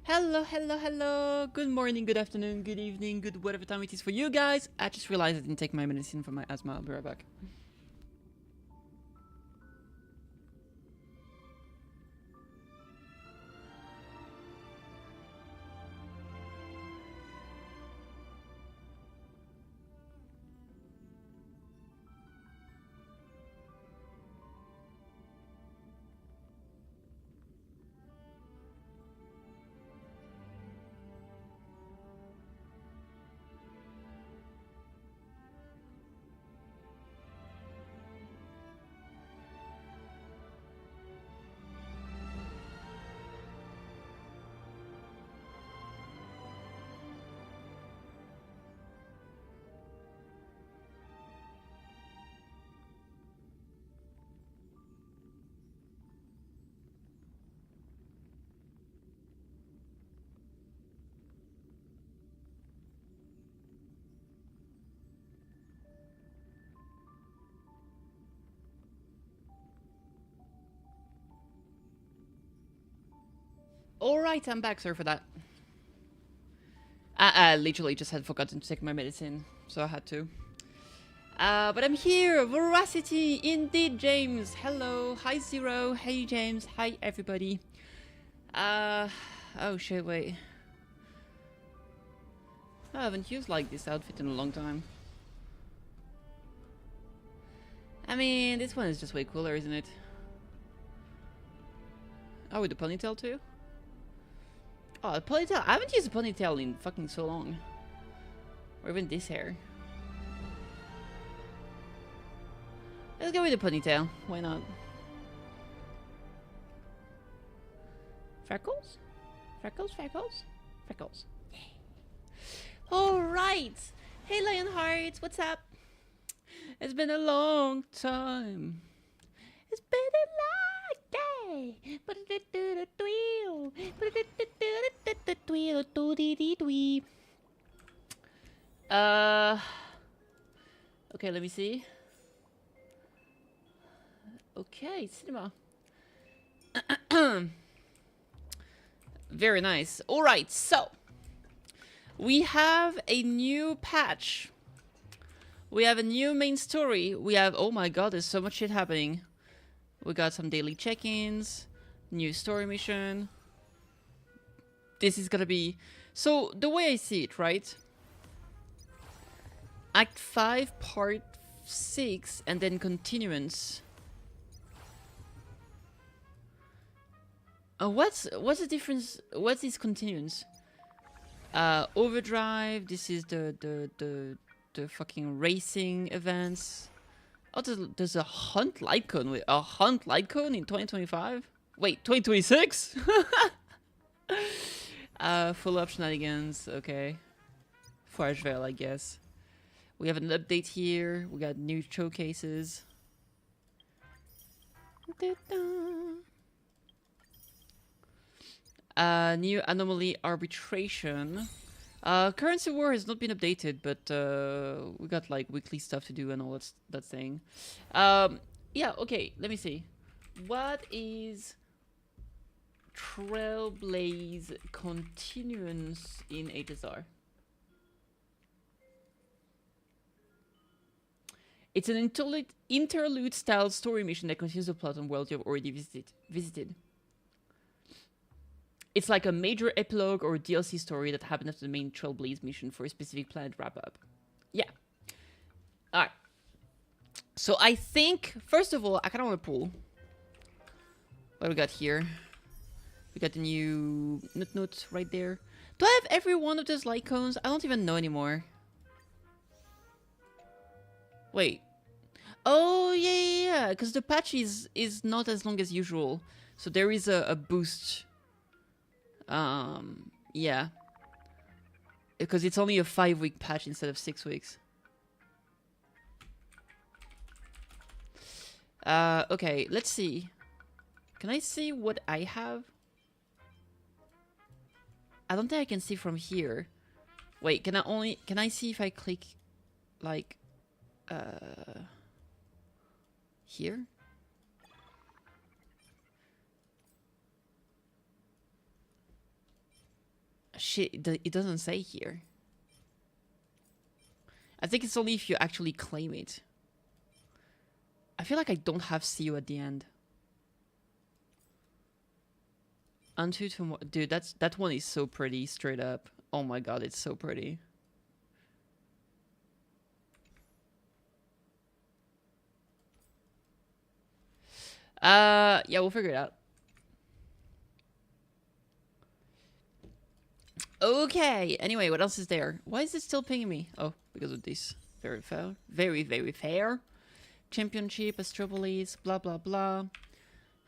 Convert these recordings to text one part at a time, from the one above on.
Hello, hello, hello. Good morning, good afternoon, good evening, good whatever time it is for you guys. I just realized I didn't take my medicine for my asthma. I'll be right back. Alright, I'm back. Sorry for that. I literally just had forgotten to take my medicine, so I had to. But I'm here. Voracity, indeed, James. Hello. Hi, Zero. Hey, James. Hi, everybody. Oh shit, wait. I haven't used like this outfit in a long time. I mean, this one is just way cooler, isn't it? Oh, with the ponytail too? Oh, a ponytail. I haven't used a ponytail in fucking so long. Or even this hair. Let's go with the ponytail. Why not? Freckles? Freckles? Freckles? Freckles. Alright! Hey Lionheart, what's up? It's been a long time. It's been a long day. Okay, let me see. Okay, cinema. Very nice. Alright, so we have a new patch. We have a new main story. We have, oh my god, there's so much shit happening. We got some daily check-ins, new story mission. This is gonna be... So, the way I see it, right? Act 5, Part 6, and then continuance. What's the difference? What's this continuance? Overdrive, this is the fucking racing events. Oh, there's a hunt light cone. Wait, a hunt light cone in 2025? Wait, 2026? Full up shenanigans. Okay. Forageville, I guess. We have an update here. We got new showcases. New anomaly arbitration. Currency war has not been updated, but we got like weekly stuff to do and all that thing. Yeah, okay, let me see. What is Trailblaze continuance in HSR? It's an interlude style story mission that continues the plot on world you have already visited. It's like a major epilogue or DLC story that happened after the main Trailblaze mission for a specific planet wrap-up. Yeah. Alright. So I think, first of all, I kind of want to pull. What we got here? We got the new Nut right there. Do I have every one of those light cones? I don't even know anymore. Wait. Oh, yeah. Because the patch is not as long as usual. So there is a boost. Yeah. Because it's only a 5-week patch instead of 6 weeks. Okay, let's see. Can I see what I have? I don't think I can see from here. Wait, can I see if I click, like, here? Shit, it doesn't say here. I think it's only if you actually claim it. I feel like I don't have CU at the end. Unto tomorrow. Dude, that one is so pretty, straight up. Oh my god, it's so pretty. Yeah, we'll figure it out. Okay, anyway, what else is there? Why is it still pinging me? Oh, because of this. Very fair. Very, very fair. Championship, Astropolis, blah, blah, blah.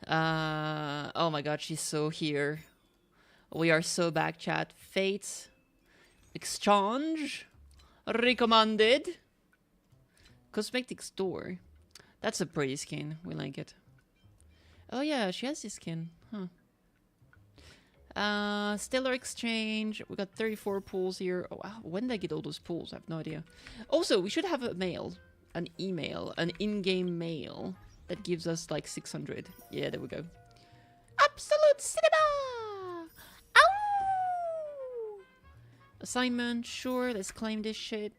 Oh my god, she's so here. We are so back, chat. Fate. Exchange. Recommended. Cosmetic store. That's a pretty skin. We like it. Oh yeah, she has this skin. Huh. Stellar Exchange. We got 34 pulls here. Oh, wow. When did I get all those pulls? I have no idea. Also, we should have a mail. An email. An in-game mail. That gives us like 600. Yeah, there we go. Absolute cinema! Ow! Assignment, sure. Let's claim this shit.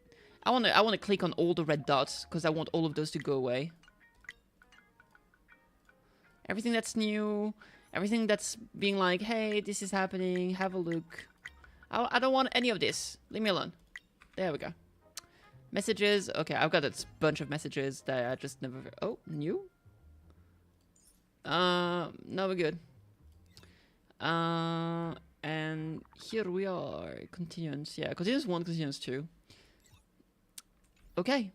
I wanna click on all the red dots because I want all of those to go away. Everything that's new, everything that's being like, hey, this is happening. Have a look. I don't want any of this. Leave me alone. There we go. Messages. Okay, I've got a bunch of messages that I just never. Oh, new. No, we're good. And here we are. Continuance. Yeah, continuance 1, continuance 2. Okay.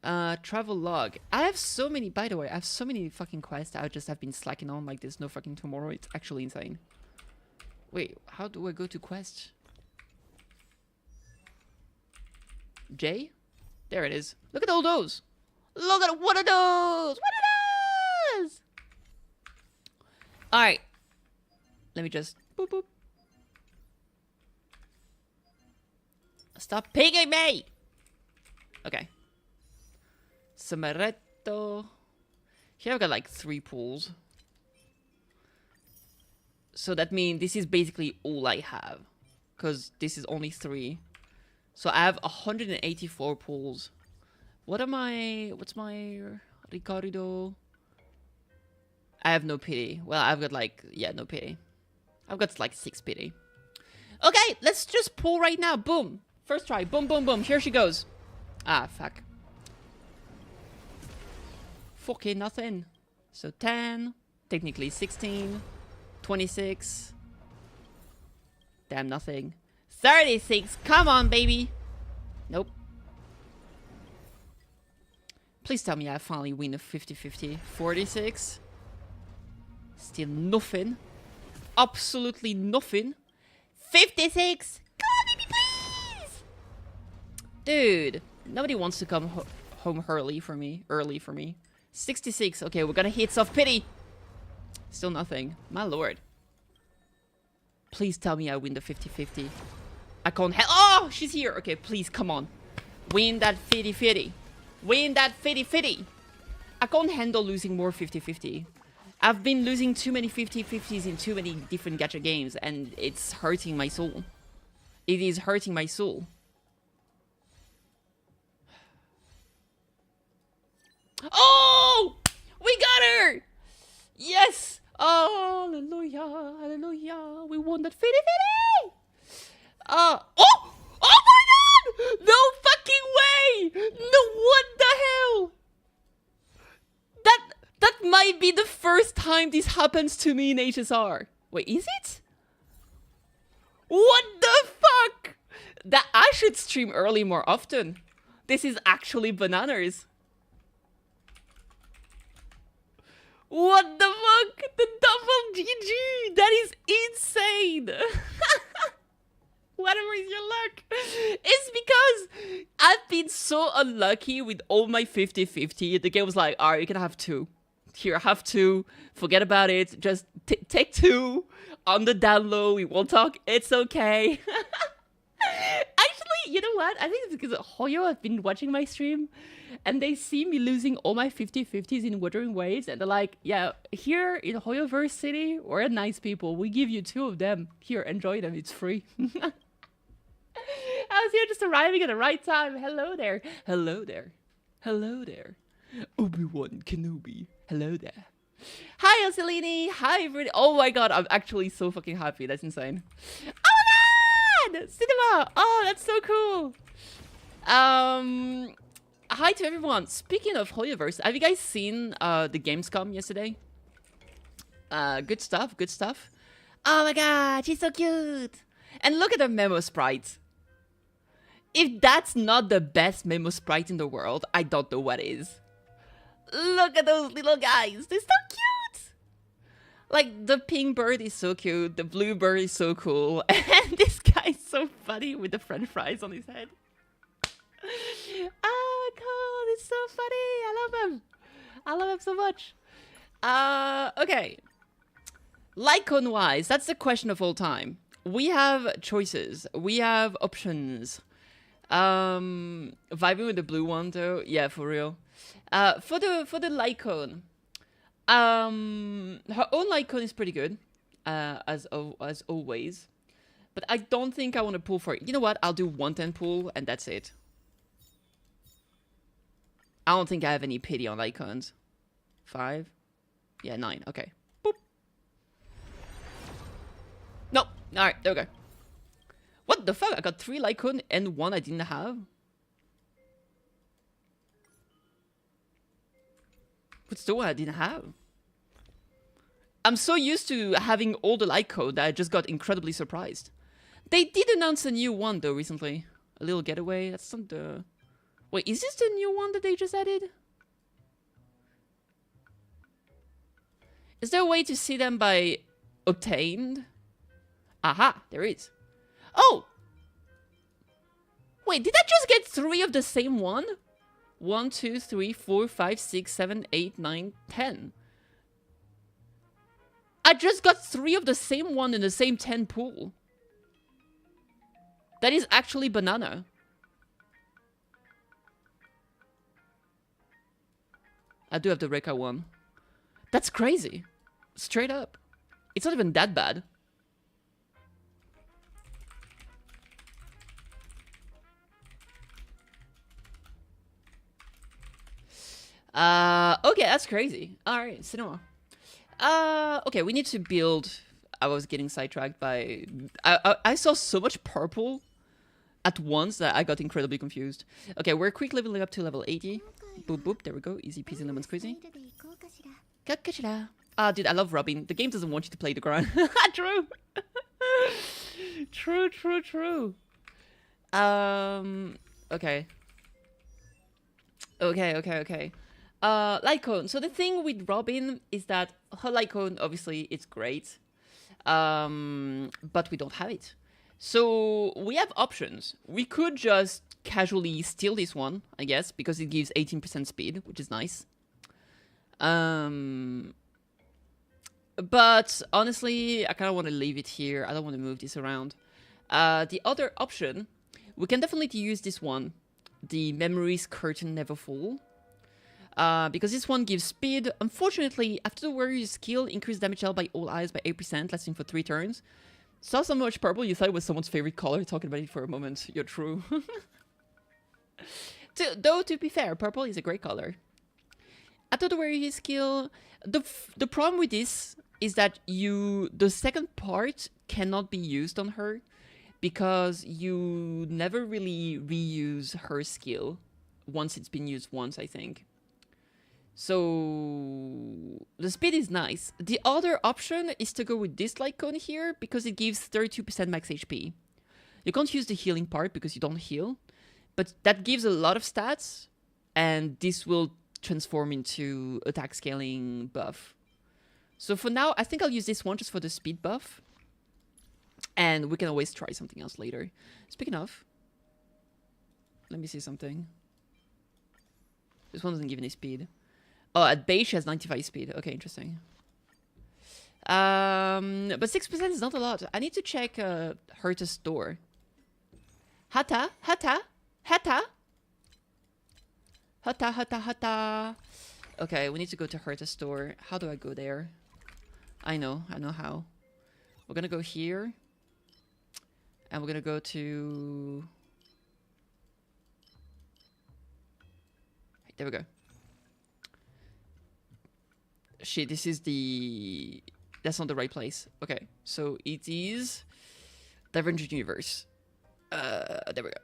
Travel log. I have so many, by the way, I have so many fucking quests that I just have been slacking on like there's no fucking tomorrow. It's actually insane. Wait, how do I go to quest? J? There it is. Look at all those. Look at one of those. One of those. All right. Let me just boop boop. Stop pinging me. Okay. Samaretto. Here I've got like 3 pools. So that means this is basically all I have. Because this is only 3. So I have 184 pools. What's my Ricardo? I have no pity. Well, I've got like, yeah, no pity. I've got like 6 pity. Okay, let's just pull right now. Boom. First try. Boom, boom, boom. Here she goes. Ah, fuck. Fucking nothing. So 10. Technically 16. 26. Damn, nothing. 36. Come on, baby. Nope. Please tell me I finally win a 50-50. 46. Still nothing. Absolutely nothing. 56. Come on, baby, please. Dude, nobody wants to come home early for me. 66. Okay, we're gonna hit soft pity. Still nothing. My lord. Please tell me I win the 50-50. I can't help. Oh, she's here. Okay, please, come on. Win that 50-50. Win that 50-50. I can't handle losing more 50-50. I've been losing too many 50-50s in too many different gacha games, and it's hurting my soul. It is hurting my soul. Oh! We got her! Yes! Oh, hallelujah, hallelujah. We won that 50-50! Oh! Oh my god! No fucking way! No, what the hell? That might be the first time this happens to me in HSR. Wait, is it? What the fuck? That I should stream early more often. This is actually bananas. What the fuck? The double GG! That is insane! Whatever is your luck. It's because I've been so unlucky with all my 50-50. The game was like, alright, you can have 2. Here, have 2. Forget about it. Just take 2. On the down low, we won't talk. It's okay. Actually, you know what? I think it's because Hoyo have been watching my stream and they see me losing all my 50-50s in Wuthering Waves and they're like, yeah, here in Hoyoverse City, we're nice people. We give you 2 of them. Here, enjoy them. It's free. I was here just arriving at the right time. Hello there. Hello there. Hello there. Obi-Wan Kenobi. Hello there. Hi, Ocelini. Hi, everybody. Oh my god, I'm actually so fucking happy. That's insane. Oh my god! Cinema! Oh, that's so cool. Hi to everyone. Speaking of Hoyoverse, have you guys seen the Gamescom yesterday? Good stuff, good stuff. Oh my god, she's so cute. And look at the memo sprite. If that's not the best memo sprite in the world, I don't know what is. Look at those little guys. They're so cute. Like, the pink bird is so cute. The blue bird is so cool. And this guy is so funny with the french fries on his head. Ah, cool. It's so funny. I love him. I love him so much. Okay. Lycon-wise, that's the question of all time. We have choices. We have options. Vibing with the blue one, though. Yeah, for real. For the Lycon, her own Lycon is pretty good, as always. But I don't think I want to pull for it. You know what? I'll do 110 pull, and that's it. I don't think I have any pity on Lycons. 5? Yeah, 9. Okay. Boop. No. Alright, there we go. What the fuck? I got 3 Lycon and 1 I didn't have? What's the one I didn't have? I'm so used to having all the Lycon that I just got incredibly surprised. They did announce a new one though recently. A little getaway. That's not the... Wait, is this the new one that they just added? Is there a way to see them by obtained? Aha, there is. Oh! Wait, did I just get 3 of the same one? 1, 2, 3, 4, 5, 6, 7, 8, 9, 10. I just got 3 of the same one in the same 10 pool. That is actually banana. I do have the Reka one. That's crazy. Straight up. It's not even that bad. Okay, that's crazy. Alright, cinema. Okay, we need to build... I was getting sidetracked by... I saw so much purple at once that I got incredibly confused. Okay, we're quick leveling up to level 80. Boop, boop, there we go. Easy peasy lemon squeezy. Ah, dude, I love Robin. The game doesn't want you to play the grind. True. True, true, true. Okay. Okay. Lycon. So the thing with Robin is that her Lycon, obviously, it's great. But we don't have it. So we have options. We could just casually steal this one, I guess, because it gives 18% speed, which is nice. But honestly, I kind of want to leave it here. I don't want to move this around. The other option, we can definitely use this one. The Memories Curtain Never Fall. Because this one gives speed. Unfortunately, after the warrior's skill, increase damage dealt by all eyes by 8%, lasting for 3 turns. Saw so much purple, you thought it was someone's favorite color. Talking about it for a moment. You're true. Though, to be fair, purple is a great color. After the warrior's skill, the problem with this is that the second part cannot be used on her because you never really reuse her skill once it's been used once, I think. So the speed is nice. The other option is to go with this Lycon here because it gives 32% max HP. You can't use the healing part because you don't heal, but that gives a lot of stats, and this will transform into attack scaling buff. So for now, I think I'll use this one just for the speed buff, and we can always try something else later. Speaking of, let me see something. This one doesn't give any speed. Oh, at base she has 95 speed. Okay, interesting. But 6% is not a lot. I need to check her to store. Hata, hata, hata. Hata, hata, hata. Okay, we need to go to Herta store. How do I go there? I know how. We're gonna go here. And we're gonna go to... There we go. Shit, this is the... That's not the right place. Okay, so it is... Divergent Universe. There we go.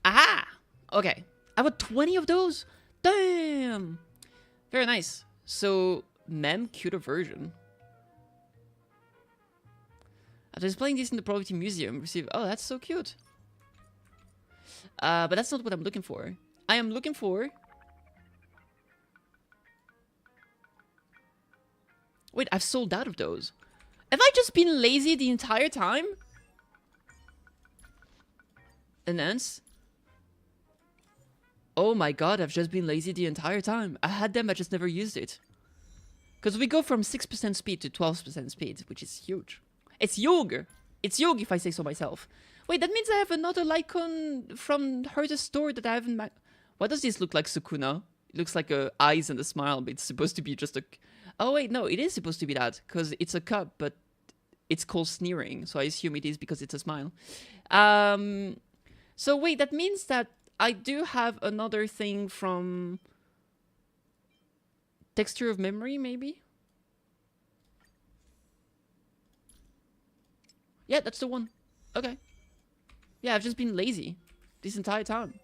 Aha! Okay. I have 20 of those? Damn! Very nice. So, mem, cuter version. After displaying this in the Property Museum, receive... Oh, that's so cute. But that's not what I'm looking for. I am looking for... Wait, I've sold out of those. Have I just been lazy the entire time? Enhance? Oh my god, I've just been lazy the entire time. I had them, I just never used it. Because we go from 6% speed to 12% speed, which is huge. It's huge! It's huge if I say so myself. Wait, that means I have another Lycon from Herta's store that I haven't... Why does this look like Sukuna? It looks like eyes and a smile, but it's supposed to be just a... Oh wait, no, it is supposed to be that, because it's a cup, but it's called sneering, so I assume it is because it's a smile. So wait, that means that I do have another thing from Texture of Memory, maybe? Yeah, that's the one. Okay. Yeah, I've just been lazy this entire time.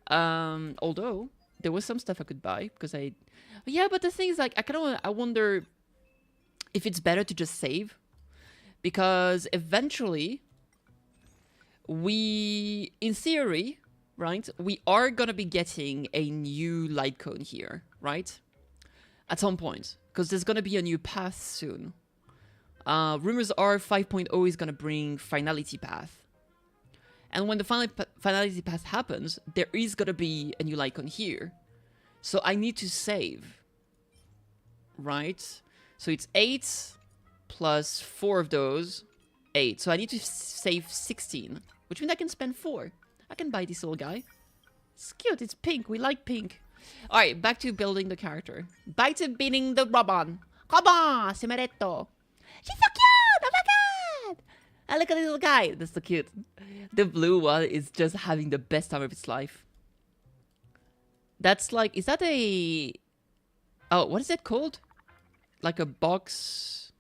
Although there was some stuff I could buy because I... Yeah, but the thing is, like, I wonder if it's better to just save, because eventually we, in theory, right, we are gonna be getting a new light cone here, right? At some point, because there's gonna be a new path soon. Rumors are 5.0 is gonna bring Finality Path. And when the Finality Path happens, there is gonna be a new icon here. So I need to save. Right? So it's 8 plus 4 of those. 8. So I need to save 16. Which means I can spend 4. I can buy this little guy. It's cute. It's pink. We like pink. Alright, back to building the character. Back to beating the Robin. Come on, Simaretto. She's so cute! Oh my god! And look at this little guy. That's so cute. The blue one is just having the best time of its life. That's like... Is that a... Oh, what is it called? Like a box...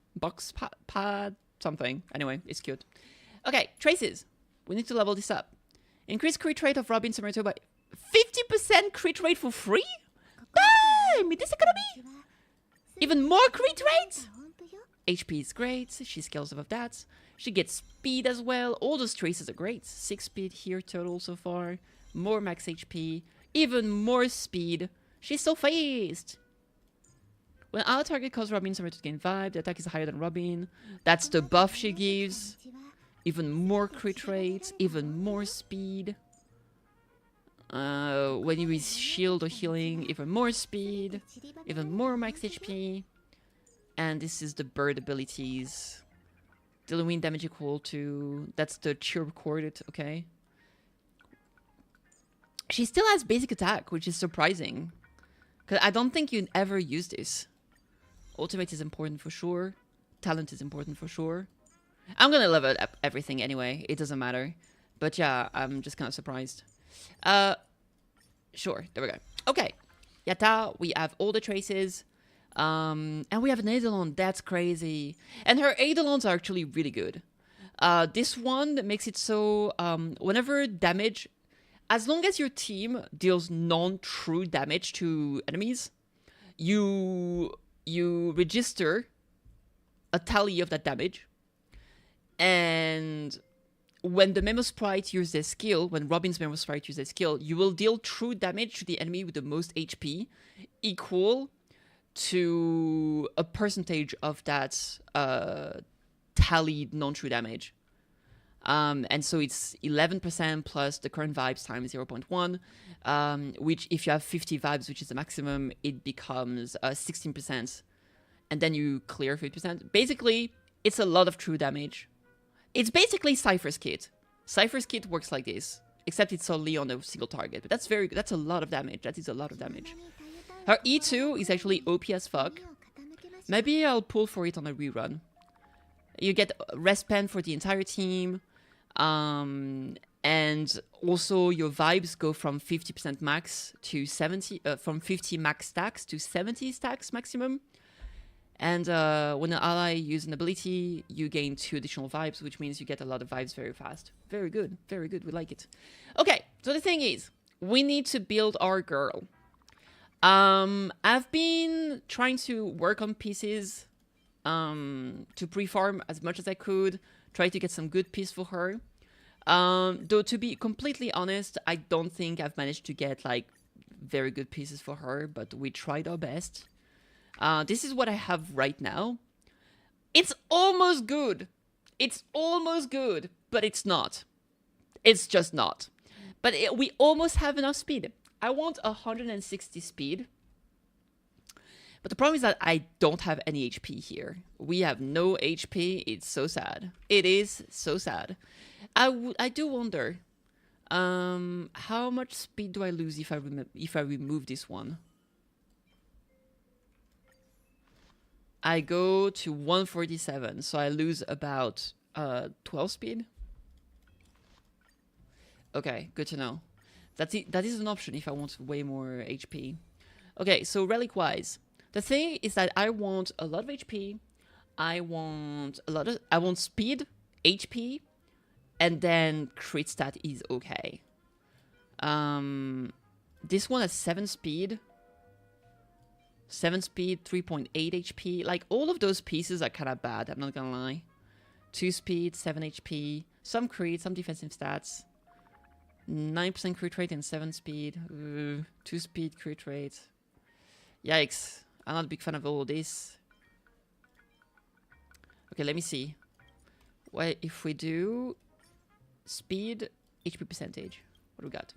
pad? Something. Anyway, it's cute. Okay, traces. We need to level this up. Increase crit rate of Robin Summerto by 50% crit rate for free? Damn! This is gonna be... Even more crit rate? HP is great. She scales above that. She gets speed as well. All those traces are great. 6 speed here total so far. More max HP. Even more speed. She's so fast. When our target calls Robin somewhere to gain vibe, the attack is higher than Robin. That's the buff she gives. Even more crit rate. Even more speed. When you use shield or healing, even more speed. Even more max HP. And this is the bird abilities. Deal wind damage equal to... That's the chirp corded, okay. She still has basic attack, which is surprising. Because I don't think you'd ever use this. Ultimate is important for sure. Talent is important for sure. I'm gonna level up everything anyway. It doesn't matter. But yeah, I'm just kind of surprised. Sure, there we go. Okay. Yatta, we have all the traces. And we have an Eidolon. That's crazy. And her Eidolons are actually really good. This one makes it so whenever damage... As long as your team deals non-true damage to enemies, you register a tally of that damage. And when the Memo Sprite uses their skill, when Robin's Memo Sprite uses their skill, you will deal true damage to the enemy with the most HP equal to a percentage of that tallied non-true damage. And so it's 11% plus the current vibes times 0.1, which if you have 50 vibes, which is the maximum, it becomes 16%. And then you clear 50%. Basically, it's a lot of true damage. It's basically Cypher's kit. Cypher's kit works like this, except it's solely on a single target. But that's very good. That's a lot of damage. That is a lot of damage. Her E2 is actually OP as fuck. Maybe I'll pull for it on a rerun. You get rest pen for the entire team. And also your vibes go from 50% max to 70, from 50 max stacks to 70 stacks maximum. And when an ally uses an ability, you gain 2 additional vibes, which means you get a lot of vibes very fast. Very good, very good, we like it. Okay, so the thing is, we need to build our girl. I've been trying to work on pieces to pre-farm as much as I could, try to get some good piece for her. Though to be completely honest, I don't think I've managed to get like very good pieces for her, but we tried our best. This is what I have right now. It's almost good. It's almost good, but it's not. It's just not. But we almost have enough speed. I want 160 speed. But the problem is that I don't have any HP here. We have no HP. It's so sad. It is so sad. I do wonder, how much speed do I lose if I remove this one? I go to 147, so I lose about 12 speed. Okay, good to know. That is an option if I want way more HP. Okay, so relic-wise, the thing is that I want a lot of HP. I want speed, HP, and then crit stat is okay. This one has 7 speed. 7 speed, 3.8 HP. Like, all of those pieces are kind of bad, I'm not gonna lie. 2 speed, 7 HP. Some crit, some defensive stats. 9% crit rate and 7 speed. 2 speed crit rate. Yikes. I'm not a big fan of all this. Okay, let me see. What if we do speed, HP percentage? What do we got?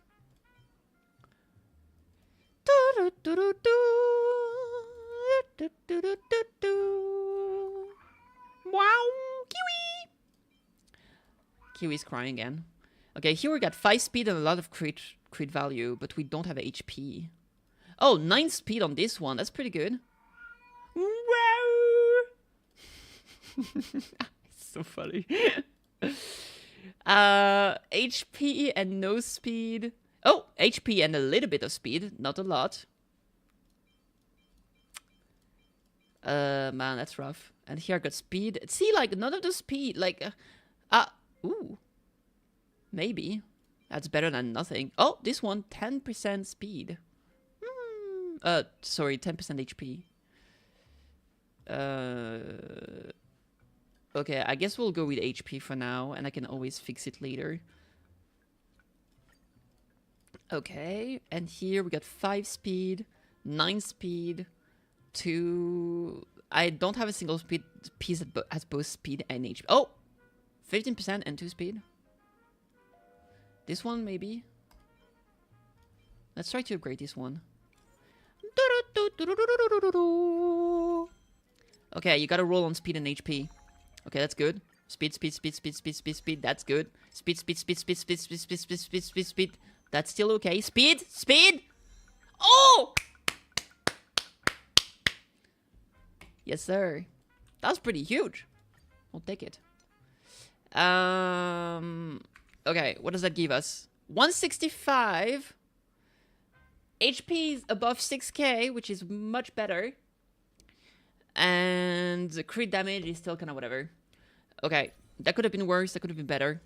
Wow, Kiwi! Kiwi's crying again. Okay, here we got 5 speed and a lot of crit value, but we don't have HP. Oh, 9 speed on this one. That's pretty good. Wow! It's so funny. HP and no speed. Oh, HP and a little bit of speed. Not a lot. Man, that's rough. And here I got speed. See, like, none of the speed. Like, ooh. Maybe. That's better than nothing. Oh, this one, 10% speed. Sorry, 10% HP. Okay, I guess we'll go with HP for now, and I can always fix it later. Okay, and here we got 5 speed, 9 speed, 2... I don't have a single speed piece that has both speed and HP. Oh! 15% and 2 speed. This one, maybe? Let's try to upgrade this one. Okay, you gotta roll on speed and HP. Okay, that's good. Speed, speed, speed, speed, speed, speed, speed. That's good. Speed, speed, speed, speed, speed, speed, speed, speed, speed, speed, speed. That's still okay. Speed, speed. Oh! Yes, sir. That was pretty huge. I'll take it. Okay, what does that give us? 165. HP is above 6k, which is much better. And the crit damage is still kind of whatever. Okay, that could have been worse. That could have been better.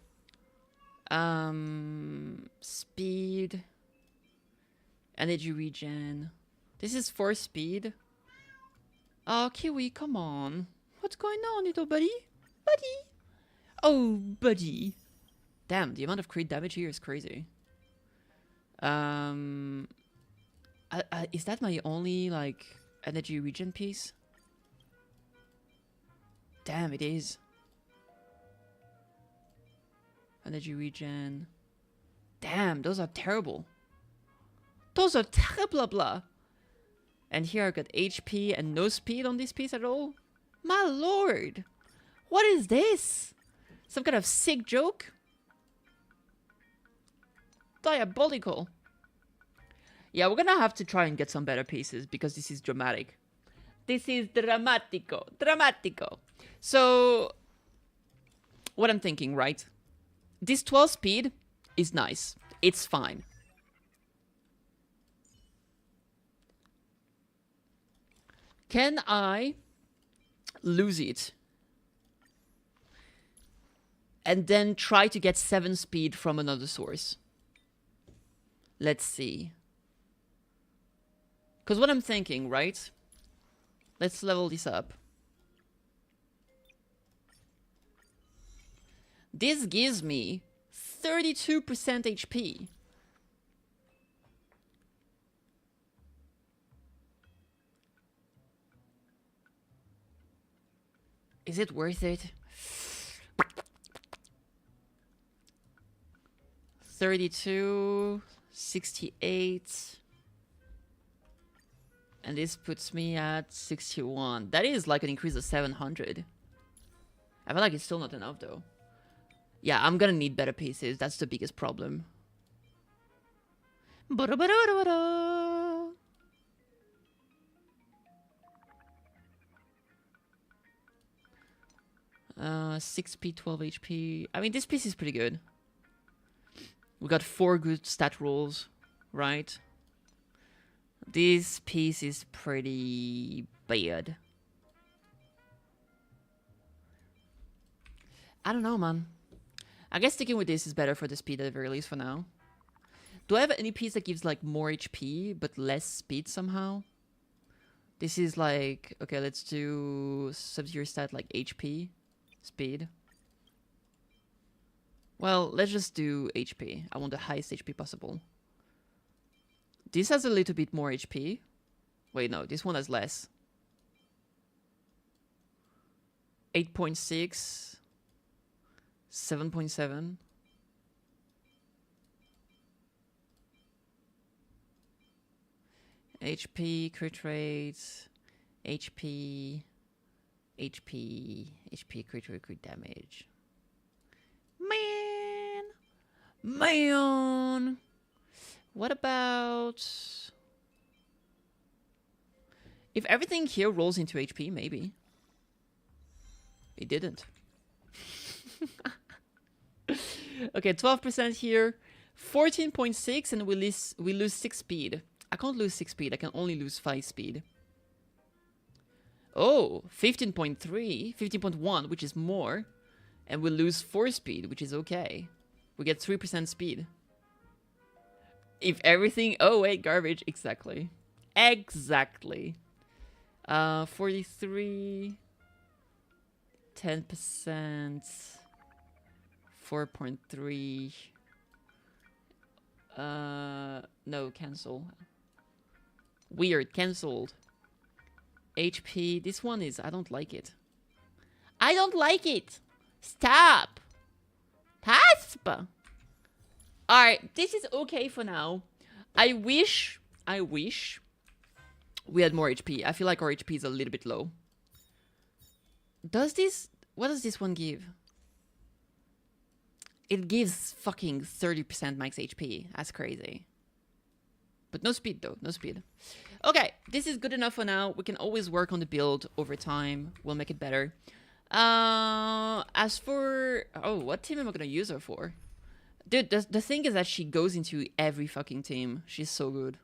Speed. Energy regen. This is 4 speed. Oh, Kiwi, come on. What's going on, little buddy? Buddy! Oh, buddy. Damn, the amount of crit damage here is crazy. Is that my only, like, energy regen piece? Damn, it is. Energy regen. Damn, those are terrible. Those are terrible, blah. And here I got HP and no speed on this piece at all. My lord. What is this? Some kind of sick joke? Diabolical. Yeah, we're gonna have to try and get some better pieces because this is dramatic. This is dramatico. Dramatico. So, what I'm thinking, right? This 12 speed is nice. It's fine. Can I lose it? And then try to get 7 speed from another source. Let's see. Because what I'm thinking, right? Let's level this up. This gives me 32% HP. Is it worth it? 32, 68. And this puts me at 61. That is like an increase of 700. I feel like it's still not enough though. Yeah, I'm gonna need better pieces. That's the biggest problem. 6p, 12 HP. I mean, this piece is pretty good. We got 4 good stat rolls, right? This piece is pretty bad. I don't know, man. I guess sticking with this is better for the speed at the very least for now. Do I have any piece that gives like more HP but less speed somehow? This is like, okay, let's do Sub-Zero stat like HP, speed. Well, let's just do HP. I want the highest HP possible. This has a little bit more HP. Wait, no, this one has less. 8.6, 7.7. HP, crit rate, HP, crit rate, crit damage. Man! What about... If everything here rolls into HP, maybe. It didn't. Okay, 12% here. 14.6 and we lose 6 speed. I can't lose 6 speed. I can only lose 5 speed. Oh, 15.3, 15.1, which is more. And we lose 4 speed, which is okay. We get 3% speed. If everything... Oh, wait, garbage. Exactly. Exactly. 43... 10%... 4.3... No, cancel. Weird, cancelled. HP, this one is... I don't like it. I don't like it! Stop! Tasp! Alright, this is okay for now. I wish we had more HP. I feel like our HP is a little bit low. Does this... What does this one give? It gives fucking 30% max HP. That's crazy. But no speed though, no speed. Okay, this is good enough for now. We can always work on the build over time. We'll make it better. As for... Oh, what team am I gonna use her for? Dude, the thing is that she goes into every fucking team. She's so good.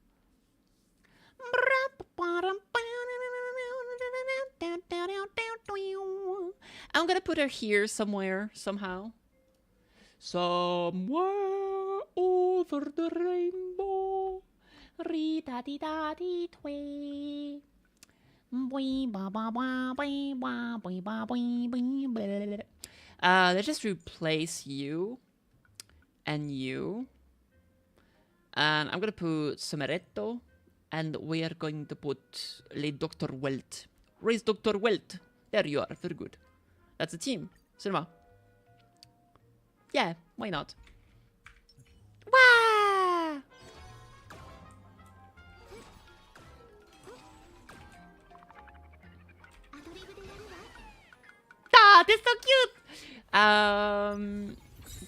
I'm gonna put her here somewhere, somehow. Somewhere over the rainbow. Let's just replace you and you. And I'm gonna put Someretto. And we are going to put Le Dr. Welt. Where is Dr. Welt? There you are. Very good. That's a team. Cinema. Yeah, why not? Wah! Ah, that's so cute!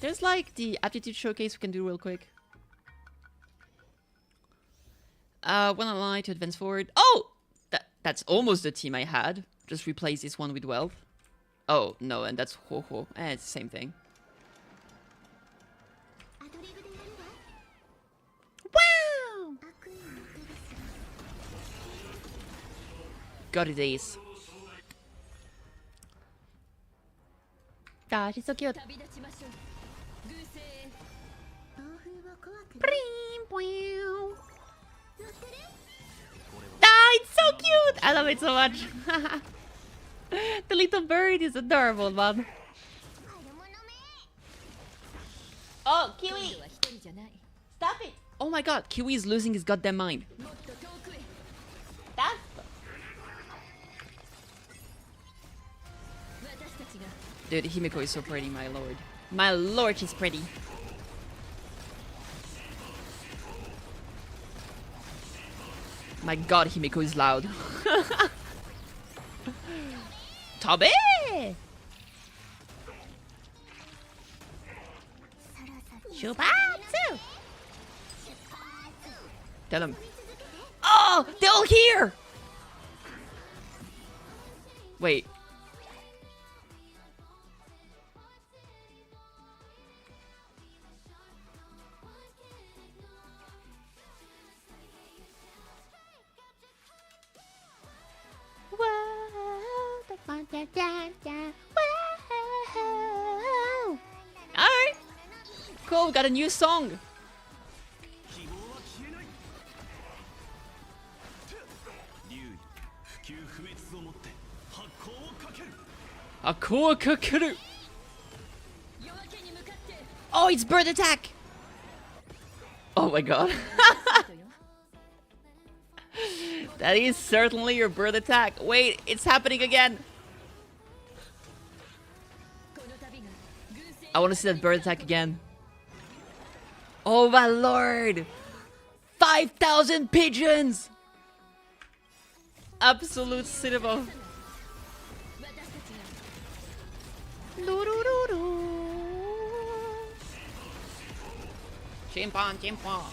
There's like the aptitude showcase we can do real quick. When am I to advance forward? Oh! That's almost the team I had. Just replace this one with wealth. Oh, no, and that's Ho-Ho. It's the same thing. Wow! God, it is. Ah, she's so cute. Ah, it's so cute! I love it so much. The little bird is adorable, man. Oh, Kiwi! Stop it! Oh my god, Kiwi is losing his goddamn mind. That's... Dude, Himeko is so pretty, my lord. My lord, she's pretty. My god, Himeko is loud. Tabe! Shubatsu! Tell him. Oh! They're all here! Wait. Alright. Cool, we got a new song. Oh, it's bird attack. Oh my god. That is certainly your bird attack. Wait, it's happening again. I want to see that bird attack again. Oh my lord. 5,000 pigeons. Absolute cinema. Chimpon, chimpon.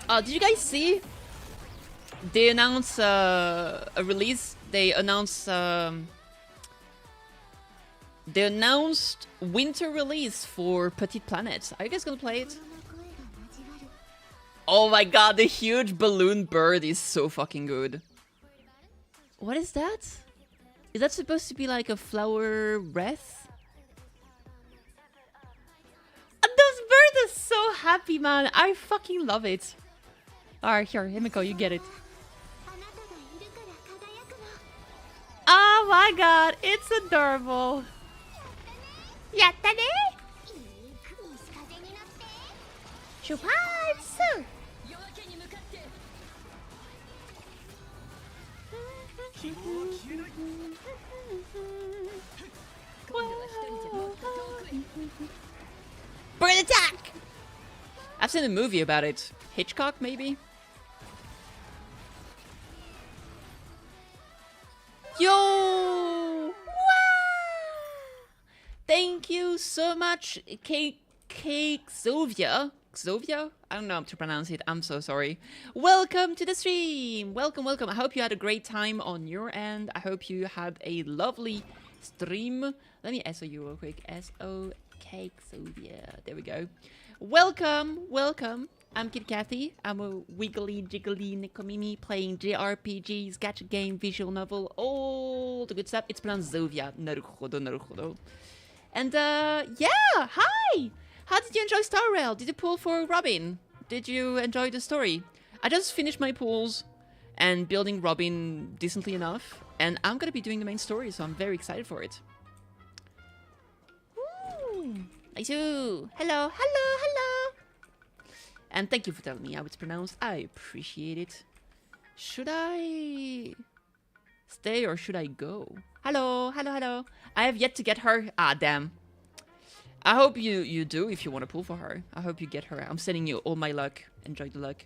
Did you guys see? They announced a release. They announced winter release for Petite Planet. Are you guys gonna play it? Oh my god, the huge balloon bird is so fucking good. What is that? Is that supposed to be like a flower wreath? Those birds are so happy, man. I fucking love it. Alright, here, Himeko, you get it. Oh my god, it's adorable. Yattane! Shupatsu! Bird attack! I've seen a movie about it. Hitchcock, maybe? Yo! Wow! Thank you so much, Xovia. Xovia? I don't know how to pronounce it. I'm so sorry. Welcome to the stream. Welcome, welcome. I hope you had a great time on your end. I hope you had a lovely stream. Let me SO you real quick. SOK Xovia. There we go. Welcome, welcome. I'm KittyKathee. I'm a wiggly, jiggly Nekomimi playing jrpgs, gacha game, visual novel, all the good stuff. It's pronounced Xovia. Naruhodo, naruhodo. And yeah, hi! How did you enjoy Star Rail? Did you pull for Robin? Did you enjoy the story? I just finished my pulls and building Robin decently enough, and I'm gonna be doing the main story, so I'm very excited for it. Woo! Nice. Hello, hello, hello! And thank you for telling me how it's pronounced. I appreciate it. Should I stay or should I go? Hello, hello, hello. I have yet to get her. Ah, damn. I hope you do if you want to pull for her. I hope you get her. I'm sending you all my luck. Enjoy the luck.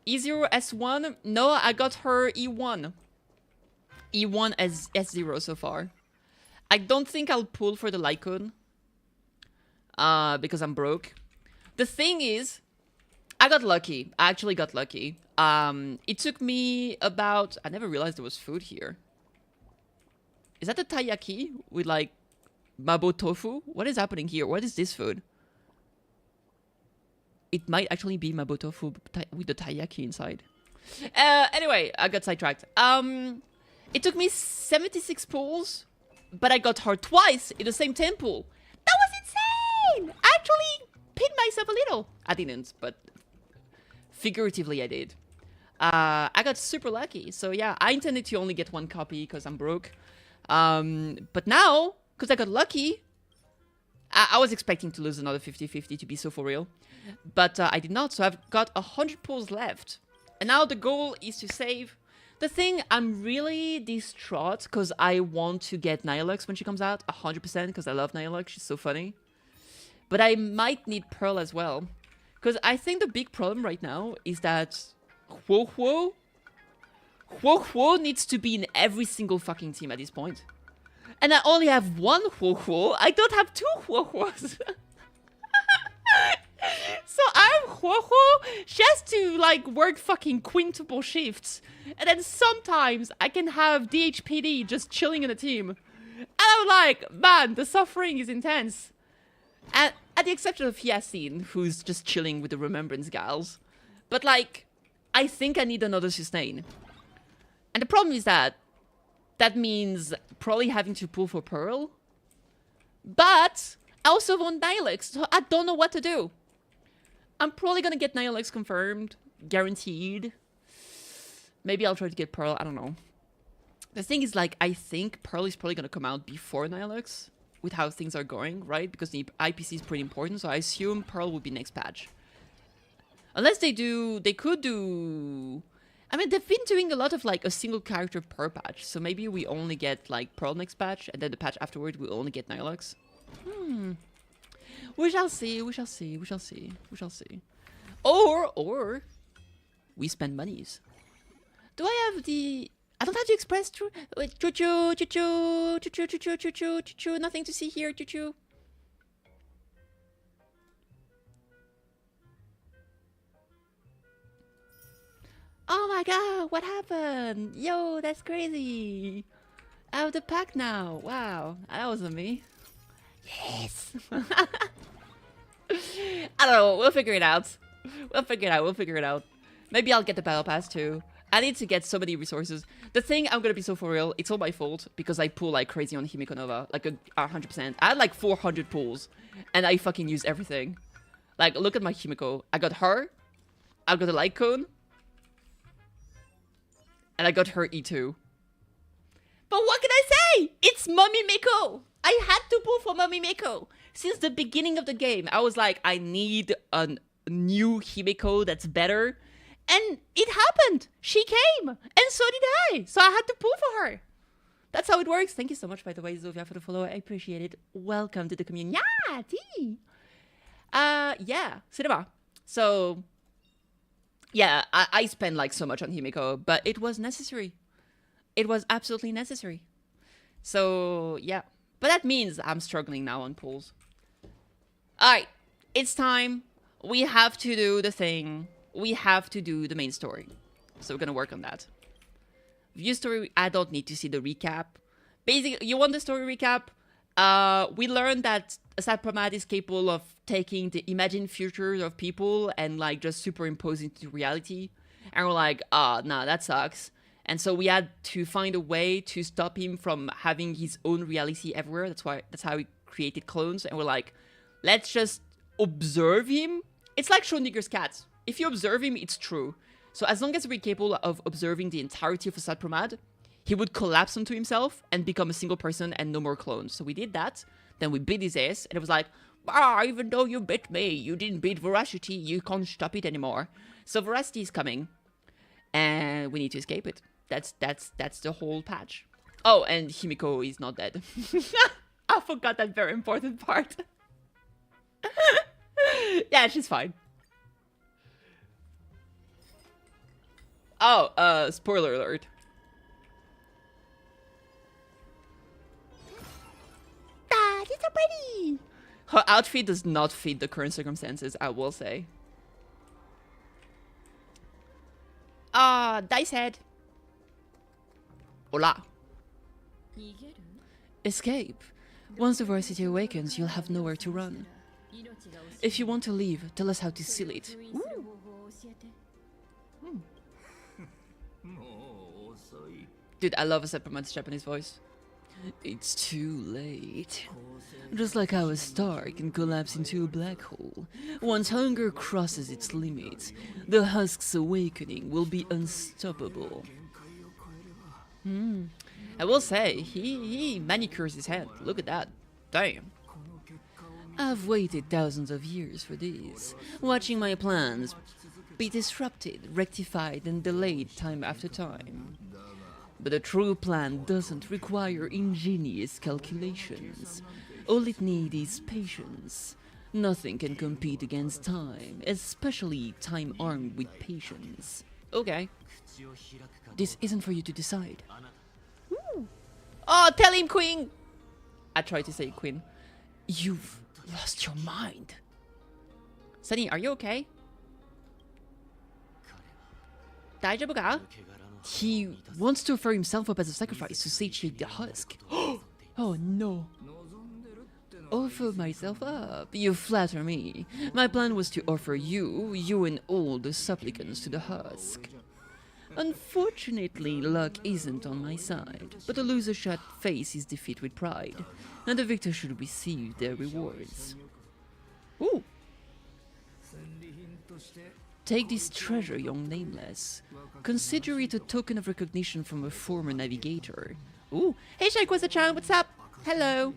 E0 S1? No, I got her E1. E1 as S0 so far. I don't think I'll pull for the Lycon. Because I'm broke. The thing is, I got lucky. I actually got lucky. It took me about... I never realized there was food here. Is that the taiyaki with like mabo tofu? What is happening here? What is this food? It might actually be mabo tofu with the taiyaki inside. Anyway, I got sidetracked. It took me 76 pulls, but I got hurt twice in the same temple. That was insane! I actually pinned myself a little. I didn't, but figuratively I did. I got super lucky. So yeah, I intended to only get one copy because I'm broke. But now, because I got lucky, I was expecting to lose another 50-50 to be so for real. But I did not, so I've got 100 pulls left. And now the goal is to save. The thing, I'm really distraught because I want to get Nihilux when she comes out, 100%, because I love Nihilux, she's so funny. But I might need Pearl as well. Because I think the big problem right now is that Huo needs to be in every single fucking team at this point. And I only have one Huo. I don't have two Huos. So I'm Huo. She has to like work fucking quintuple shifts. And then sometimes I can have DHPD just chilling in a team. And I'm like, man, the suffering is intense. And at the exception of Yasin, who's just chilling with the Remembrance gals. But like, I think I need another sustain. And the problem is that means probably having to pull for Pearl. But I also want Nihilux, so I don't know what to do. I'm probably gonna get Nihilux confirmed, guaranteed. Maybe I'll try to get Pearl, I don't know. The thing is, like, I think Pearl is probably gonna come out before Nihilux, with how things are going, right? Because the IPC is pretty important, so I assume Pearl will be next patch. Unless they could do... I mean, they've been doing a lot of, like, a single character per patch, so maybe we only get, like, Pearl next patch, and then the patch afterward we only get Nihilux. We shall see, we shall see, we shall see, we shall see. Or we spend monies. Do I have the... I don't have the express through... Wait, choo-choo, choo-choo, choo-choo, choo-choo, choo-choo, choo-choo, nothing to see here, choo-choo. Oh my god, what happened? Yo, that's crazy. Out of the pack now. Wow, that wasn't me. Yes. I don't know, we'll figure it out. We'll figure it out. Maybe I'll get the battle pass too. I need to get so many resources. The thing, I'm gonna be so for real, it's all my fault because I pull like crazy on Himiko Nova, like 100%. I had like 400 pulls and I fucking used everything. Like, look at my Himiko. I got her, I got a light cone, and I got her E2. But what can I say? It's Mommy Miko! I had to pull for Mommy Miko. Since the beginning of the game, I was like, I need a new Himiko that's better. And it happened. She came. And so did I. So I had to pull for her. That's how it works. Thank you so much, by the way, Zofia, for the follow. I appreciate it. Welcome to the community. Yeah, cinema. So, yeah, I spent like so much on Himiko, but it was necessary. It was absolutely necessary. So, yeah. But that means I'm struggling now on pulls. Alright, it's time. We have to do the thing. We have to do the main story. So we're gonna work on that. View story, I don't need to see the recap. Basically, you want the story recap? We learned that Asad Pramad is capable of taking the imagined futures of people and like just superimposing it to reality. And we're like, nah, that sucks. And so we had to find a way to stop him from having his own reality everywhere. That's how we created clones. And we're like, let's just observe him. It's like Schrödinger's cat. If you observe him, it's true. So as long as we're capable of observing the entirety of Asad Pramad, he would collapse onto himself and become a single person and no more clones. So we did that. Then we beat his ass. And it was like, even though you beat me, you didn't beat Voracity. You can't stop it anymore. So Voracity is coming. And we need to escape it. That's the whole patch. Oh, and Himiko is not dead. I forgot that very important part. Yeah, she's fine. Oh, spoiler alert. That is so pretty. Her outfit does not fit the current circumstances, I will say. Ah, dice head. Hola. Escape. Once the Voracity awakens, you'll have nowhere to run. If you want to leave, tell us how to seal it. Dude, I love a Sepperman's Japanese voice. It's too late. Just like how a star can collapse into a black hole, once hunger crosses its limits, the husk's awakening will be unstoppable. I will say, he manicures his hand. Look at that. Damn. I've waited thousands of years for this, watching my plans be disrupted, rectified, and delayed time after time. But a true plan doesn't require ingenious calculations. All it needs is patience. Nothing can compete against time, especially time armed with patience. Okay. This isn't for you to decide. Ooh. Oh, tell him, Queen! I tried to say Queen. You've lost your mind. Sunny, are you okay? 大丈夫か? He wants to offer himself up as a sacrifice to satiate the husk. Oh no. Offer myself up? You flatter me. My plan was to offer you and all the supplicants to the husk. Unfortunately, luck isn't on my side, but the loser should face his defeat with pride, and the victor should receive their rewards. Ooh. Take this treasure, young nameless. Consider it a token of recognition from a former navigator. Ooh. Hey, Shaikwaza-chan, what's up? Hello.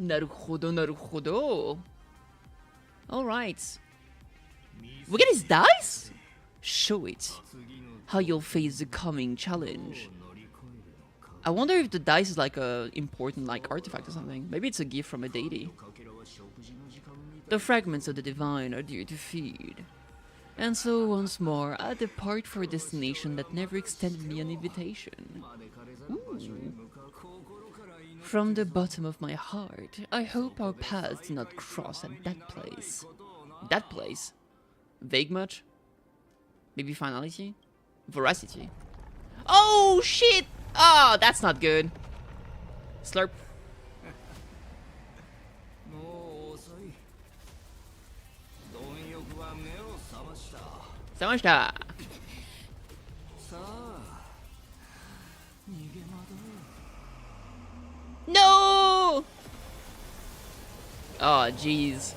Naruhodo, naruhodo. Alright. We get his dice? Show it. How you'll face the coming challenge. I wonder if the dice is like a important like artifact or something. Maybe it's a gift from a deity. The fragments of the divine are dear to feed. And so once more, I depart for a destination that never extended me an invitation. Ooh. From the bottom of my heart, I hope our paths do not cross at that place. That place? Vague much? Maybe finality? Voracity? Oh shit! Oh, that's not good. Slurp. Samashita. No! Oh, jeez.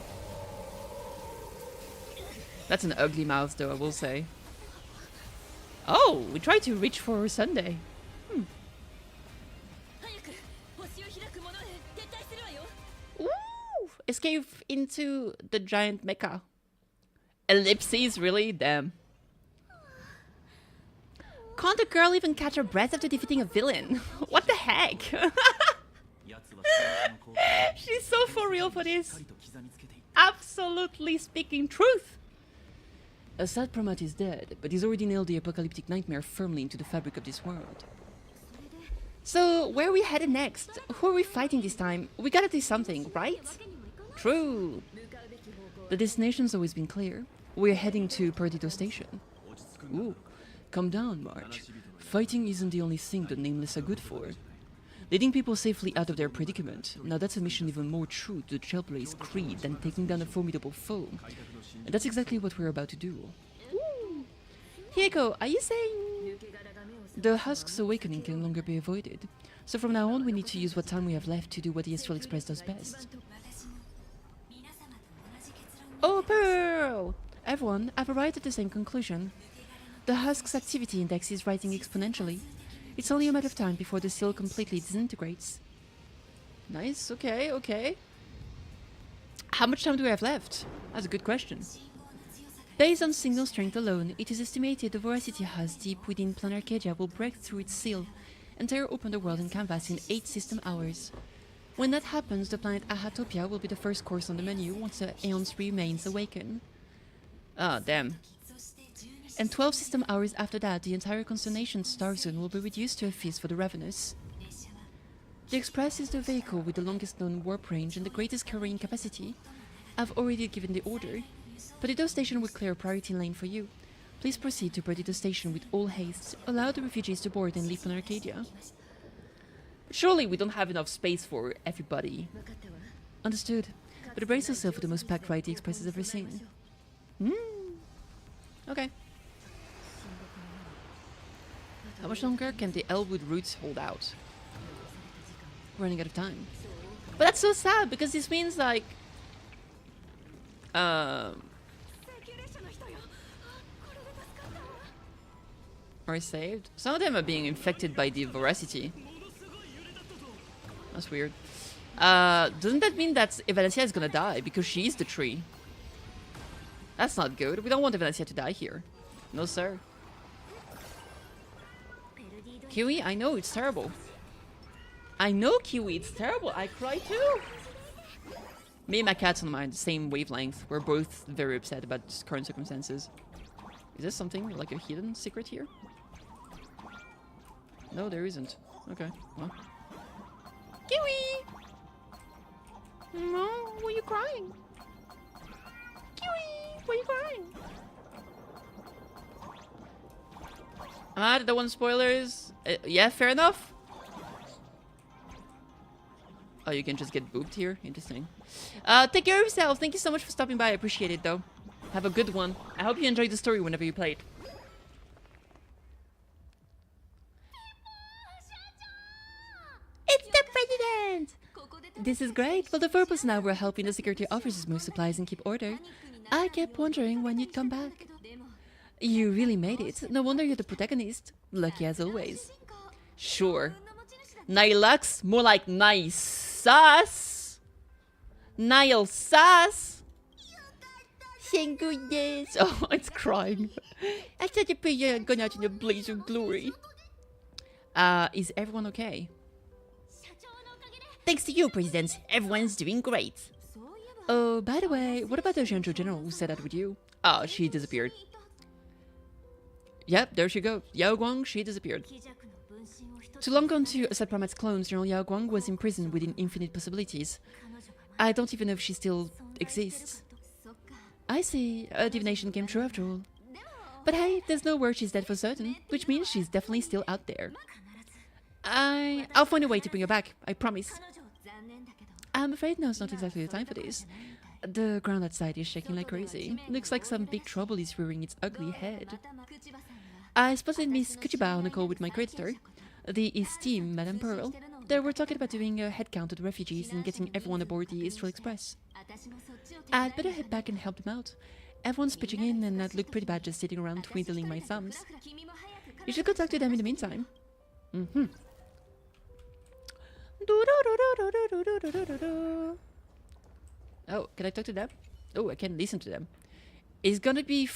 That's an ugly mouth, though, I will say. Oh, we tried to reach for Sunday. Ooh! Escape into the giant mecha. Ellipses, really? Damn. Can't a girl even catch her breath after defeating a villain? What the heck? She's so for real for this. Absolutely speaking truth. Assad Pramat is dead, but he's already nailed the apocalyptic nightmare firmly into the fabric of this world. So, where are we headed next? Who are we fighting this time? We gotta do something, right? True. The destination's always been clear. We're heading to Perdido Station. Ooh, calm down, March. Fighting isn't the only thing the Nameless are good for. Leading people safely out of their predicament. Now that's a mission even more true to the Trailblaze creed than taking down a formidable foe. And that's exactly what we're about to do. Ooh. Hiko, are you saying... The Husk's awakening can no longer be avoided. So from now on we need to use what time we have left to do what the Astral Express does best. Oh, Pearl! Everyone, I've arrived at the same conclusion. The Husk's activity index is rising exponentially. It's only a matter of time before the seal completely disintegrates. Nice, okay, okay. How much time do we have left? That's a good question. Based on single strength alone, it is estimated the Voracity Husk deep within Plan Arcadia will break through its seal and tear open the world and canvas in 8 system hours. When that happens, the planet Ahatopia will be the first course on the menu once the Aeon's remains awaken. Ah, damn. And 12 system hours after that, the entire Constellation Star Zone will be reduced to a feast for the ravenous. The Express is the vehicle with the longest known warp range and the greatest carrying capacity. I've already given the order. Potato Station will clear a priority lane for you. Please proceed to Potato Station with all haste. Allow the refugees to board and leave on Arcadia. Surely we don't have enough space for everybody. Understood. But brace yourself for the most packed ride the Express has ever seen. Okay. How much longer can the Elwood routes hold out? Running out of time. But that's so sad because this means like are saved. Some of them are being infected by the Voracity. That's weird. Doesn't that mean that Valencia is gonna die because she's the tree? That's not good. We don't want Valencia to die here. No, sir. Kiwi, I know it's terrible. I know, Kiwi, it's terrible. I cry too. Me and my cat's on the same wavelength. We're both very upset about current circumstances. Is there something like a hidden secret here? No, there isn't. Okay. Well. Kiwi! No, why are you crying? Kiwi, why are you crying? I don't want spoilers. Yeah, fair enough. Oh, you can just get booped here? Interesting. Take care of yourself. Thank you so much for stopping by. I appreciate it, though. Have a good one. I hope you enjoyed the story whenever you played. It's the president! This is great. Well, the purpose now we're helping the security officers move supplies and keep order. I kept wondering when you'd come back. You really made it. No wonder you're the protagonist. Lucky as always. Sure. Nilux? More like nice sus. Nile sus. Thank goodness. Oh, it's crying. I thought the player had gone out in a blaze of glory. Is everyone okay? Thanks to you, President. Everyone's doing great. Oh, by the way, what about the Zhenzhou General who said that with you? Oh, she disappeared. Yep, there she goes. Yao Guang, she disappeared. Too long gone to accept Ramat's clones, General Yao Guang was imprisoned within infinite possibilities. I don't even know if she still exists. I see. A divination came true after all. But hey, there's no word she's dead for certain, which means she's definitely still out there. I'll find a way to bring her back, I promise. I'm afraid now's not exactly the time for this. The ground outside is shaking like crazy. Looks like some big trouble is rearing its ugly head. I spotted Miss Kuchiba on a call with my creditor, the esteemed Madame Pearl. They were talking about doing a head count of the refugees and getting everyone aboard the Astral Express. I'd better head back and help them out. Everyone's pitching in and I'd look pretty bad just sitting around twiddling my thumbs. You should go talk to them in the meantime. Oh, can I talk to them? Oh, I can listen to them. It's gonna be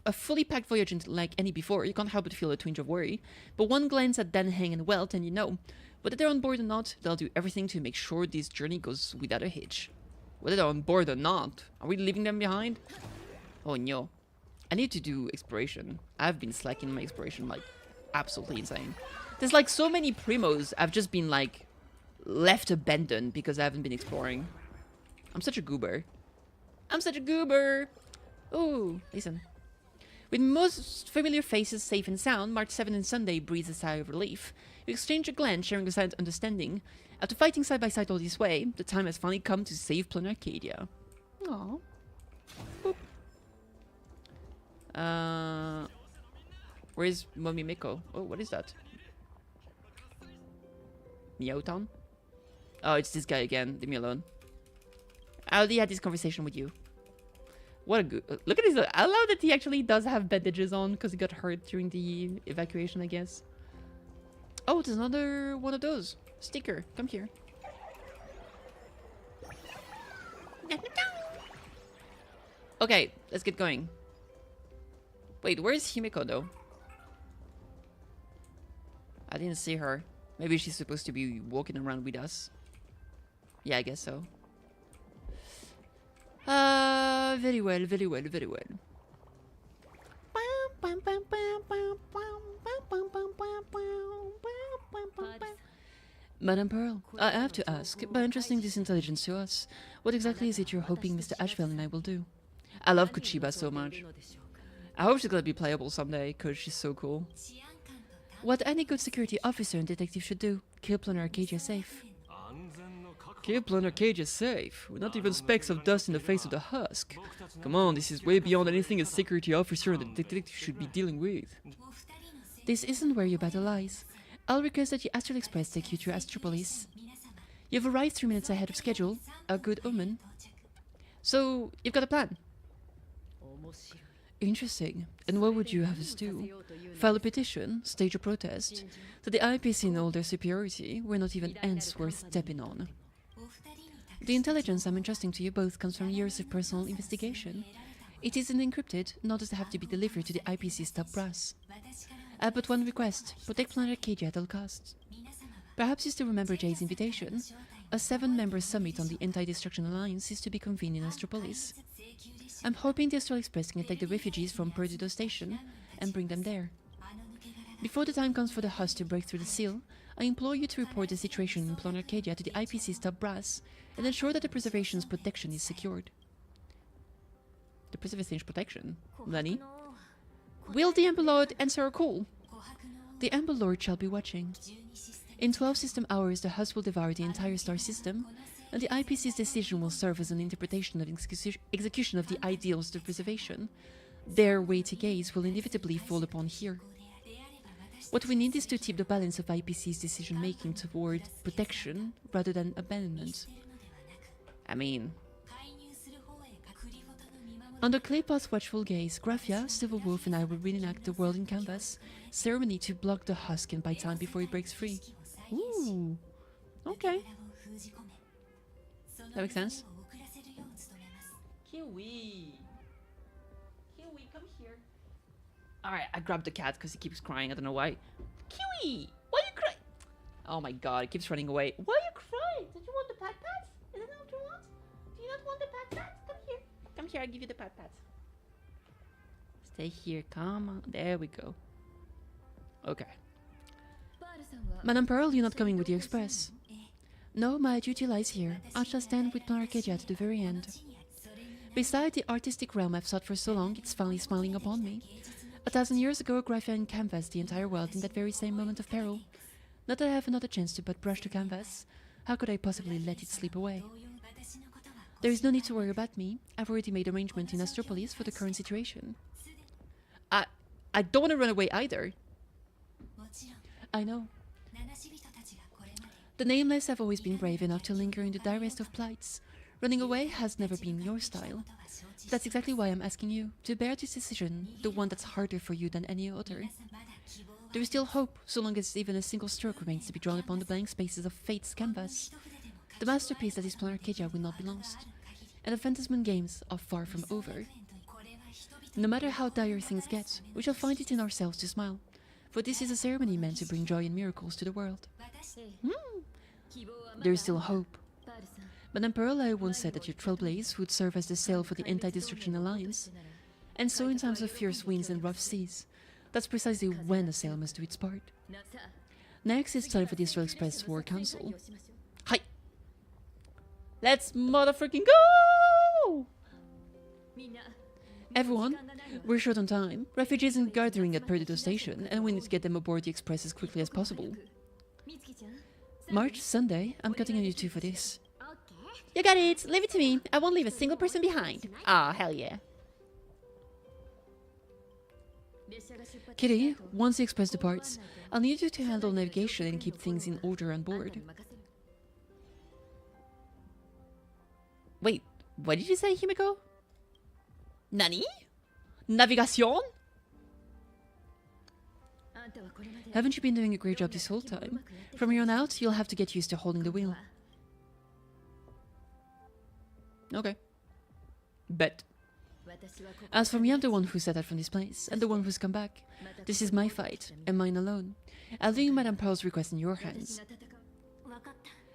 a fully packed voyage like any before. You can't help but feel a twinge of worry. But one glance at Dan, Heng, and Welt, and you know, whether they're on board or not, they'll do everything to make sure this journey goes without a hitch. Whether they're on board or not, are we leaving them behind? Oh no. I need to do exploration. I've been slacking my exploration like absolutely insane. There's like so many primos I've just been like left abandoned because I haven't been exploring. I'm such a goober. I'm such a goober. Ooh, listen. With most familiar faces safe and sound, March 7 and Sunday breathes a sigh of relief. We exchange a glance, sharing a silent understanding. After fighting side by side all this way, the time has finally come to save Planet Arcadia. Aww. Boop. Where's Mommy Miko? Oh, what is that? Meowtown? Oh, it's this guy again. Leave me alone. I already had this conversation with you. What a good... Look at this. I love that he actually does have bandages on because he got hurt during the evacuation, I guess. Oh, there's another one of those. Sticker. Come here. Okay, let's get going. Wait, where's Himiko, though? I didn't see her. Maybe she's supposed to be walking around with us. Yeah, I guess so. Very well, very well, very well. Madame Pearl, I have to ask, by entrusting this intelligence to us, what exactly is it you're hoping Mr. Ashville and I will do? I love Kuchiba so much. I hope she's gonna be playable someday, cause she's so cool. What any good security officer and detective should do, keep Planet Arcadia safe. Keep Planet Arcadia safe? With not even specks of dust in the face of the husk. Come on, this is way beyond anything a security officer and a detective should be dealing with. This isn't where your battle lies. I'll request that the Astral Express take you to Astropolis. You've arrived 3 minutes ahead of schedule, a good omen. So, you've got a plan? Interesting. And what would you have us do? File a petition, stage a protest, that the IPC in all their superiority were not even ants worth stepping on. The intelligence I'm entrusting to you both comes from years of personal investigation. It isn't encrypted, nor does it have to be delivered to the IPC's top brass. I have but one request, protect Planet Arcadia at all costs. Perhaps you still remember Jay's invitation. A 7-member summit on the Anti-Destruction Alliance is to be convened in Astropolis. I'm hoping the Astral Express can attack the refugees from Perdido Station and bring them there. Before the time comes for the husk to break through the seal, I implore you to report the situation in Planet Arcadia to the IPC's top brass and ensure that the preservation's protection is secured. The preservation's protection? Nani? Will the Amber Lord answer a call? The Amber Lord shall be watching. In 12 system hours, the husk will devour the entire star system, and the IPC's decision will serve as an interpretation of execution of the ideals of preservation. Their weighty gaze will inevitably fall upon here. What we need is to tip the balance of IPC's decision-making toward protection rather than abandonment. I mean... Under Claypath's watchful gaze, Graphia, Silver Wolf, and I will reenact the world in canvas ceremony to block the husk and buy time before it breaks free. Ooh, okay. That makes sense. Kiwi! Kiwi, come here. Alright, I grabbed the cat because he keeps crying. I don't know why. Kiwi! Why are you crying? Oh my god, it keeps running away. Why are you crying? Did you want the pat pat? Is that what you want? Do you not want the pat pat? Come here. Come here, I'll give you the pat pat. Stay here, come on. There we go. Okay. Madame Pearl, you're not coming with the express. No, my duty lies here. I shall stand with Planet Arcadia to the very end. Beside the artistic realm I've sought for so long, it's finally smiling upon me. 1,000 years ago, Graphia canvassed the entire world in that very same moment of peril. Not that I have another chance to but brush the canvas. How could I possibly let it slip away? There is no need to worry about me. I've already made arrangements in Astropolis for the current situation. I don't want to run away either. I know. The Nameless have always been brave enough to linger in the direst of plights. Running away has never been your style. That's exactly why I'm asking you to bear this decision, the one that's harder for you than any other. There is still hope, so long as even a single stroke remains to be drawn upon the blank spaces of fate's canvas. The masterpiece that is Planet Arcadia will not be lost, and the Phantasman games are far from over. No matter how dire things get, we shall find it in ourselves to smile, for this is a ceremony meant to bring joy and miracles to the world. There is still hope. Madame Pearl, I once said that your trailblaze would serve as the sail for the Anti-Destruction Alliance, and so in times of fierce winds and rough seas, that's precisely when a sail must do its part. Next, it's time for the Astral Express War Council. Hi! Let's motherfucking go! Everyone, we're short on time. Refugees are gathering at Perdido Station, and we need to get them aboard the express as quickly as possible. March, Sunday, I'm cutting on you two for this. You got it! Leave it to me! I won't leave a single person behind! Ah, hell yeah. Kitty, once the express departs, I'll need you to handle navigation and keep things in order on board. Wait, what did you say, Himiko? Nani? Navigation? Haven't you been doing a great job this whole time? From here on out, you'll have to get used to holding the wheel. Okay. Bet. As for me, I'm the one who set out from this place, and the one who's come back. This is my fight, and mine alone. I'll leave Madame Pearl's request in your hands.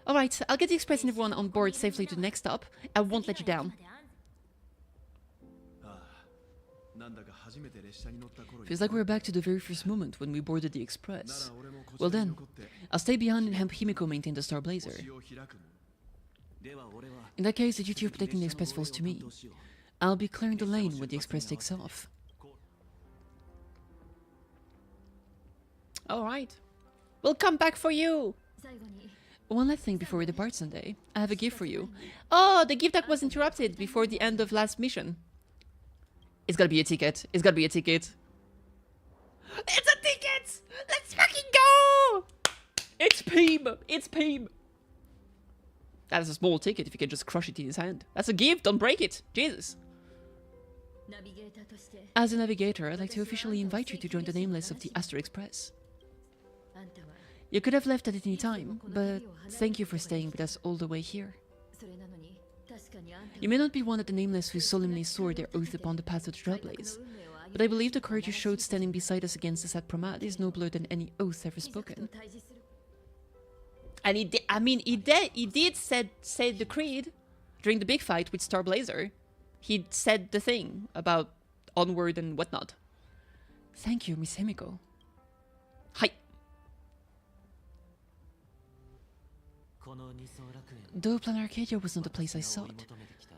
Alright, I'll get the express and everyone on board safely to the next stop. I won't let you down. Feels like we're back to the very first moment when we boarded the express. Well then, I'll stay behind and help Himiko maintain the Star Blazer. In that case, the duty of protecting the express falls to me. I'll be clearing the lane when the express takes off. Alright. We'll come back for you! One last thing before we depart Sunday. I have a gift for you. Oh, the gift that was interrupted before the end of last mission. It's gotta be a ticket. It's gotta be a ticket. It's a ticket! Let's fucking go! It's Peem! It's Peem! That is a small ticket if you can just crush it in his hand. That's a gift, don't break it! Jesus! As a navigator, I'd like to officially invite you to join the nameless of the Astro Express. You could have left at any time, but thank you for staying with us all the way here. You may not be one of the nameless who solemnly swore their oath upon the path of the Trailblaze, but I believe the courage you showed standing beside us against the sad Pramad is nobler than any oath ever spoken. And he did say the creed during the big fight with Star Blazer. He said the thing about onward and whatnot. Thank you, Miss Himiko. Hi. Though Plan Arcadia was not the place I sought,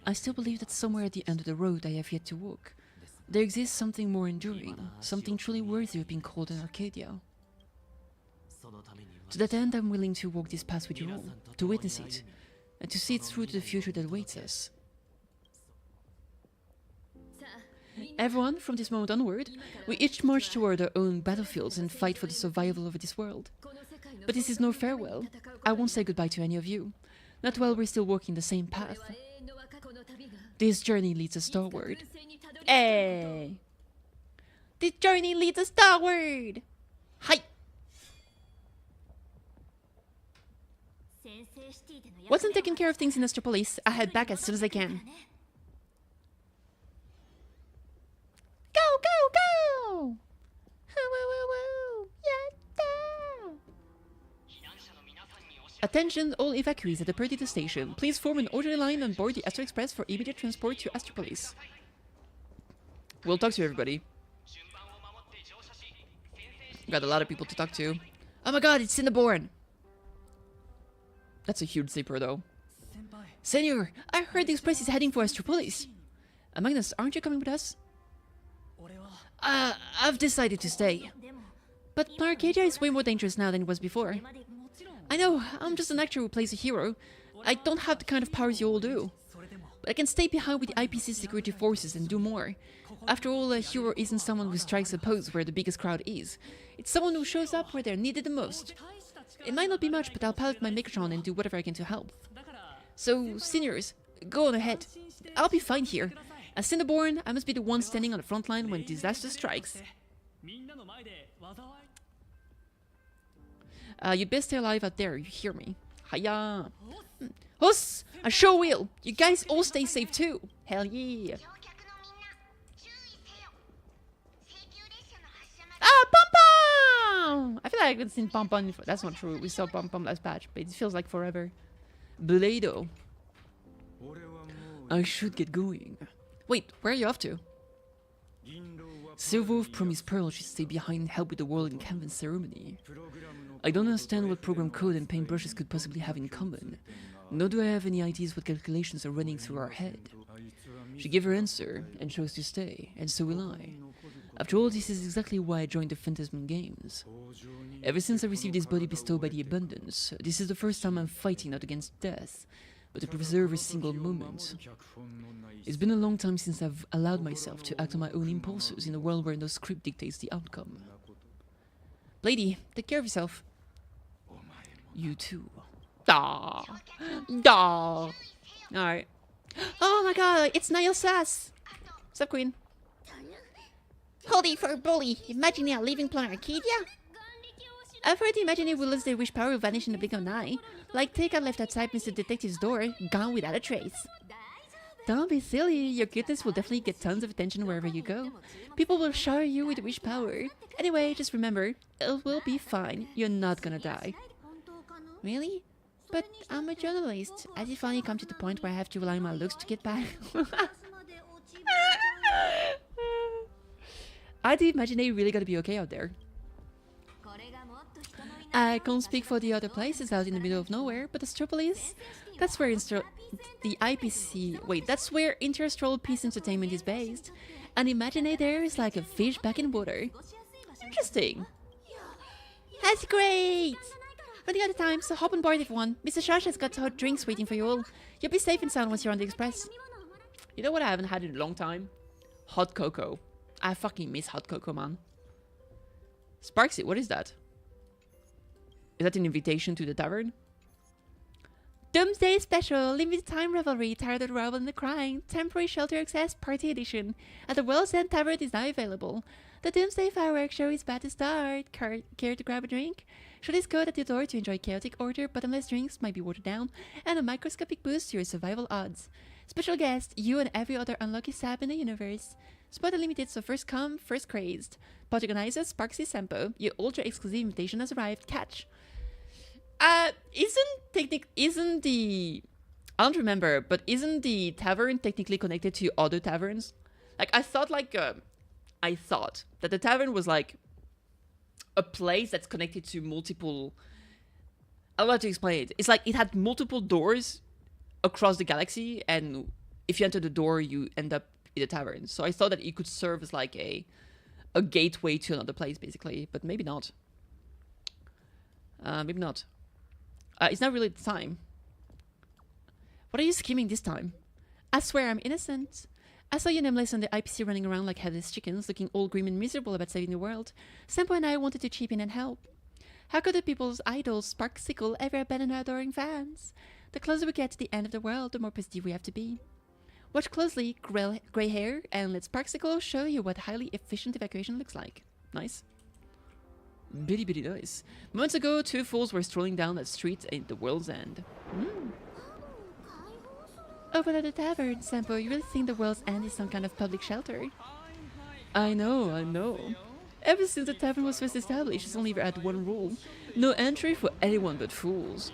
I still believe that somewhere at the end of the road I have yet to walk, there exists something more enduring, something truly worthy of being called an Arcadia. To that end, I'm willing to walk this path with you all, to witness it, and to see it through to the future that awaits us. Everyone, from this moment onward, we each march toward our own battlefields and fight for the survival of this world. But this is no farewell. I won't say goodbye to any of you, not while we're still walking the same path. This journey leads us starward. Hey! This journey leads us starward! Hi! Once I'm taking care of things in Astropolis, I'll head back as soon as I can. Go, go, go! Woo, woo, woo, woo! Yatta! Attention all evacuees at the Perdita station. Please form an orderly line on board the Astro Express for immediate transport to Astropolis. We'll talk to everybody. Got a lot of people to talk to. Oh my god, it's Cinnabon! That's a huge zipper though. Senor, I heard the express is heading for Astropolis. Magnus, aren't you coming with us? I've decided to stay. But Arcadia is way more dangerous now than it was before. I know, I'm just an actor who plays a hero. I don't have the kind of powers you all do. But I can stay behind with the IPC security forces and do more. After all, a hero isn't someone who strikes a pose where the biggest crowd is. It's someone who shows up where they're needed the most. It might not be much, but I'll pilot my Megatron and do whatever I can to help. So, seniors, go on ahead. I'll be fine here. As Cinnabon, I must be the one standing on the front line when disaster strikes. You best stay alive out there, you hear me? Hiya! Huss! I sure will! You guys all stay safe too! Hell yeah! Ah, Pom Pom! I feel like I haven't seen Pom Pom. That's not true. We saw Pom Pom last batch, but it feels like forever. Blado. I should get going. Wait, where are you off to? Silverwolf promised Pearl should stay behind and help with the World in Canvas ceremony. I don't understand what program code and paintbrushes could possibly have in common, nor do I have any ideas what calculations are running through our head. She gave her answer, and chose to stay, and so will I. After all, this is exactly why I joined the Phantasm Games. Ever since I received this body bestowed by the Abundance, this is the first time I'm fighting not against death, but to preserve a single moment. It's been a long time since I've allowed myself to act on my own impulses in a world where no script dictates the outcome. Lady, take care of yourself. You too. Daw. Daw. Alright. Oh my god, it's Niall Sass. What's up, Queen? Holy for bully. Imagine you leaving Plan Arcadia? I've heard the Imagineer will lose their wish power will vanish in the blink of an eye. Like Teika left outside Mr. Detective's door, gone without a trace. Don't be silly, your cuteness will definitely get tons of attention wherever you go. People will shower you with wish power. Anyway, just remember, it will be fine. You're not gonna die. Really? But I'm a journalist. As if finally come to the point where I have to rely on my looks to get by. Are the Imaginary really gonna be okay out there? I can't speak for the other places out in the middle of nowhere, but Astropolis, that's where the IPC. Wait, that's where Interastral Peace Entertainment is based. And Imaginary there is like a fish back in water. Interesting. That's great! Running out of time, so hop on board everyone. Mr. Shash has got hot drinks waiting for you all. You'll be safe and sound once you're on the express. You know what I haven't had in a long time? Hot cocoa. I fucking miss hot cocoa, man. Sparksy, what is that? Is that an invitation to the tavern? Doomsday Special, limited time revelry, tired of the rubble and the crying, temporary shelter access, party edition. At the World's End Tavern is now available. The Doomsday Fireworks Show is about to start. Care to grab a drink? Show this code at the door to enjoy chaotic order, bottomless drinks might be watered down, and a microscopic boost to your survival odds. Special guest, you and every other unlucky sap in the universe. Spot unlimited, so first come, first crazed. Pot organizer Sparksy Sempo. Your ultra exclusive invitation has arrived. Catch. Isn't the... I don't remember, but isn't the tavern technically connected to other taverns? Like, I thought that the tavern was like a place that's connected to multiple... I don't know how to explain it. It's like it had multiple doors across the galaxy, and if you enter the door, you end up in a tavern. So I thought that it could serve as like a gateway to another place, basically, but maybe not. Maybe not. It's not really the time. What are you scheming this time? I swear I'm innocent. I saw you nameless on the IPC running around like headless chickens, looking all grim and miserable about saving the world. Sampo and I wanted to chip in and help. How could the people's idols, Sparksicle, ever abandon our adoring fans? The closer we get to the end of the world, the more positive we have to be. Watch closely, grey hair, and let Sparksicle show you what highly efficient evacuation looks like. Nice. Bitty nice. Moments ago, two fools were strolling down that street at the World's End. Over at the tavern, Sampo, you really think the World's End is some kind of public shelter? I know. Ever since the tavern was first established, it's only ever had one rule. No entry for anyone but fools.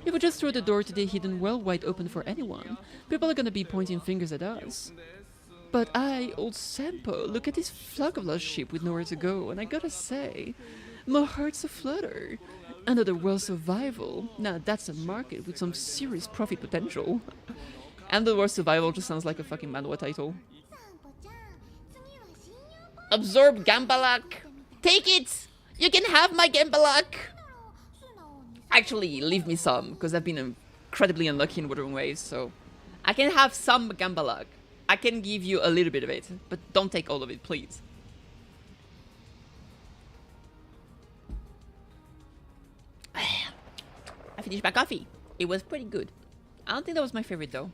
If we just throw the door to the hidden world wide open for anyone, people are gonna be pointing fingers at us. But I, old Sampo, look at this flock of lost sheep with nowhere to go, and I gotta say, my heart's aflutter. Another world survival. Now that's a market with some serious profit potential. And the world survival just sounds like a fucking manhwa title. Absorb Gambalak! Take it! You can have my Gambalak! Actually, leave me some, because I've been incredibly unlucky in Wuthering Waves, so... I can have some Gambalak. I can give you a little bit of it, but don't take all of it, please. I finished my coffee. It was pretty good. I don't think that was my favorite, though.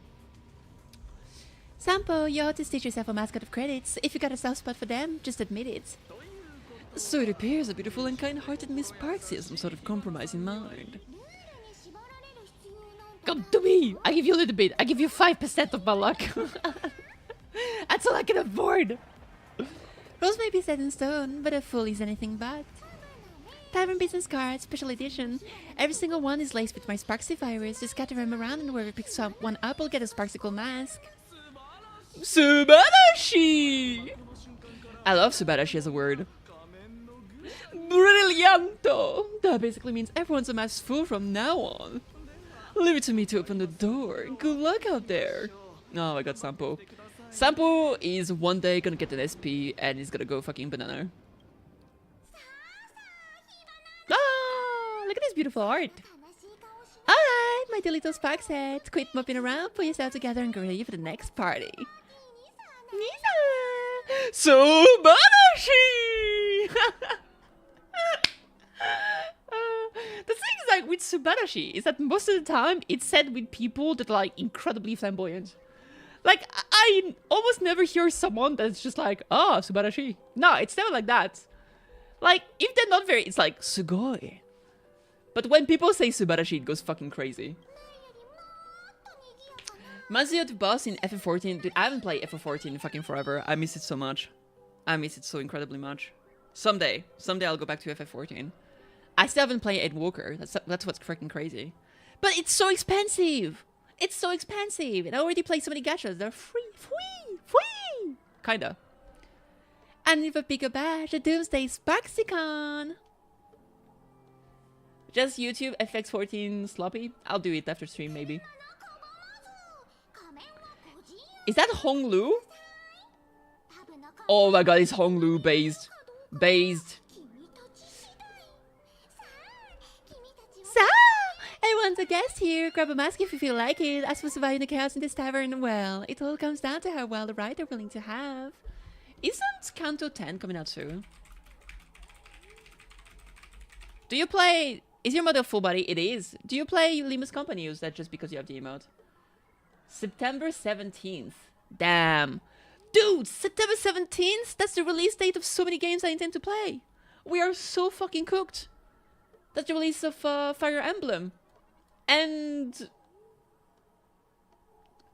Sampo, you ought to stitch yourself a mascot of credits. If you got a soft spot for them, just admit it. So it appears a beautiful and kind-hearted Miss Parks has some sort of compromise in mind. Come to me! I give you a little bit. I give you 5% of my luck. That's all I can afford. Rules may be set in stone, but a fool is anything but. Tavern business card, special edition. Every single one is laced with my Sparksy virus. Just scatter them around, and whoever picks up one up will get a Sparksicle mask. Subarashi! I love Subarashi as a word. Brillianto! That basically means everyone's a masked fool from now on. Leave it to me to open the door. Good luck out there. Oh, I got Sampo. Sampo is one day gonna get an SP and he's gonna go fucking banana. Ah, look at this beautiful art. Alright, my dear little Sparks head. Quit mopping around, pull yourself together and get ready for the next party. Nisa! Subarashi! The thing is, like, with Subarashi is that most of the time it's said with people that are like incredibly flamboyant. Like, I almost never hear someone that's just like, oh, Subarashi. No, it's never like that. Like, if they're not very, it's like, Sugoi. But when people say Subarashi, it goes fucking crazy. Mazio the boss in FF14. Dude, I haven't played FF14 in fucking forever. I miss it so much. I miss it so incredibly much. Someday I'll go back to FF14. I still haven't played Ed Walker. That's what's freaking crazy. But it's so expensive. It's so expensive. And I already played so many gachas. They're free. Kinda. And if I pick a badge, a Doomsday Sparksicon. Just YouTube FX14 sloppy. I'll do it after stream maybe. Is that Honglu? Oh my god, it's Honglu based. So, everyone's a guest here. Grab a mask if you feel like it. As for surviving the chaos in this tavern, well, it all comes down to how well the ride they're willing to have. Isn't Kanto 10 coming out soon? Do you play... Is your model full body? It is. Do you play Limus Company, or is that just because you have the emote? September 17th. Damn. Dude, September 17th? That's the release date of so many games I intend to play. We are so fucking cooked. That's the release of Fire Emblem. And...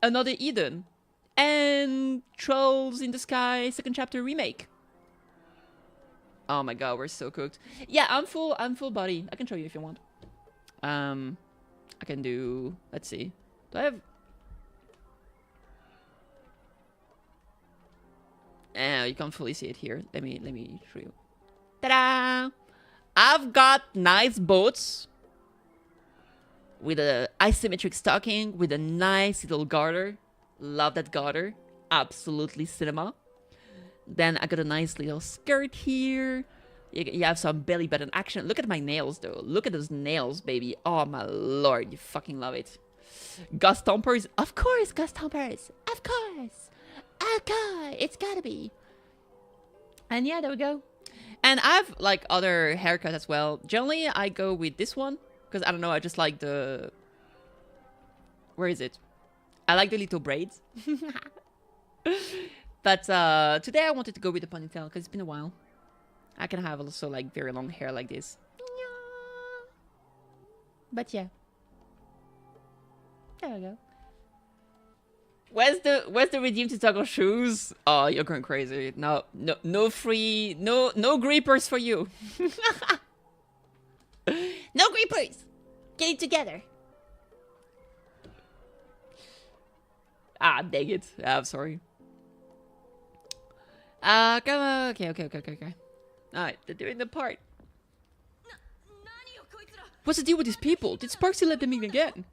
Another Eden. And Trolls in the Sky second chapter remake. Oh my god, we're so cooked. Yeah, I'm full body. I can show you if you want. I can do... Let's see. Do I have... You can't fully see it here. Let me show you. Ta-da! I've got nice boots with a isometric stocking with a nice little garter. Love that garter. Absolutely cinema. Then I got a nice little skirt here. You have some belly button action. Look at my nails though. Look at those nails, baby. Oh my lord, you fucking love it. Gust Stompers? Of course, Gust Stompers. Of course. Okay, it's gotta be. And yeah, there we go. And I have like other haircuts as well. Generally, I go with this one because I don't know. I just like the. Where is it? I like the little braids. But today I wanted to go with the ponytail because it's been a while. I can have also like very long hair like this. But yeah. There we go. Where's the redeem to toggle shoes? Oh, you're going crazy. No free, no grippers for you. No grippers. Get it together. Ah, dang it. I'm sorry. Come on. Okay. Alright, they're doing the part. What's the deal with these people? Did Sparksy let them in again?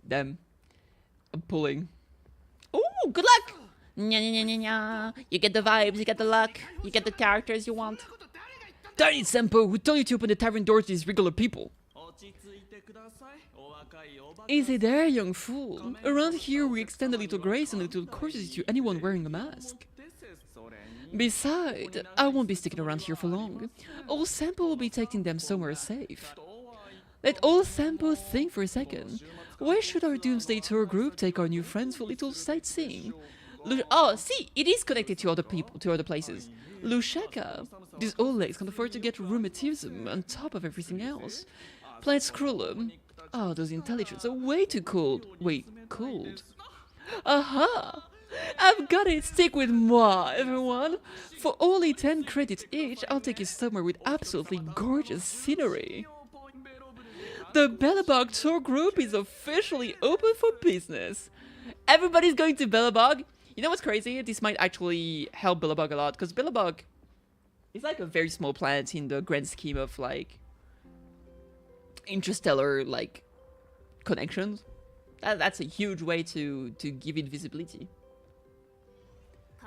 Them. I'm pulling. Oh, good luck! You get the vibes, you get the luck, you get the characters you want. Darn it, Senpo, who told you to open the tavern doors to these regular people? Easy there, young fool. Around here we extend a little grace and a little courtesy to anyone wearing a mask. Besides, I won't be sticking around here for long. Old Senpo will be taking them somewhere safe. Let old Senpo think for a second. Where should our Doomsday Tour group take our new friends for a little sightseeing? Oh, see, it is connected to other people, to other places. Lusheka. These old legs can afford to get rheumatism on top of everything else. Planet Scrollum. Oh, those intelligents are way too cold. Wait, cold? Aha! I've got it! Stick with moi, everyone! For only 10 credits each, I'll take you somewhere with absolutely gorgeous scenery. The Bellabog tour group is officially open for business. Everybody's going to Bellabog. You know what's crazy? This might actually help Bellabog a lot, because Bellabog is like a very small planet in the grand scheme of like interstellar like connections. That's a huge way to give it visibility.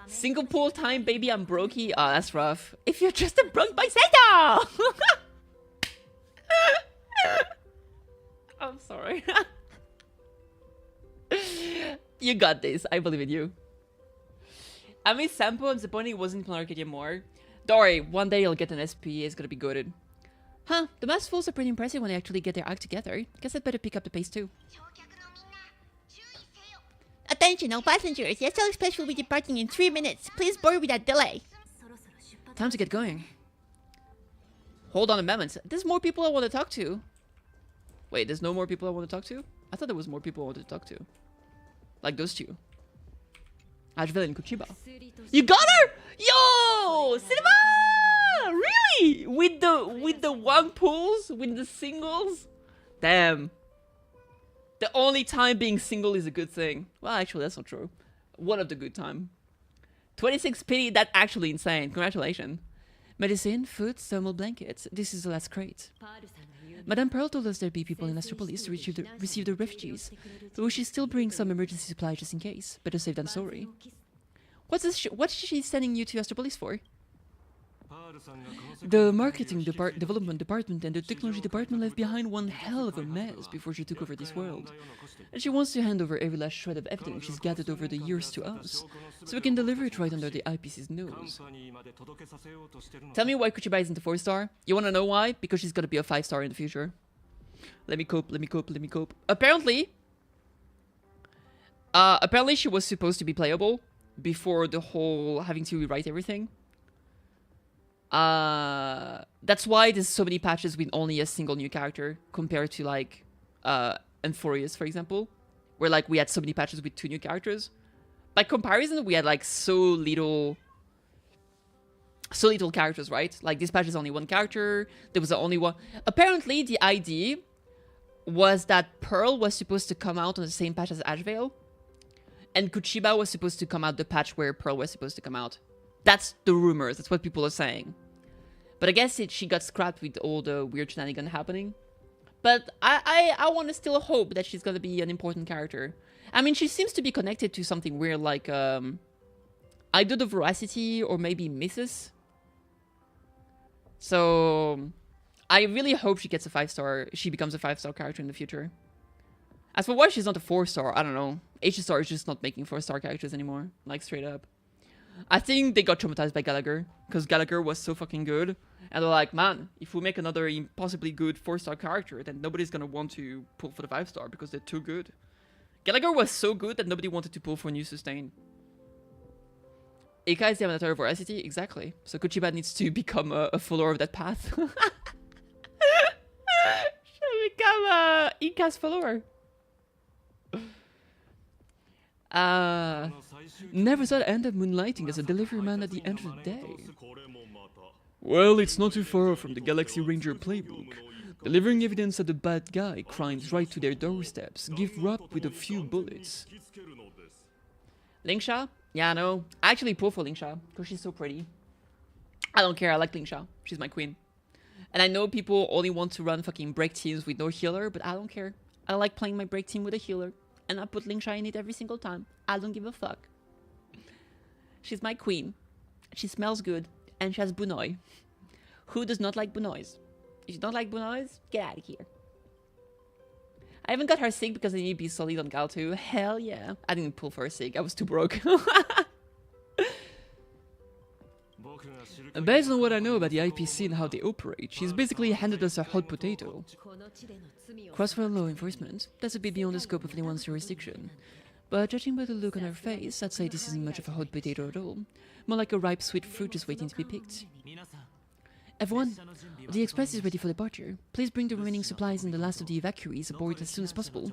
Single pool time, baby, I'm brokey. Oh, that's rough. If you're just a broke bicycle! I'm sorry. You got this. I believe in you. I mean, Sampo and Zaponi wasn't in Arcade anymore. Don't worry, one day you'll get an SP. It's gonna be goated. Huh, the masked fools are pretty impressive when they actually get their act together. Guess I'd better pick up the pace too. Attention, all passengers. The SL Express will be departing in 3 minutes. Please board without delay. Time to get going. Hold on a moment. There's more people I want to talk to. Wait, there's no more people I want to talk to? I thought there was more people I wanted to talk to. Like those two. Ashville and Kuchiba. You got her! Yo! Cinema! Really? With the one pulls? With the singles? Damn. The only time being single is a good thing. Well, actually, that's not true. One of the good time. 26 pity, that's actually insane. Congratulations. Medicine, food, thermal blankets. This is the last crate. Madame Pearl told us there'd be people in Astropolis to receive the refugees, but we should still bring some emergency supplies just in case. Better safe than sorry. What's she sending you to Astropolis for? The marketing development department and the technology department left behind one hell of a mess before she took over this world. And she wants to hand over every last shred of evidence she's gathered over the years to us, so we can deliver it right under the IPC's nose. Tell me why Kuchiba isn't a 4-star? You wanna know why? Because she's gonna be a 5-star in the future. Let me cope. Apparently she was supposed to be playable before the whole having to rewrite everything. That's why there's so many patches with only a single new character compared to like Euphorius, for example, where like we had so many patches with 2 new characters. By comparison, we had like so little characters, right? Like this patch is only 1 character. There was only one. Apparently, the idea was that Pearl was supposed to come out on the same patch as Ashvale, and Kuchiba was supposed to come out the patch where Pearl was supposed to come out. That's the rumors. That's what people are saying. But I guess she got scrapped with all the weird shenanigans happening. But I want to still hope that she's going to be an important character. I mean, she seems to be connected to something weird like either the Voracity or maybe Mrs. So I really hope she gets a 5-star. She becomes a 5-star character in the future. As for why she's not a 4-star, I don't know. H-star is just not making 4-star characters anymore. Like, straight up. I think they got traumatized by Gallagher, because Gallagher was so fucking good. And they're like, man, if we make another impossibly good 4-star character, then nobody's gonna want to pull for the 5-star because they're too good. Gallagher was so good that nobody wanted to pull for new sustain. Ika is the avatar of Voracity? Exactly. So Kuchiba needs to become a follower of that path. Should become Ika's follower. Never thought I'd end up moonlighting as a delivery man at the end of the day. Well, it's not too far from the Galaxy Ranger playbook. Delivering evidence that the bad guy crimes right to their doorsteps, gift wrapped with a few bullets. Lingsha? Yeah, I know. I actually pull for Lingsha, because she's so pretty. I don't care, I like Lingsha. She's my queen. And I know people only want to run fucking break teams with no healer, but I don't care. I like playing my break team with a healer. And I put Lingsha in it every single time. I don't give a fuck. She's my queen. She smells good. And she has Bunoi. Who does not like Bunois? If you don't like Bunois, get out of here. I haven't got her Sig because I need to be solid on Gal 2. Hell yeah. I didn't pull for a Sig. I was too broke. Based on what I know about the IPC and how they operate, she's basically handed us a hot potato. Crossfire law enforcement, that's a bit beyond the scope of anyone's jurisdiction. But judging by the look on her face, I'd say this isn't much of a hot potato at all. More like a ripe sweet fruit just waiting to be picked. Everyone, the express is ready for departure. Please bring the remaining supplies and the last of the evacuees aboard as soon as possible.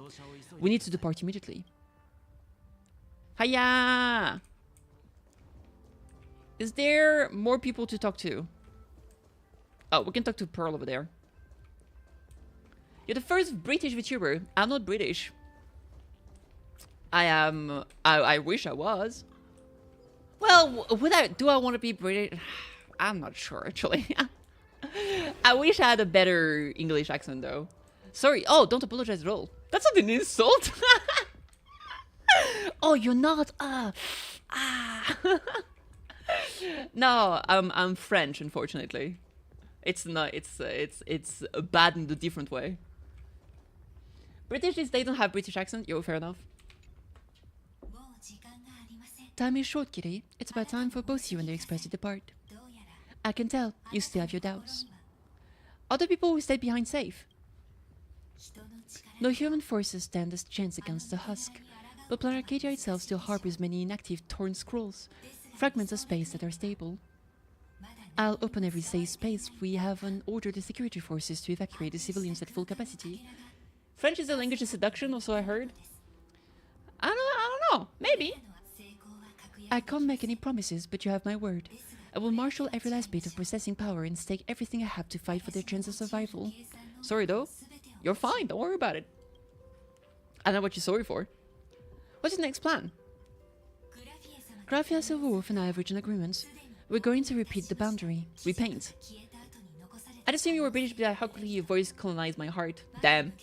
We need to depart immediately. Hiya! Is there more people to talk to? Oh, we can talk to Pearl over there. You're the first British VTuber. I'm not British. I wish I was. Well, do I want to be British? I'm not sure, actually. I wish I had a better English accent, though. Sorry. Oh, don't apologize at all. That's not an insult. Oh, you're not? No, I'm French, unfortunately. It's not. It's bad in a different way. British is they don't have British accent. Yo, fair enough. Time is short, Kitty. It's about time for both you and the express to depart. I can tell you still have your doubts. Are the people who stayed behind safe? No human forces stand a chance against the husk, but Planet Arcadia itself still harbors many inactive torn scrolls, fragments of space that are stable. I'll open every safe space we have and order the security forces to evacuate the civilians at full capacity. French is a language of seduction, also I heard. I don't know, maybe. I can't make any promises, but you have my word. I will marshal every last bit of processing power and stake everything I have to fight for their chance of survival. Sorry though. You're fine, don't worry about it. I know what you're sorry for. What's your next plan? Grafia Silverwolf and I have reached an agreement. We're going to repeat the boundary. Repaint. I'd assume you were British, but how quickly your voice colonized my heart. Damn.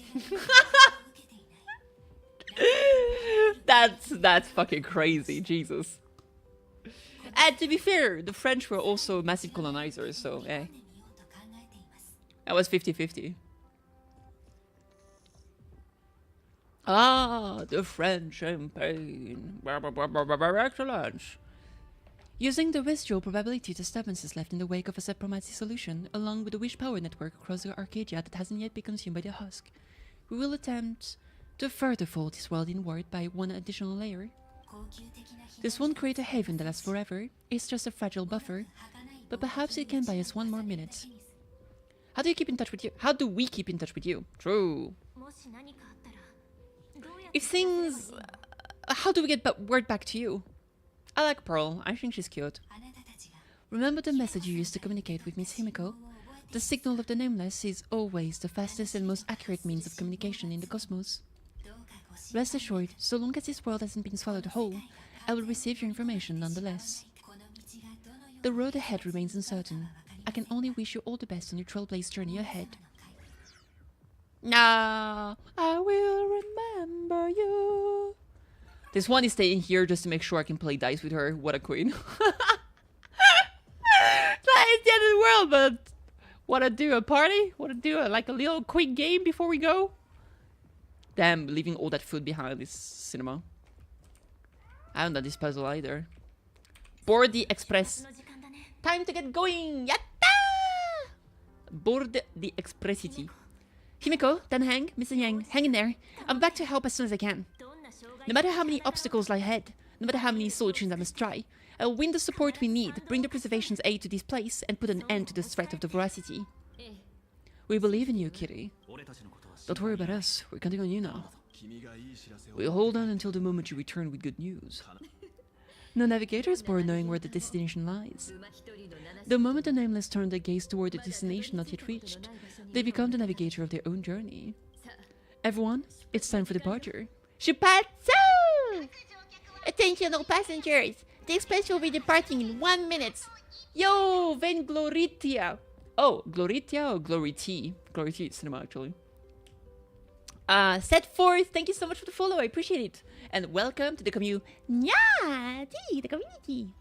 That's fucking crazy, Jesus. And to be fair, the French were also massive colonizers, so eh. That was 50-50. Ah, the French champagne. Excellent. Using the residual probability disturbances left in the wake of a subchromatic solution, along with the wish power network across the Arcadia that hasn't yet been consumed by the husk, we will attempt to further fold this world inward by one additional layer. This won't create a haven that lasts forever, it's just a fragile buffer, but perhaps it can buy us one more minute. How do you keep in touch with you? How do we keep in touch with you? True. If things... how do we get word back to you? I like Pearl. I think she's cute. Remember the method you used to communicate with Miss Himiko? The signal of the Nameless is always the fastest and most accurate means of communication in the cosmos. Rest assured, so long as this world hasn't been swallowed whole, I will receive your information nonetheless. The road ahead remains uncertain. I can only wish you all the best on your Trailblaze journey ahead. Nah, I will remember you. This one is staying here just to make sure I can play dice with her. What a queen. That is the end of the world, but wanna do a party? Wanna do like a little quick game before we go? Damn, leaving all that food behind is cinema. I haven't done this puzzle either. Board the express. Time to get going! Yatta! Board the expressity. Himiko, then hang, Mr. Yang, hang in there. I'm back to help as soon as I can. No matter how many obstacles lie ahead, no matter how many solutions I must try, I will win the support we need, bring the preservation's aid to this place, and put an end to the threat of the Voracity. We believe in you, Kitty. Don't worry about us, we're counting on you now. We'll hold on until the moment you return with good news. No navigator is born knowing where the destination lies. The moment the Nameless turn their gaze toward the destination not yet reached, they become the navigator of their own journey. Everyone, it's time for departure. Shupatsu! Attention all passengers! The express will be departing in 1 minute. Yo, Ven Gloritia! Oh, Gloritia or Gloriti? Gloriti cinema, actually. Set forth, thank you so much for the follow, I appreciate it. And welcome to the community. The community.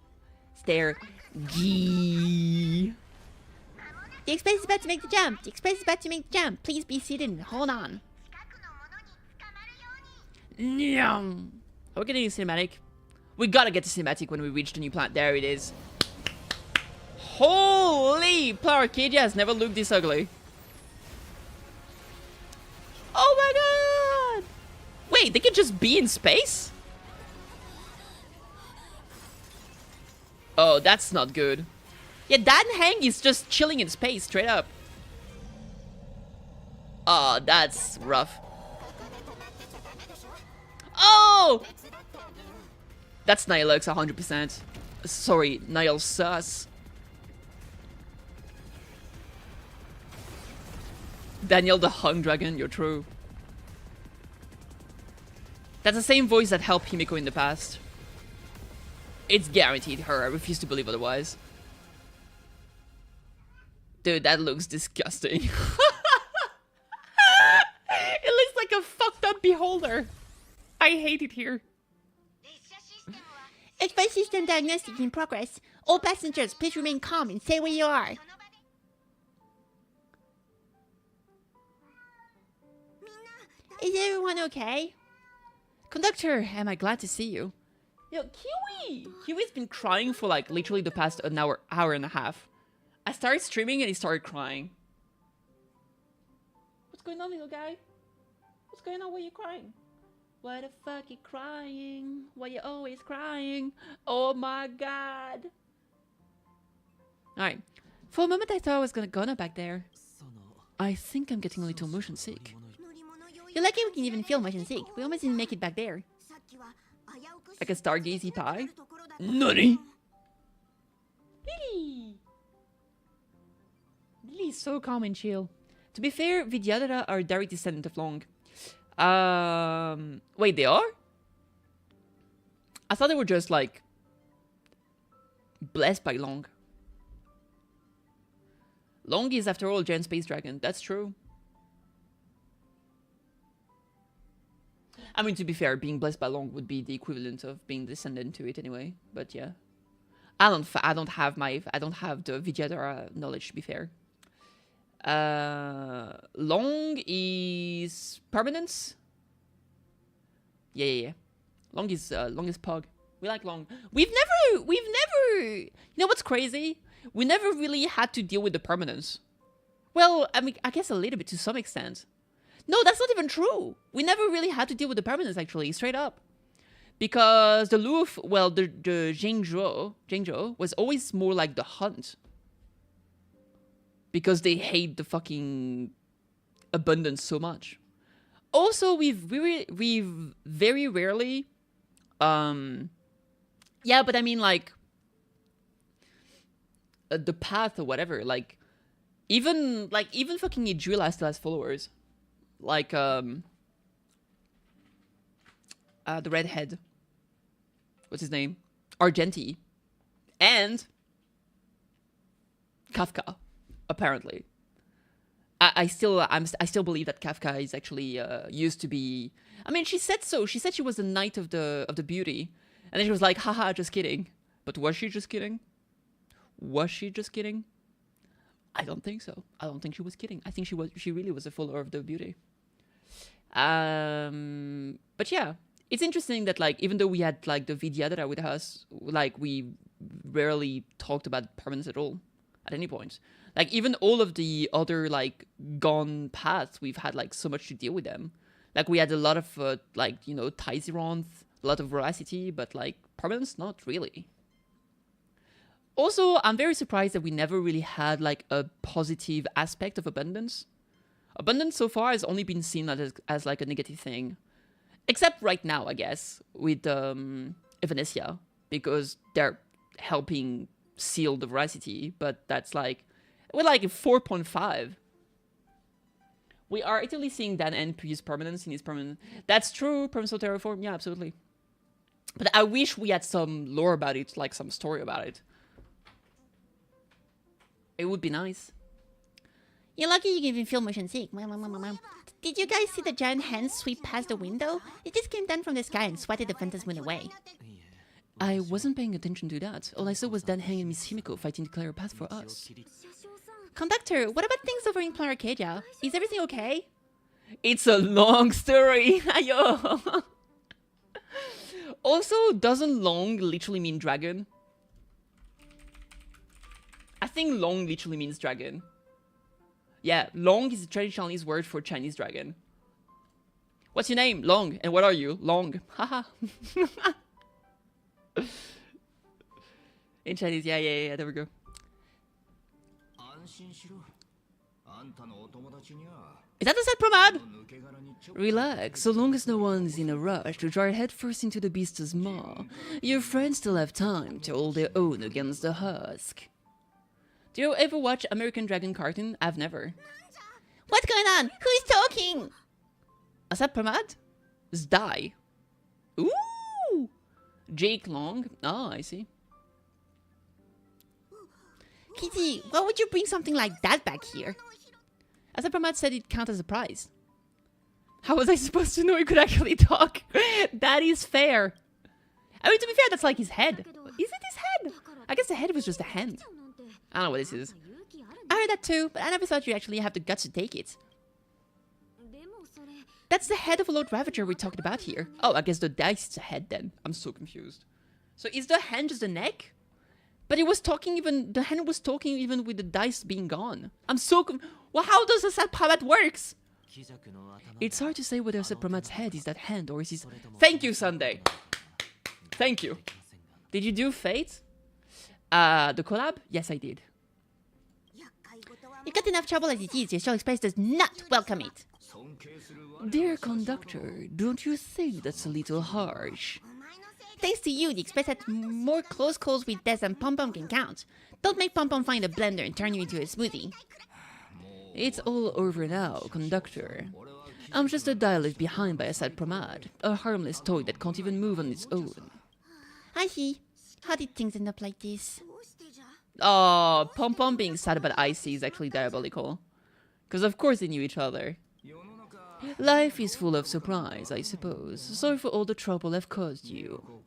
Stare. Gee. The express is about to make the jump. The express is about to make the jump. Please be seated and hold on. Nyam. Are we getting a cinematic? We gotta get the cinematic when we reach the new planet. There it is. Holy! Planet Arcadia has never looked this ugly. Oh my god! Wait, they can just be in space? Oh, that's not good. Yeah, Dan Hang is just chilling in space, straight up. Oh, that's rough. Oh! That's Nihilux 100%. Sorry, Nihil sus. Daniel the Hung Dragon, you're true. That's the same voice that helped Himiko in the past. It's guaranteed her, I refuse to believe otherwise. Dude, that looks disgusting. It looks like a fucked up beholder. I hate it here. Express system diagnostic in progress. All passengers, please remain calm and stay where you are. Is everyone okay? Conductor, am I glad to see you? Yo, Kiwi! Kiwi's been crying for like literally the past hour and a half. I started streaming and he started crying. What's going on, little guy? What's going on? Why are you crying? Why the fuck you crying? Why you always crying? Oh my god. Alright. For a moment I thought I was gonna go back there. I think I'm getting a little motion sick. You're lucky we can even feel motion sick. We almost didn't make it back there. Like a stargazy pie? Nutty! Lily! Lily is so calm and chill. To be fair, Vidyadhara are a direct descendant of Long. Wait, they are? I thought they were just like Blessed by Long. Long is, after all, giant space dragon. That's true. I mean, to be fair, being blessed by Long would be the equivalent of being descendant to it anyway. But yeah, I don't have the Vidyadhara knowledge, to be fair. Long is permanence. Yeah. Long is Pog. We like Long. We've never. You know what's crazy? We never really had to deal with the permanence. Well, I mean, I guess a little bit to some extent. No, that's not even true. We never really had to deal with the permanence, actually, straight up. Because the Luf, well, the Zhengzhou was always more like the hunt. Because they hate the fucking abundance so much. Also, we've very rarely, yeah, but I mean, like, the path or whatever, like, even fucking Idrila still has followers. Like, the redhead. What's his name? Argenti. And Kafka, apparently. I still believe that Kafka is actually used to be. I mean, she said so. She said she was the knight of the beauty, and then she was like, "Haha, just kidding." But was she just kidding? Was she just kidding? I don't think so. I don't think she was kidding. I think she really was a follower of the beauty. But yeah, it's interesting that, like, even though we had like the Vidyadhara with us, like, we rarely talked about permanence at all at any point. Like, even all of the other, like, gone paths, we've had, like, so much to deal with them. Like, we had a lot of, like, you know, Taizironth, a lot of Voracity, but, like, permanence, not really. Also, I'm very surprised that we never really had, like, a positive aspect of abundance. Abundance so far has only been seen as like, a negative thing. Except right now, I guess, with Evanesia, because they're helping seal the Voracity, but that's, like, we're like 4.5. We are actively seeing Dan N use permanence in his permanent. That's true, permanence terraform, yeah, absolutely. But I wish we had some lore about it, like some story about it. It would be nice. You're lucky you can even feel motion sick. Did you guys see the giant hand sweep past the window? It just came down from the sky and swatted the phantasm wind away. I wasn't paying attention to that. All I saw was Dan Heng and Miss Himiko fighting to clear a path for us. Conductor, what about things over in Planet Arcadia? Is everything okay? It's a long story. Ayo. Also, doesn't long literally mean dragon? I think long literally means dragon. Yeah, long is a traditional Chinese word for Chinese dragon. What's your name? Long. And what are you? Long. Haha. In Chinese, yeah, there we go. Is that the set Promad? Relax, so long as no one's in a rush to dart headfirst into the beast's maw, your friends still have time to hold their own against the husk. Do you ever watch American Dragon cartoon? I've never. What's going on? Who is talking? Is that Pramad? Zdai. Ooh! Jake Long. Oh, I see. Kitty, why would you bring something like that back here? As Pramad said, it counted as a prize. How was I supposed to know he could actually talk? That is fair. I mean, to be fair, that's like his head. Is it his head? I guess the head was just a hand. I don't know what this is. I heard that too, but I never thought you actually have the guts to take it. That's the head of a Lord Ravager we talked about here. Oh, I guess the dice is a head then. I'm so confused. So is the hand just the neck? But it was talking even... The hand was talking even with the dice being gone. I'm so well, how does the Satpamat works? It's hard to say whether Satpamat's head is that hand or is his... Thank you, Sunday. Thank you. Did you do Fate? The collab? Yes, I did. You got enough trouble as it is. Your show express does not welcome it. Dear conductor, don't you think that's a little harsh? Thanks to you, the Express had more close calls with Des than Pom Pom can count. Don't make Pom Pom find a blender and turn you into a smoothie. It's all over now, conductor. I'm just a dial left behind by a sad Pramad, a harmless toy that can't even move on its own. I see. How did things end up like this? Oh, Pom Pom being sad about Icy is actually diabolical. Because of course they knew each other. Life is full of surprise, I suppose. Sorry for all the trouble I've caused you.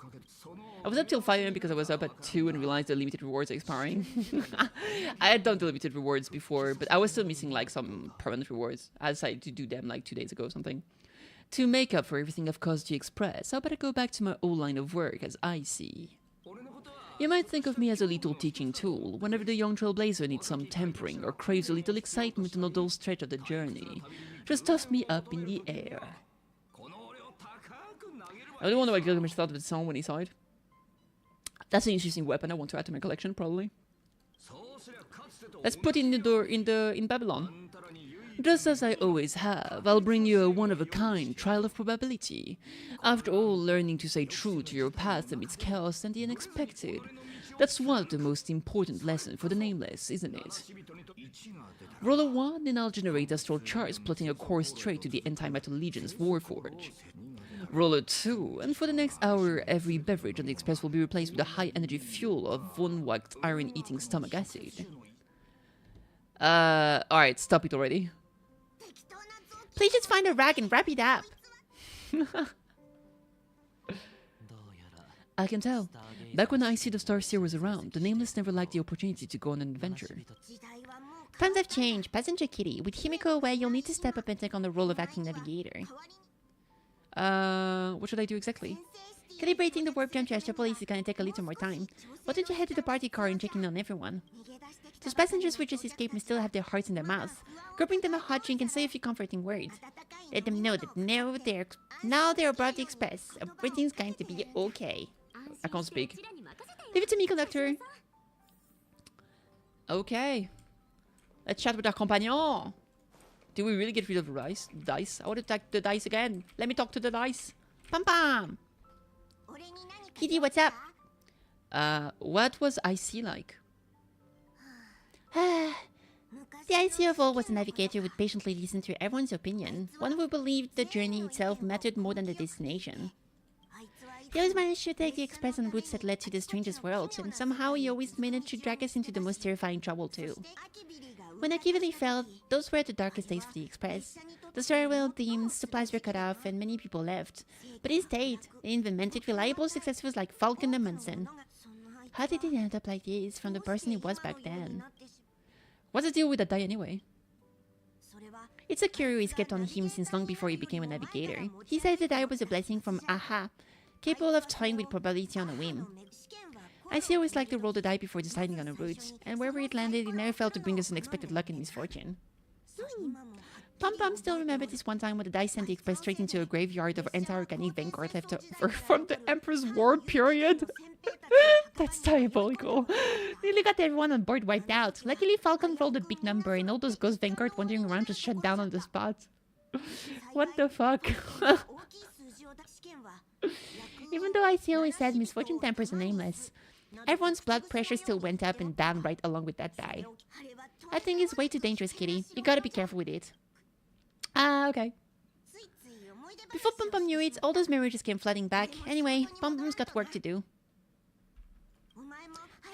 I was up till 5 AM because I was up at 2 and realized the limited rewards are expiring. I had done the limited rewards before, but I was still missing like some permanent rewards. I decided to do them like 2 days ago or something. To make up for everything I've caused you express, I better go back to my old line of work as Icy. You might think of me as a little teaching tool whenever the young trailblazer needs some tempering or craves a little excitement on a dull stretch of the journey. Just toss me up in the air. I don't wonder what Gilgamesh thought of the song when he saw it. That's an interesting weapon I want to add to my collection, probably. Let's put it in the door in Babylon. Just as I always have, I'll bring you a one-of-a-kind trial of probability. After all, learning to stay true to your path amidst chaos and the unexpected. That's one of the most important lessons for the Nameless, isn't it? Roll a 1 and I'll generate astral charts plotting a course straight to the Anti-Metal Legion's Warforge. Roll a 2, and for the next hour, every beverage on the express will be replaced with a high-energy fuel of Von Wacht iron-eating stomach acid. Alright, stop it already. Please just find a rag and wrap it up. I can tell. Back when Icy the Starseer was around, the Nameless never lacked the opportunity to go on an adventure. Times have changed. Passenger Kitty, with Himiko away, you'll need to step up and take on the role of acting navigator. What should I do exactly? Calibrating the warp jump to Astropolis is gonna take a little more time. Why don't you head to the party car and check in on everyone? Those passengers who just escaped may still have their hearts in their mouths. Go bring them a hot drink and say a few comforting words. Let them know that now they're aboard the express. Everything's going to be okay. I can't speak. Leave it to me, conductor. Okay. Let's chat with our companion. Do we really get rid of the dice? I want to take the dice again. Let me talk to the dice. Pam pam. Kitty, what's up? What was Icy like? The IC of all was a navigator who would patiently listen to everyone's opinion, one who believed the journey itself mattered more than the destination. He always managed to take the express on routes that led to the strangest worlds, and somehow he always managed to drag us into the most terrifying trouble too. When Akivili fell, those were the darkest days for the express. The story rail themes, supplies were cut off, and many people left. But he stayed, and invented reliable successors like Falcon and Munson. How did it end up like this from the person he was back then? What's the deal with that die anyway? It's a curious he's kept on him since long before he became a navigator. He said the die was a blessing from Aha, capable of toying with probability on a whim. I see always liked to roll the die before deciding on a route, and wherever it landed, it never failed to bring us unexpected luck and misfortune. Pom Pom still remembered this one time when the die sent the express straight into a graveyard of anti-organic vanguard left over from the Emperor's War period. That's diabolical. Nearly got everyone on board wiped out. Luckily, Falcon rolled a big number, and all those ghost vanguard wandering around just shut down on the spot. What the fuck? Even though I see always said misfortune tempers the Nameless, everyone's blood pressure still went up and down right along with that die. I think it's way too dangerous, Kitty. You gotta be careful with it. Okay. Before Pom Pom knew it, all those memories just came flooding back. Anyway, Pom Pom's got work to do.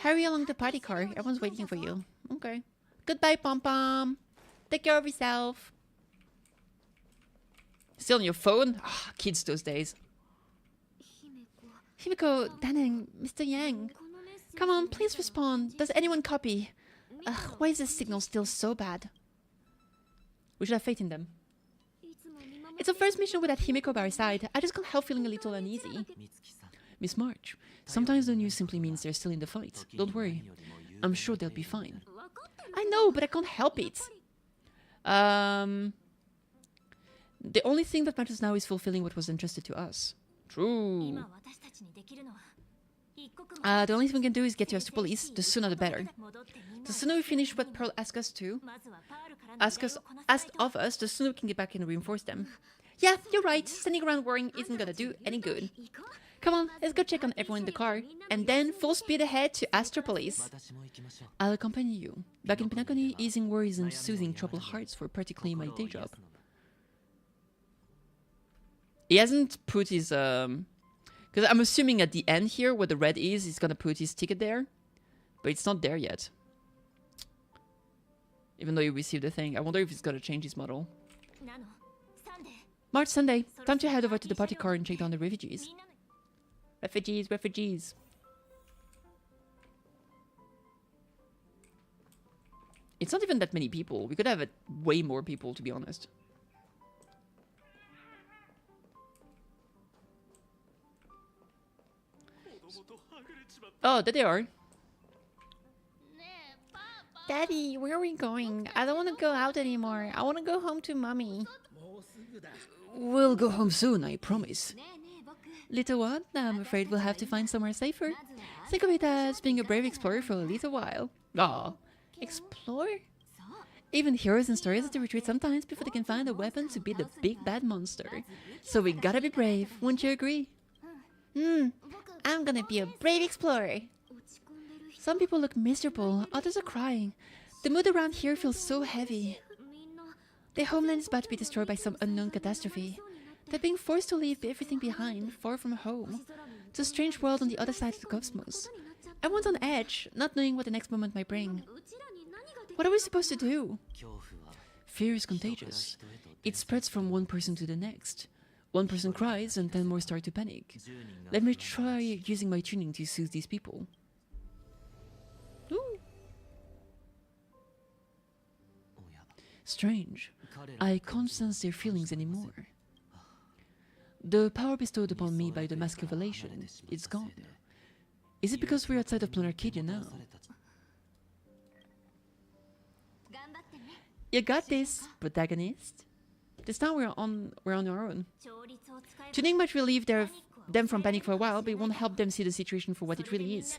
Hurry along the party car. Everyone's waiting for you. Okay. Goodbye, Pom Pom. Take care of yourself. Still on your phone? Ah, kids those days. Himiko, Daneng, Mr. Yang. Come on, please respond. Does anyone copy? Why is the signal still so bad? We should have faith in them. It's the first mission without Himiko by our side. I just can't help feeling a little uneasy. Miss March, sometimes the news simply means they're still in the fight. Don't worry. I'm sure they'll be fine. I know, but I can't help it. The only thing that matters now is fulfilling what was entrusted to us. True. The only thing we can do is get to Astropolis. The sooner the better. The sooner we finish what Pearl asked of us, the sooner we can get back and reinforce them. Yeah, you're right. Standing around worrying isn't gonna do any good. Come on, let's go check on everyone in the car. And then full speed ahead to Astropolis. I'll accompany you. Back in Pinakoni, easing worries and soothing troubled hearts for practically my day job. He hasn't put his... Because Because I'm assuming at the end here, where the red is, he's gonna put his ticket there. But it's not there yet. Even though you received the thing. I wonder if he's gonna change his model. March Sunday. Time to head over to the party car and check down the refugees. Refugees, refugees. It's not even that many people. We could have way more people, to be honest. Oh, there they are. Daddy, where are we going? I don't want to go out anymore. I want to go home to Mommy. We'll go home soon, I promise. Little one, I'm afraid we'll have to find somewhere safer. Think of it as being a brave explorer for a little while. Ah, Explore? even heroes and stories have to retreat sometimes before they can find a weapon to beat the big bad monster. So we gotta be brave, wouldn't you agree? I'm gonna be a brave explorer. Some people look miserable, others are crying. The mood around here feels so heavy. Their homeland is about to be destroyed by some unknown catastrophe. They're being forced to leave everything behind, far from home. It's a strange world on the other side of the cosmos. Everyone's on edge, not knowing what the next moment might bring. What are we supposed to do? Fear is contagious. It spreads from one person to the next. One person cries and 10 more start to panic. Let me try using my tuning to soothe these people. Ooh. Strange. I can't sense their feelings anymore. The power bestowed upon me by the Mask of Elation, it's gone. Is it because we're outside of Planet Arcadia now? You got this, protagonist. This time we're on our own. Tuning might relieve them from panic for a while, but it won't help them see the situation for what it really is.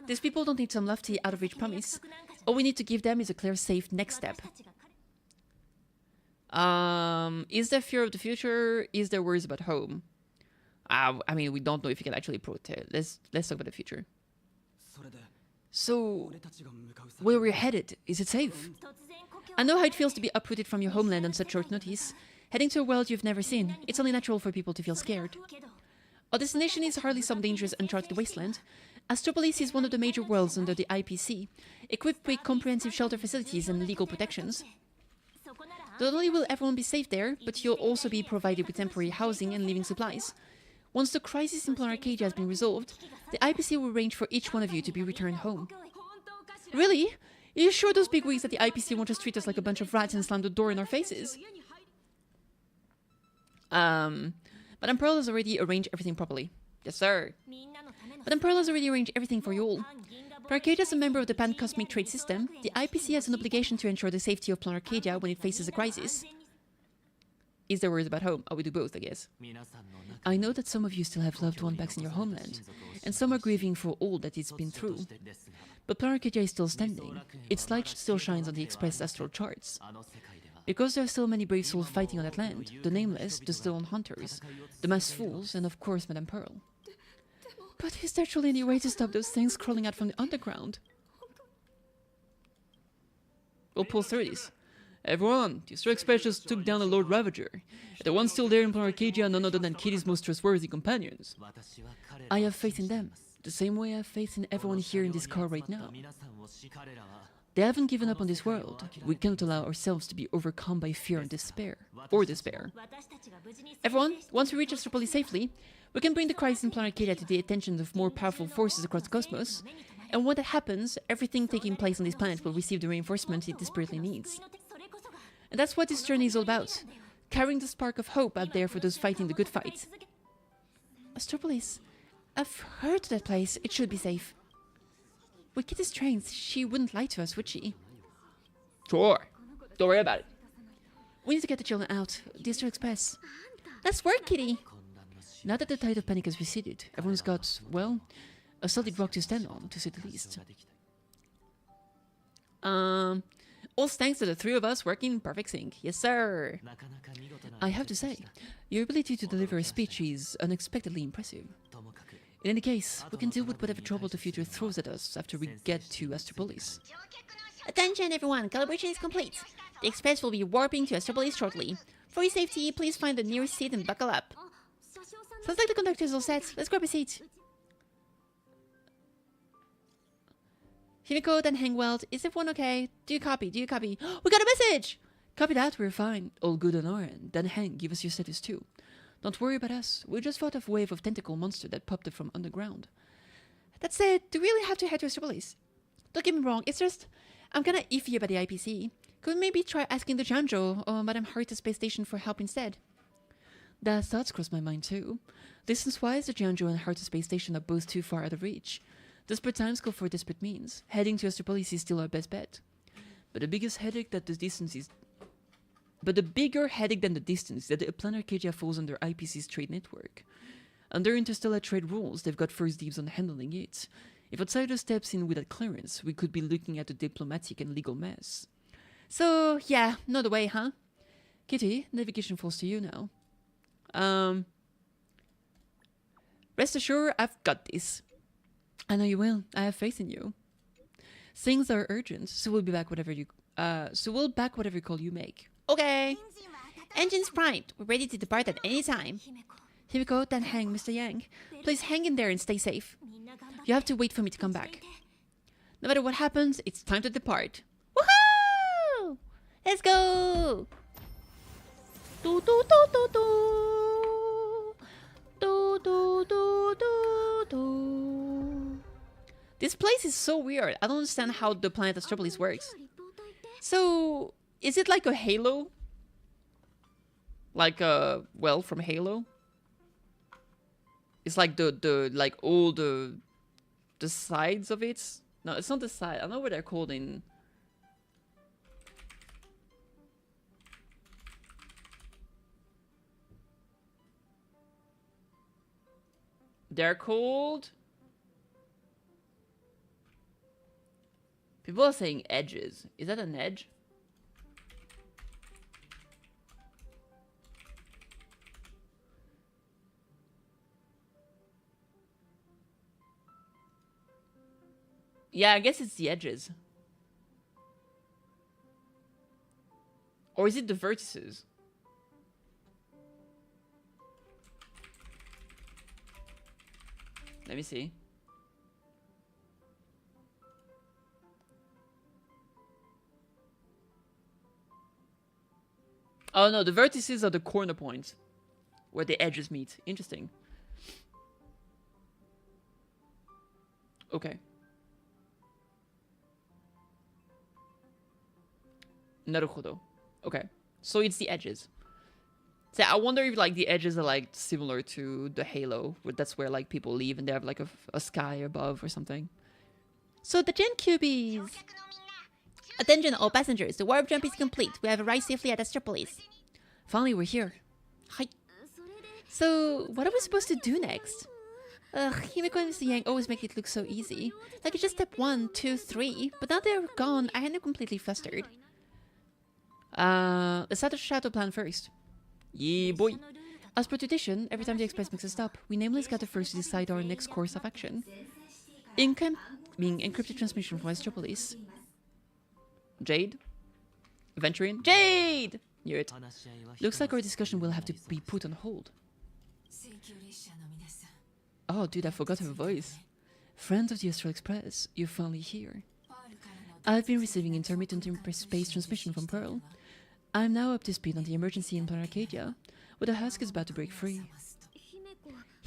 These people don't need some lofty, out-of-reach promise. All we need to give them is a clear, safe next step. Is there fear of the future? Is there worries about home? I mean, we don't know if you can actually protect. Let's talk about the future. So, where we're headed, is it safe? I know how it feels to be uprooted from your homeland on such short notice. Heading to a world you've never seen, it's only natural for people to feel scared. Our destination is hardly some dangerous uncharted wasteland. Astropolis is one of the major worlds under the IPC, equipped with comprehensive shelter facilities and legal protections. Not only will everyone be safe there, but you'll also be provided with temporary housing and living supplies. Once the crisis in Planet Arcadia has been resolved, the IPC will arrange for each one of you to be returned home. Really? Are you sure those bigwigs at the IPC won't just treat us like a bunch of rats and slam the door in our faces? Madame Pearl has already arranged everything properly. Yes, sir. Madame Pearl has already arranged everything for you all. Arcadia is a member of the Pan-Cosmic Trade System. The IPC has an obligation to ensure the safety of Planet Arcadia when it faces a crisis. Is there worries about home? Oh, we do both, I guess. I know that some of you still have loved ones back in your homeland, and some are grieving for all that it's been through. But Planet Arcadia is still standing. Its light still shines on the express astral charts. Because there are still many brave souls fighting on that land, the Nameless, the Stolen Hunters, the Masked Fools, and of course Madame Pearl. But is there truly any way to stop those things crawling out from the underground? We'll pull through this. Everyone, the Astral Express just took down the Lord Ravager. The ones still there in Planet Arcadia are none other than Kitty's most trustworthy companions. I have faith in them, the same way I have faith in everyone here in this car right now. They haven't given up on this world. We cannot allow ourselves to be overcome by fear and despair. Everyone, once we reach Astropolis safely, we can bring the crisis in Planet Arcadia to the attention of more powerful forces across the cosmos. And when that happens, everything taking place on this planet will receive the reinforcement it desperately needs. And that's what this journey is all about. Carrying the spark of hope out there for those fighting the good fight. Astropolis. I've heard of that place. It should be safe. With Kitty's strength, she wouldn't lie to us, would she? Sure. Don't worry about it. We need to get the children out. The Astral Express. Let's work, Kitty. Now that the tide of panic has receded, everyone's got, well, a solid rock to stand on, to say the least. All thanks to the three of us working in perfect sync. Yes, sir. I have to say, your ability to deliver a speech is unexpectedly impressive. In any case, we can deal with whatever trouble the future throws at us after we get to Astropolis. Attention everyone, calibration is complete. The Express will be warping to Astropolis shortly. For your safety, please find the nearest seat and buckle up. Sounds like the conductor's all set. Let's grab a seat. Himiko, then Hangweld. Is everyone okay? Do you copy? Do you copy? We got a message! Copy that, we're fine. All good on our end. Then Hang, give us your status too. Don't worry about us. We just fought off a wave of tentacle monster that popped up from underground. That said, do we really have to head to Astropolis? Don't get me wrong, it's just... I'm kinda iffy about the IPC. Could we maybe try asking the Janjo or Madame Harita Space Station for help instead? That thoughts crossed my mind too. Distance-wise, the Janjo and Harita Space Station are both too far out of reach. Desperate times call for desperate means. Heading to Astropolis is still our best bet. But the bigger headache than the distance is that the planet Arcadia falls under IPC's trade network. Under interstellar trade rules, they've got first dibs on handling it. If outsider steps in without clearance, we could be looking at a diplomatic and legal mess. So, yeah, not the way, huh? Kitty, navigation falls to you now. Rest assured, I've got this. I know you will. I have faith in you. Things are urgent, so we'll be back whatever you call you make. Okay. Engines primed. We're ready to depart at any time. Himiko, then Hang, Mr. Yang. Please hang in there and stay safe. You have to wait for me to come back. No matter what happens, it's time to depart. Woohoo! Let's go! Do do do do do. Do do do do do. This place is so weird. I don't understand how the planet Astropolis works. So, is it like a Halo? Like from Halo? It's like like all the sides of it. No, it's not the side. I don't know what they're called in. They're called. People are saying edges. Is that an edge? Yeah, I guess it's the edges. Or is it the vertices? Let me see. Oh no, the vertices are the corner points where the edges meet. Interesting. Okay. Naruhodo. Okay. So it's the edges. So I wonder if like the edges are like similar to the Halo, where that's where like people leave and they have like a sky above or something. So the Gen Cubies. Attention all passengers, the warp jump is complete. We have arrived safely at Astropolis. Finally, we're here. Hi. So, what are we supposed to do next? Himiko and Mr. Yang always make it look so easy. Like it's just step 1, 2, 3. But now they're gone, I end up completely flustered. Let's start the shadow plan first. Yeah, boy. As per tradition, every time the Express makes a stop, we nameless gather first to decide our next course of action. Incoming encrypted transmission from Astropolis. Jade? Aventurine? Jade! Knew it. Looks like our discussion will have to be put on hold. Oh, dude, I forgot her voice. Friends of the Astral Express, you're finally here. I've been receiving intermittent space transmission from Pearl. I'm now up to speed on the emergency in Planet Arcadia, where the husk is about to break free.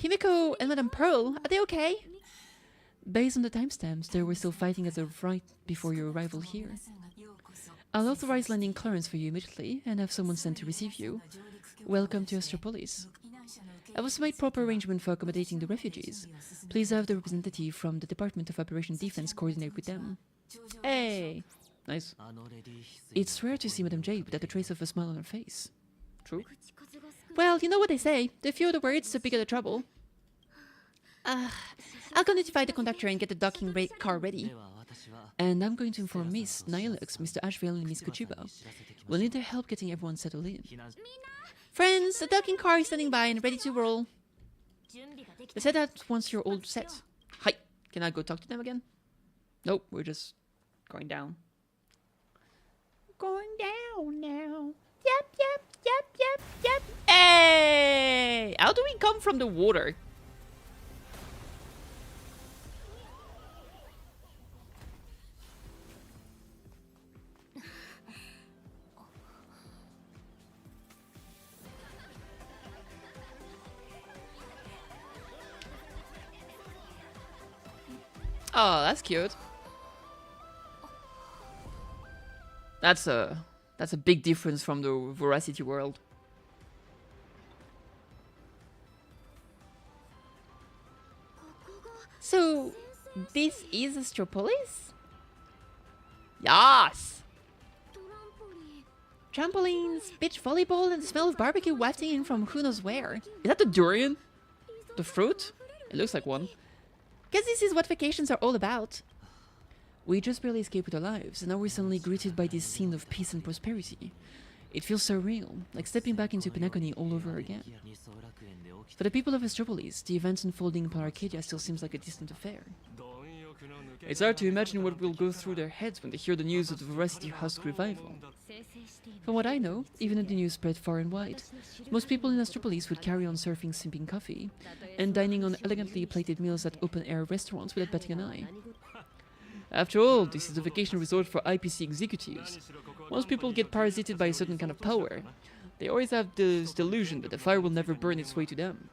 Himiko and Madame Pearl, are they okay? Based on the timestamps, they were still fighting as of right before your arrival here. I'll authorize landing clearance for you immediately and have someone sent to receive you. Welcome to Astropolis. I've also made proper arrangement for accommodating the refugees. Please have the representative from the Department of Operation Defense coordinate with them. Hey! Nice. It's rare to see Madame Jade without a trace of a smile on her face. True? Well, you know what they say. The fewer the words, the bigger the trouble. I'll go notify the conductor and get the docking car ready. And I'm going to inform Miss Nihilux, Mr. Ashvale, and Miss Kuchiba. We'll need their help getting everyone settled in. Friends, the docking car is standing by and ready to roll. Let's head out once you're all set. Hi. Can I go talk to them again? Nope, we're just going down. Going down now. Yep. Hey! How do we come from the water? Oh, that's cute. That's a big difference from the Voracity world. So, this is Astropolis? Yes! Trampolines, beach volleyball, and the smell of barbecue wafting in from who knows where. Is that the durian? The fruit? It looks like one. Guess this is what vacations are all about. We just barely escaped with our lives, and now we're suddenly greeted by this scene of peace and prosperity. It feels surreal, like stepping back into Penacony all over again. For the people of Astropolis, the events unfolding in Arcadia still seems like a distant affair. It's hard to imagine what will go through their heads when they hear the news of the Voracity Husk revival. From what I know, even if the news spread far and wide, most people in Astropolis would carry on surfing sipping coffee and dining on elegantly plated meals at open-air restaurants without batting an eye. After all, this is a vacation resort for IPC executives. Once people get parasited by a certain kind of power, they always have this delusion that the fire will never burn its way to them.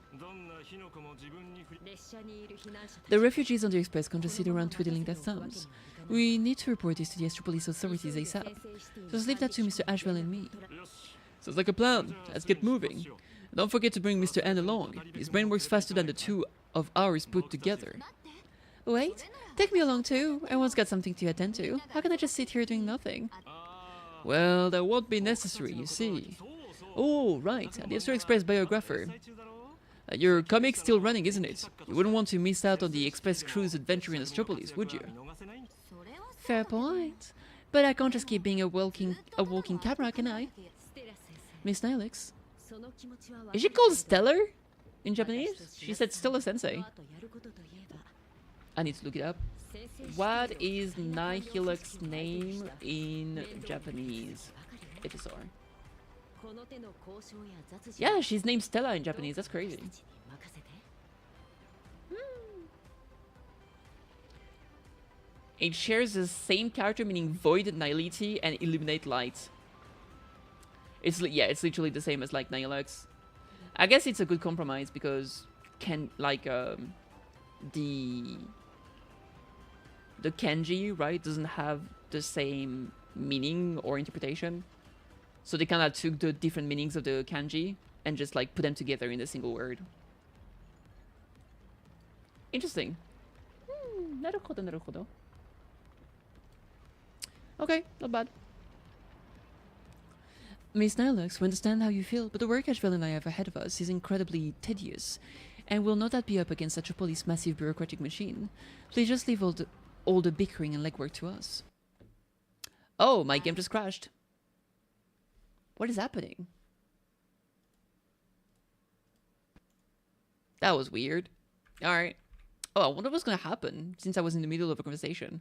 The refugees on the express can't just sit around twiddling their thumbs. We need to report this to the Astropolis authorities ASAP. So just leave that to Mr. Ashwell and me. Sounds like a plan. Let's get moving. And don't forget to bring Mr. N along. His brain works faster than the two of ours put together. Wait, take me along too. I once got something to attend to. How can I just sit here doing nothing? Well, that won't be necessary, you see. Oh, right, the Astro Express biographer. Your comic's still running, isn't it? You wouldn't want to miss out on the Express cruise adventure in Astropolis, would you? Fair point. But I can't just keep being a walking camera, can I? Miss Nilix. Is she called Stellar in Japanese? She said Stella Sensei. I need to look it up. What is Nihilux's name in Japanese? It is R. Yeah, she's named Stella in Japanese. That's crazy. It shares the same character, meaning Void, Nihility, and Illuminate Light. It's literally the same as like Nihilux. I guess it's a good compromise because the kanji, right, doesn't have the same meaning or interpretation. So they kind of took the different meanings of the kanji and just like put them together in a single word. Interesting. Naruhodo, naruhodo. Okay, not bad. Miss Nilux, we understand how you feel, but the work Ashville and I have ahead of us is incredibly tedious, and will not that be up against such a police massive bureaucratic machine. Please just leave all the bickering and legwork to us. Oh, my game just crashed. What is happening? That was weird. Alright. Oh, I wonder what's gonna happen since I was in the middle of a conversation.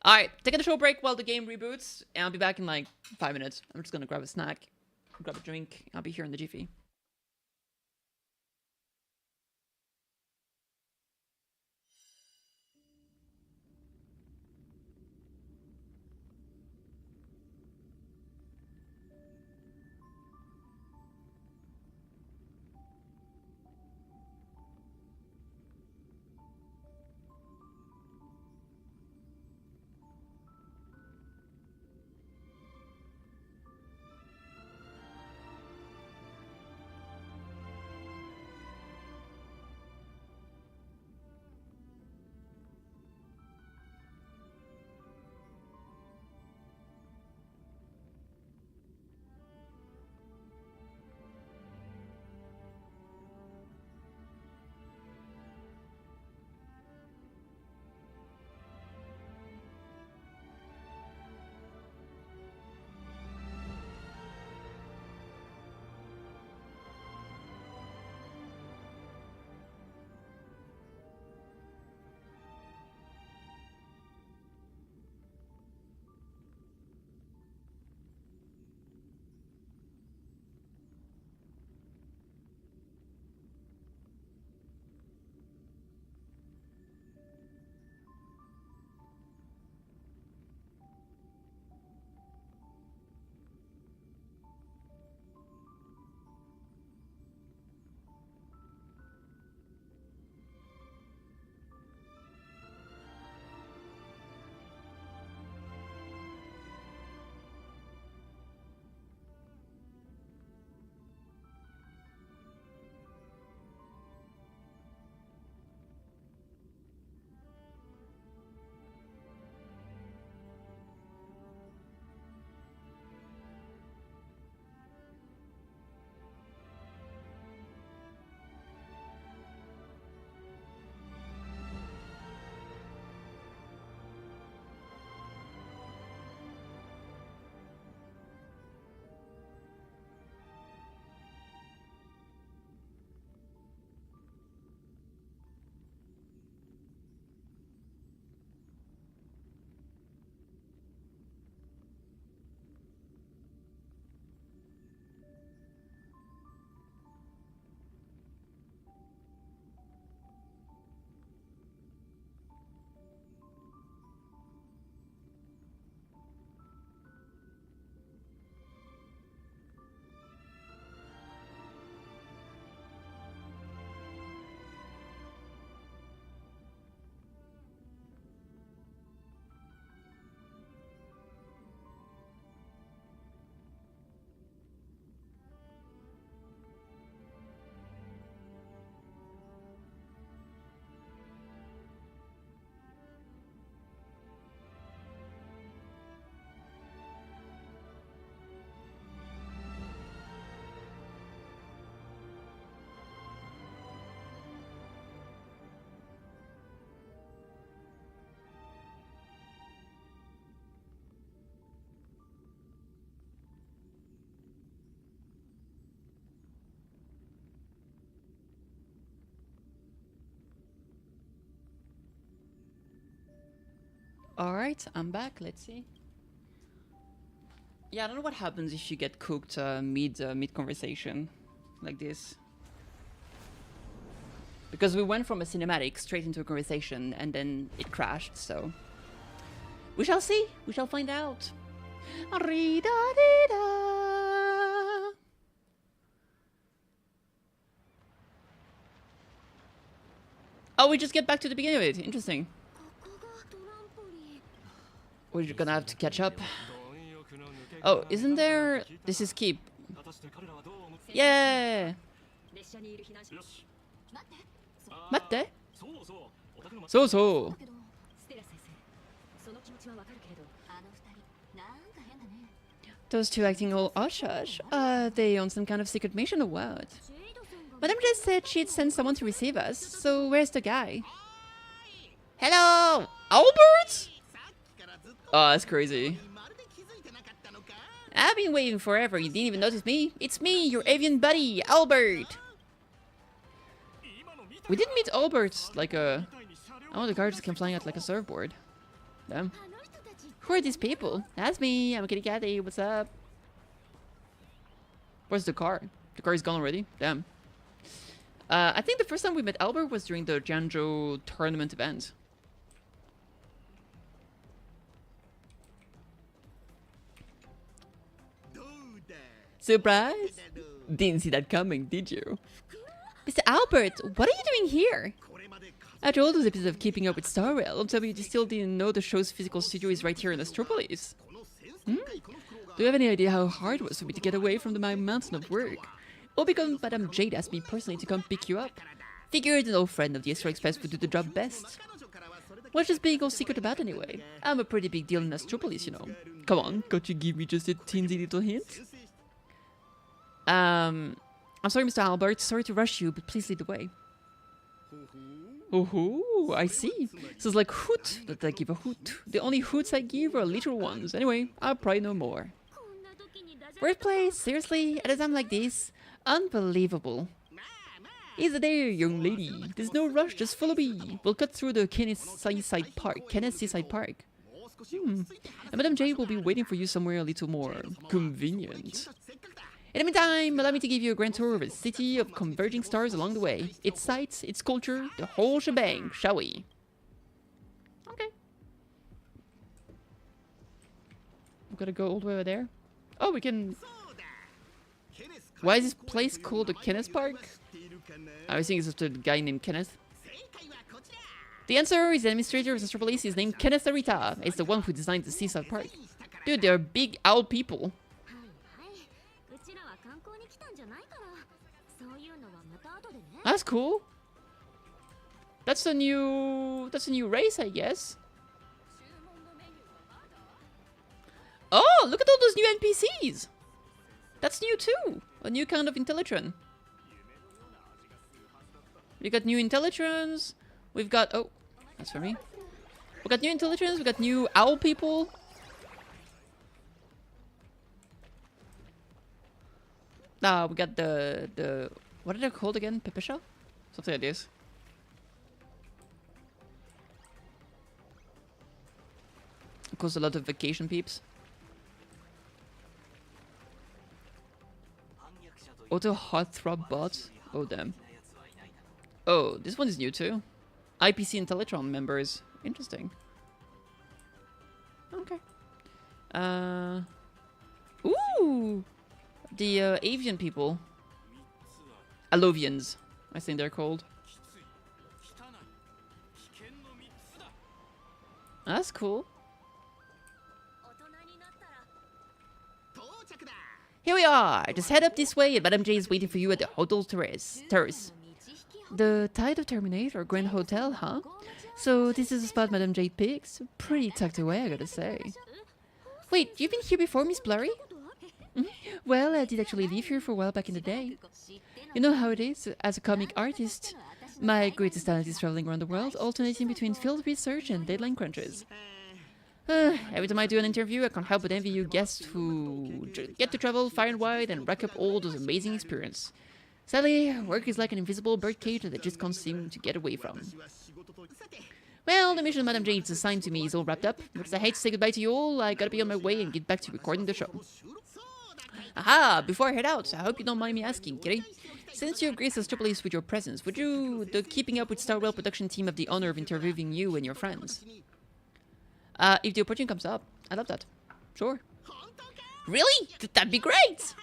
Alright, taking a short break while the game reboots, and I'll be back in like 5 minutes. I'm just gonna grab a snack, grab a drink. I'll be here in the jiffy. Alright, I'm back. Let's see. Yeah, I don't know what happens if you get cooked mid conversation like this. Because we went from a cinematic straight into a conversation and then it crashed, so... We shall see. We shall find out. Oh, we just get back to the beginning of it. Interesting. We're gonna have to catch up. Oh, isn't there... This is keep. Yeah! Matte? So. Those two acting all hush-hush. They on some kind of secret mission or what? Madame just said she'd send someone to receive us, so where's the guy? Hello! Albert?! Oh, that's crazy. I've been waiting forever, you didn't even notice me. It's me, your avian buddy, Albert! We did meet Albert, like a... Oh, the car just came flying out like a surfboard. Damn. Who are these people? That's me, I'm KittyKathee, what's up? Where's the car? The car is gone already? Damn. I think the first time we met Albert was during the Janjo tournament event. Surprise? Didn't see that coming, did you? Mr. Albert, what are you doing here? After all those episodes of Keeping Up with Star Rail, don't tell me you still didn't know the show's physical studio is right here in Astropolis. Do you have any idea how hard it was for me to get away from my mountain of work? All because Madame Jade asked me personally to come pick you up. Figured an old friend of the Astro Express would do the job best. What's this big old secret about anyway? I'm a pretty big deal in Astropolis, you know. Come on, can't you give me just a teensy little hint? I'm sorry, Mr. Albert. Sorry to rush you, but please lead the way. Oh, I see. So it's like hoot that I give a hoot. The only hoots I give are literal ones. Anyway, I'll probably know more. Wordplay? Seriously? At a time like this? Unbelievable. Easy there, young lady. There's no rush, just follow me. We'll cut through the Seaside Park. And Madame J will be waiting for you somewhere a little more convenient. In the meantime, allow me to give you a grand tour of a city of converging stars along the way. Its sights, its culture, the whole shebang, shall we? Okay. We've got to go all the way over there. Oh, we can... Why is this place called the Kenneth Park? I think it's just a guy named Kenneth. The answer is the administrator of Astropolis is named Kenneth Arita. It's the one who designed the Seaside Park. Dude, they're big owl people. That's cool. That's a new race, I guess. Oh, look at all those new NPCs. That's new too. A new kind of intelligent. We got new intelligence. We've got... Oh, that's for me. We got new intelligence. We got new owl people. We got the... What are they called again? Pepisha? Something like this. Of course, a lot of vacation peeps. Auto heartthrob bot. Oh, damn. Oh, this one is new too. IPC Intellectron members. Interesting. Okay. Ooh! The avian people. Alovians, I think they're called. That's cool. Here we are! Just head up this way and Madame J is waiting for you at the Hotel Terrace. The Tide of Terminator Grand Hotel, huh? So this is the spot Madame J picks? Pretty tucked away, I gotta say. Wait, you've been here before, Miss Blurry? Well, I did actually live here for a while back in the day. You know how it is, as a comic artist. My greatest talent is traveling around the world, alternating between field research and deadline crunches. Every time I do an interview, I can't help but envy you guests who get to travel far and wide and rack up all those amazing experiences. Sadly, work is like an invisible birdcage that I just can't seem to get away from. Well, the mission Madame Jade's assigned to me is all wrapped up. Because I hate to say goodbye to you all, I gotta be on my way and get back to recording the show. Aha! Before I head out, I hope you don't mind me asking, Kitty. Since you have graced us triple A's with your presence, would you, the Keeping Up with Starwell production team, have the honor of interviewing you and your friends? If the opportunity comes up, I'd love that. Sure. Really? That'd be great!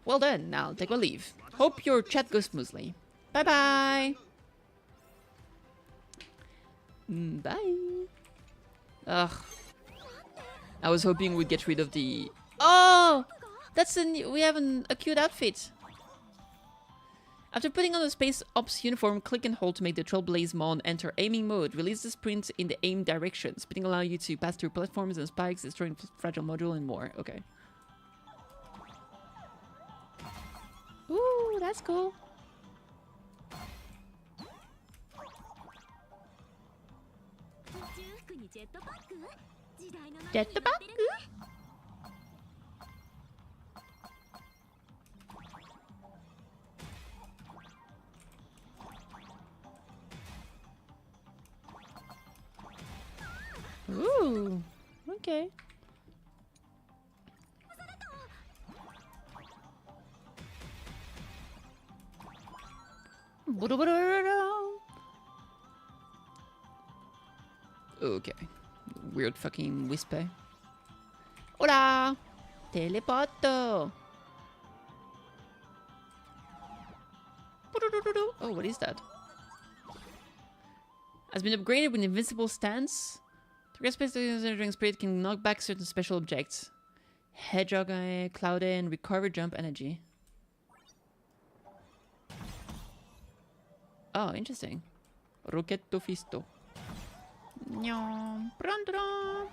Well then, I'll take my leave. Hope your chat goes smoothly. Bye-bye! Bye! Ugh. I was hoping we'd get rid of the... Oh! That's we have a cute outfit. After putting on the Space Ops uniform, click and hold to make the Trailblaze Mon enter aiming mode. Release the sprint in the aim direction. Spinning allow you to pass through platforms and spikes, destroying fragile module and more. Okay. Ooh, that's cool. Jetpack? Ooh, okay. Okay. Weird fucking whisper. Hola! Teleporto! Oh, what is that? Has been upgraded with invincible stance. The space during spirit can knock back certain special objects. Hedgehog eye, cloud eye, and recover jump energy. Oh, interesting. Rocchetto fisto. Nyom, pronto.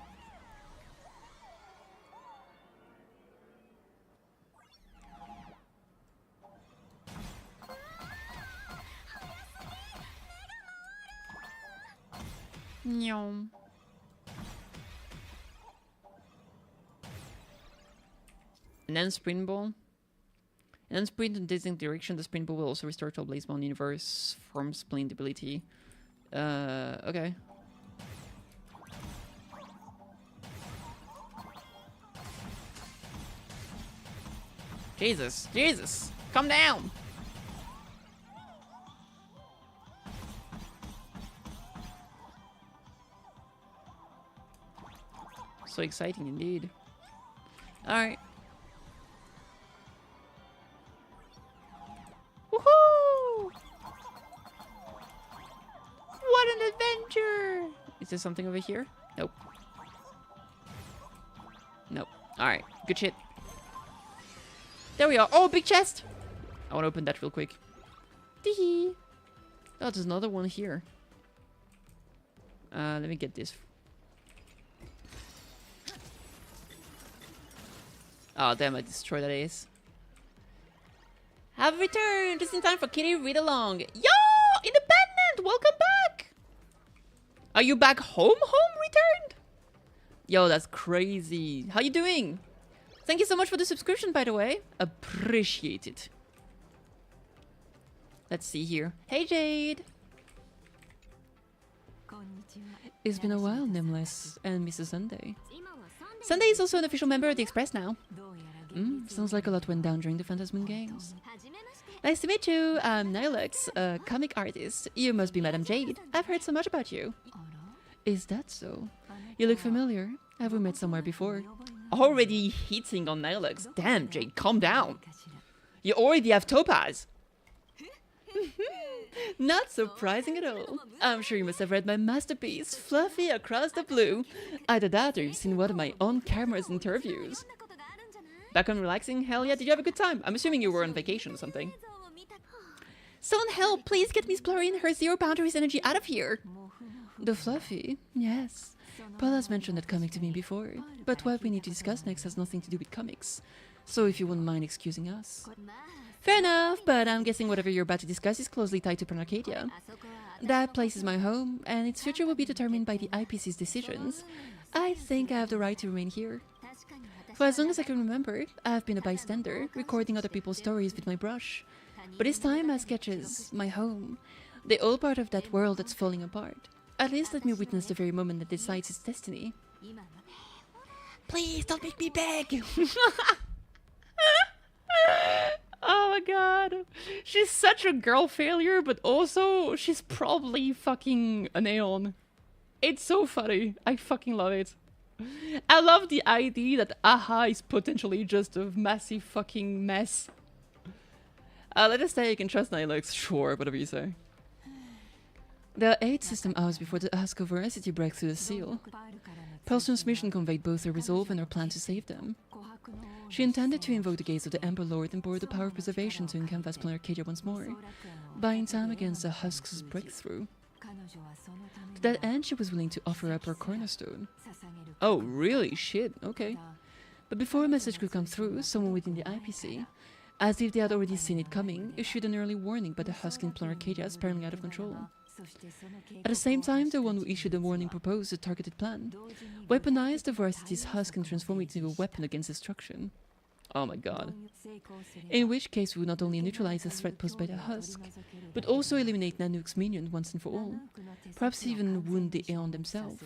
Nyom. And then sprint ball. And then sprint in distinct direction. The sprint ball will also restore to Blaze Ball universe form splint ability. Okay. Jesus, Jesus, come down. So exciting indeed. All right. Woohoo! What an adventure! Is there something over here? Nope. Nope. Alright, good shit. There we are. Oh, big chest! I want to open that real quick. Tee-hee. Oh, there's another one here. Let me get this. Oh, damn, I destroyed that ace. Have returned! Just in time for Kitty read along. Yo! Independent! Welcome back! Are you back home? Home returned? Yo, that's crazy. How you doing? Thank you so much for the subscription, by the way. Appreciate it. Let's see here. Hey, Jade! It's been a while, Nimless and Mrs. Sunday. Sunday is also an official member of the Express now. Sounds like a lot went down during the Phantasm Games. Nice to meet you. I'm Nilux, a comic artist. You must be Madame Jade. I've heard so much about you. Is that so? You look familiar. Have we met somewhere before? Already hitting on Nilux. Damn, Jade, calm down. You already have Topaz. Not surprising at all. I'm sure you must have read my masterpiece, Fluffy Across the Blue. Either that or you've seen one of my on-camera's interviews. Back on relaxing? Hell yeah, did you have a good time? I'm assuming you were on vacation or something. Someone help, please get Miss Blurry and her zero boundaries energy out of here. The Fluffy? Yes. Paul has mentioned that comic to me before, but what we need to discuss next has nothing to do with comics. So if you wouldn't mind excusing us. Fair enough, but I'm guessing whatever you're about to discuss is closely tied to Arcadia. That place is my home, and its future will be determined by the IPC's decisions. I think I have the right to remain here. For as long as I can remember, I've been a bystander, recording other people's stories with my brush. But this time as sketches, my home. They're all part of that world that's falling apart. At least let me witness the very moment that decides its destiny. Please don't make me beg! Oh my god. She's such a girl failure, but also she's probably fucking an Aeon. It's so funny. I fucking love it. I love the idea that AHA is potentially just a massive fucking mess. Let us say you can trust Nihilux. Sure, whatever you say. There are 8 system hours before the husk of Voracity breaks through the seal. Pearl's transmission conveyed both her resolve and her plan to save them. She intended to invoke the gaze of the Ember Lord and borrow the power of preservation to encanvas Planet Arcadia once more, buying time against the husk's breakthrough. To that end, she was willing to offer up her cornerstone. Oh, really? Shit, okay. But before a message could come through, someone within the IPC, as if they had already seen it coming, issued an early warning about the husk in Planet Arcadia spiraling out of control. At the same time, the one who issued the warning proposed a targeted plan. Weaponize the Voracity's husk and transform it into a weapon against destruction. Oh my god. In which case we would not only neutralize the threat posed by the husk, but also eliminate Nanook's minion once and for all. Perhaps even wound the Aeon themselves.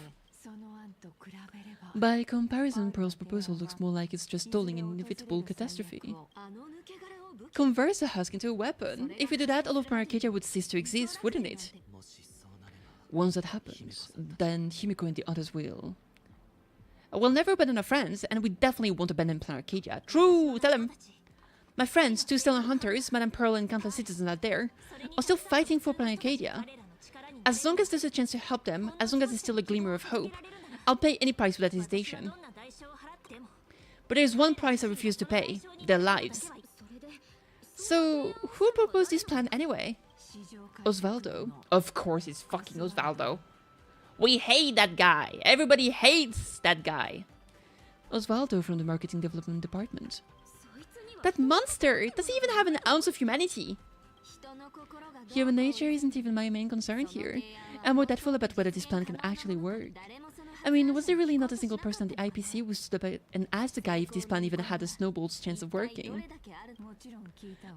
By comparison, Pearl's proposal looks more like it's just stalling an inevitable catastrophe. Convert the husk into a weapon. If we do that, all of Arcadia would cease to exist, wouldn't it? Once that happens, then Himiko and the others will... We'll never abandon our friends, and we definitely won't abandon Planet Arcadia. True! Tell them! My friends, 2 stellar hunters, Madame Pearl and countless citizens out there, are still fighting for Planet Arcadia. As long as there's a chance to help them, as long as there's still a glimmer of hope, I'll pay any price without hesitation. But there's one price I refuse to pay. Their lives. So, who proposed this plan anyway? Osvaldo. Of course it's fucking Osvaldo. We hate that guy. Everybody hates that guy. Osvaldo from the Marketing Development Department. That monster! Does he even have an ounce of humanity? Human nature isn't even my main concern here. I'm more doubtful about whether this plan can actually work. I mean, was there really not a single person at the IPC who stood up and asked the guy if this plan even had a snowball's chance of working?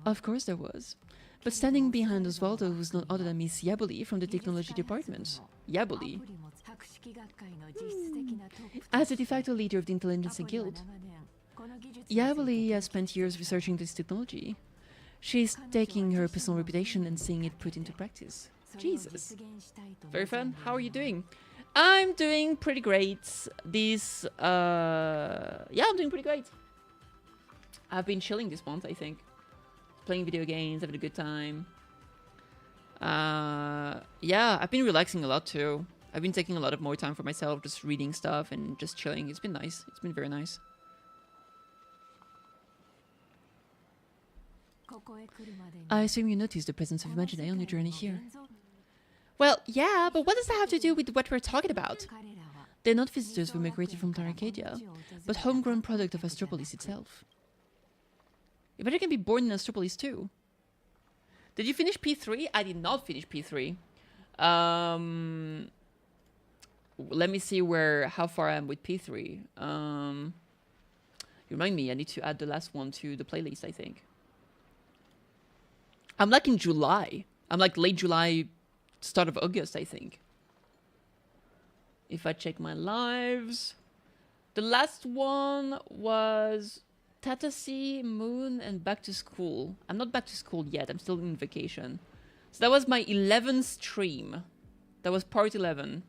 Of course there was. But standing behind Osvaldo was none other than Miss Yabuli from the Technology Department. Yabuli. As the de facto leader of the Intelligence Guild, Yabuli has spent years researching this technology. She's taking her personal reputation and seeing it put into practice. Jesus. Very fun. How are you doing? I'm doing pretty great. This, yeah, I'm doing pretty great. I've been chilling this month, I think. Playing video games, having a good time. Yeah, I've been relaxing a lot too. I've been taking a lot of more time for myself, just reading stuff and just chilling. It's been nice. It's been very nice. I assume you noticed the presence of Imagine on your journey here. Well, yeah, but what does that have to do with what we're talking about? They're not visitors who migrated from Arcadia, but homegrown product of Astropolis itself. Imagine can be born in Astropolis too. Did you finish P3? I did not finish P3. Let me see how far I am with P3. You remind me, I need to add the last one to the playlist, I think. I'm like in July. I'm like late July, start of August, I think. If I check my lives. The last one was Tatasi, Moon, and Back to School. I'm not back to school yet. I'm still in vacation. So that was my 11th stream. That was part 11.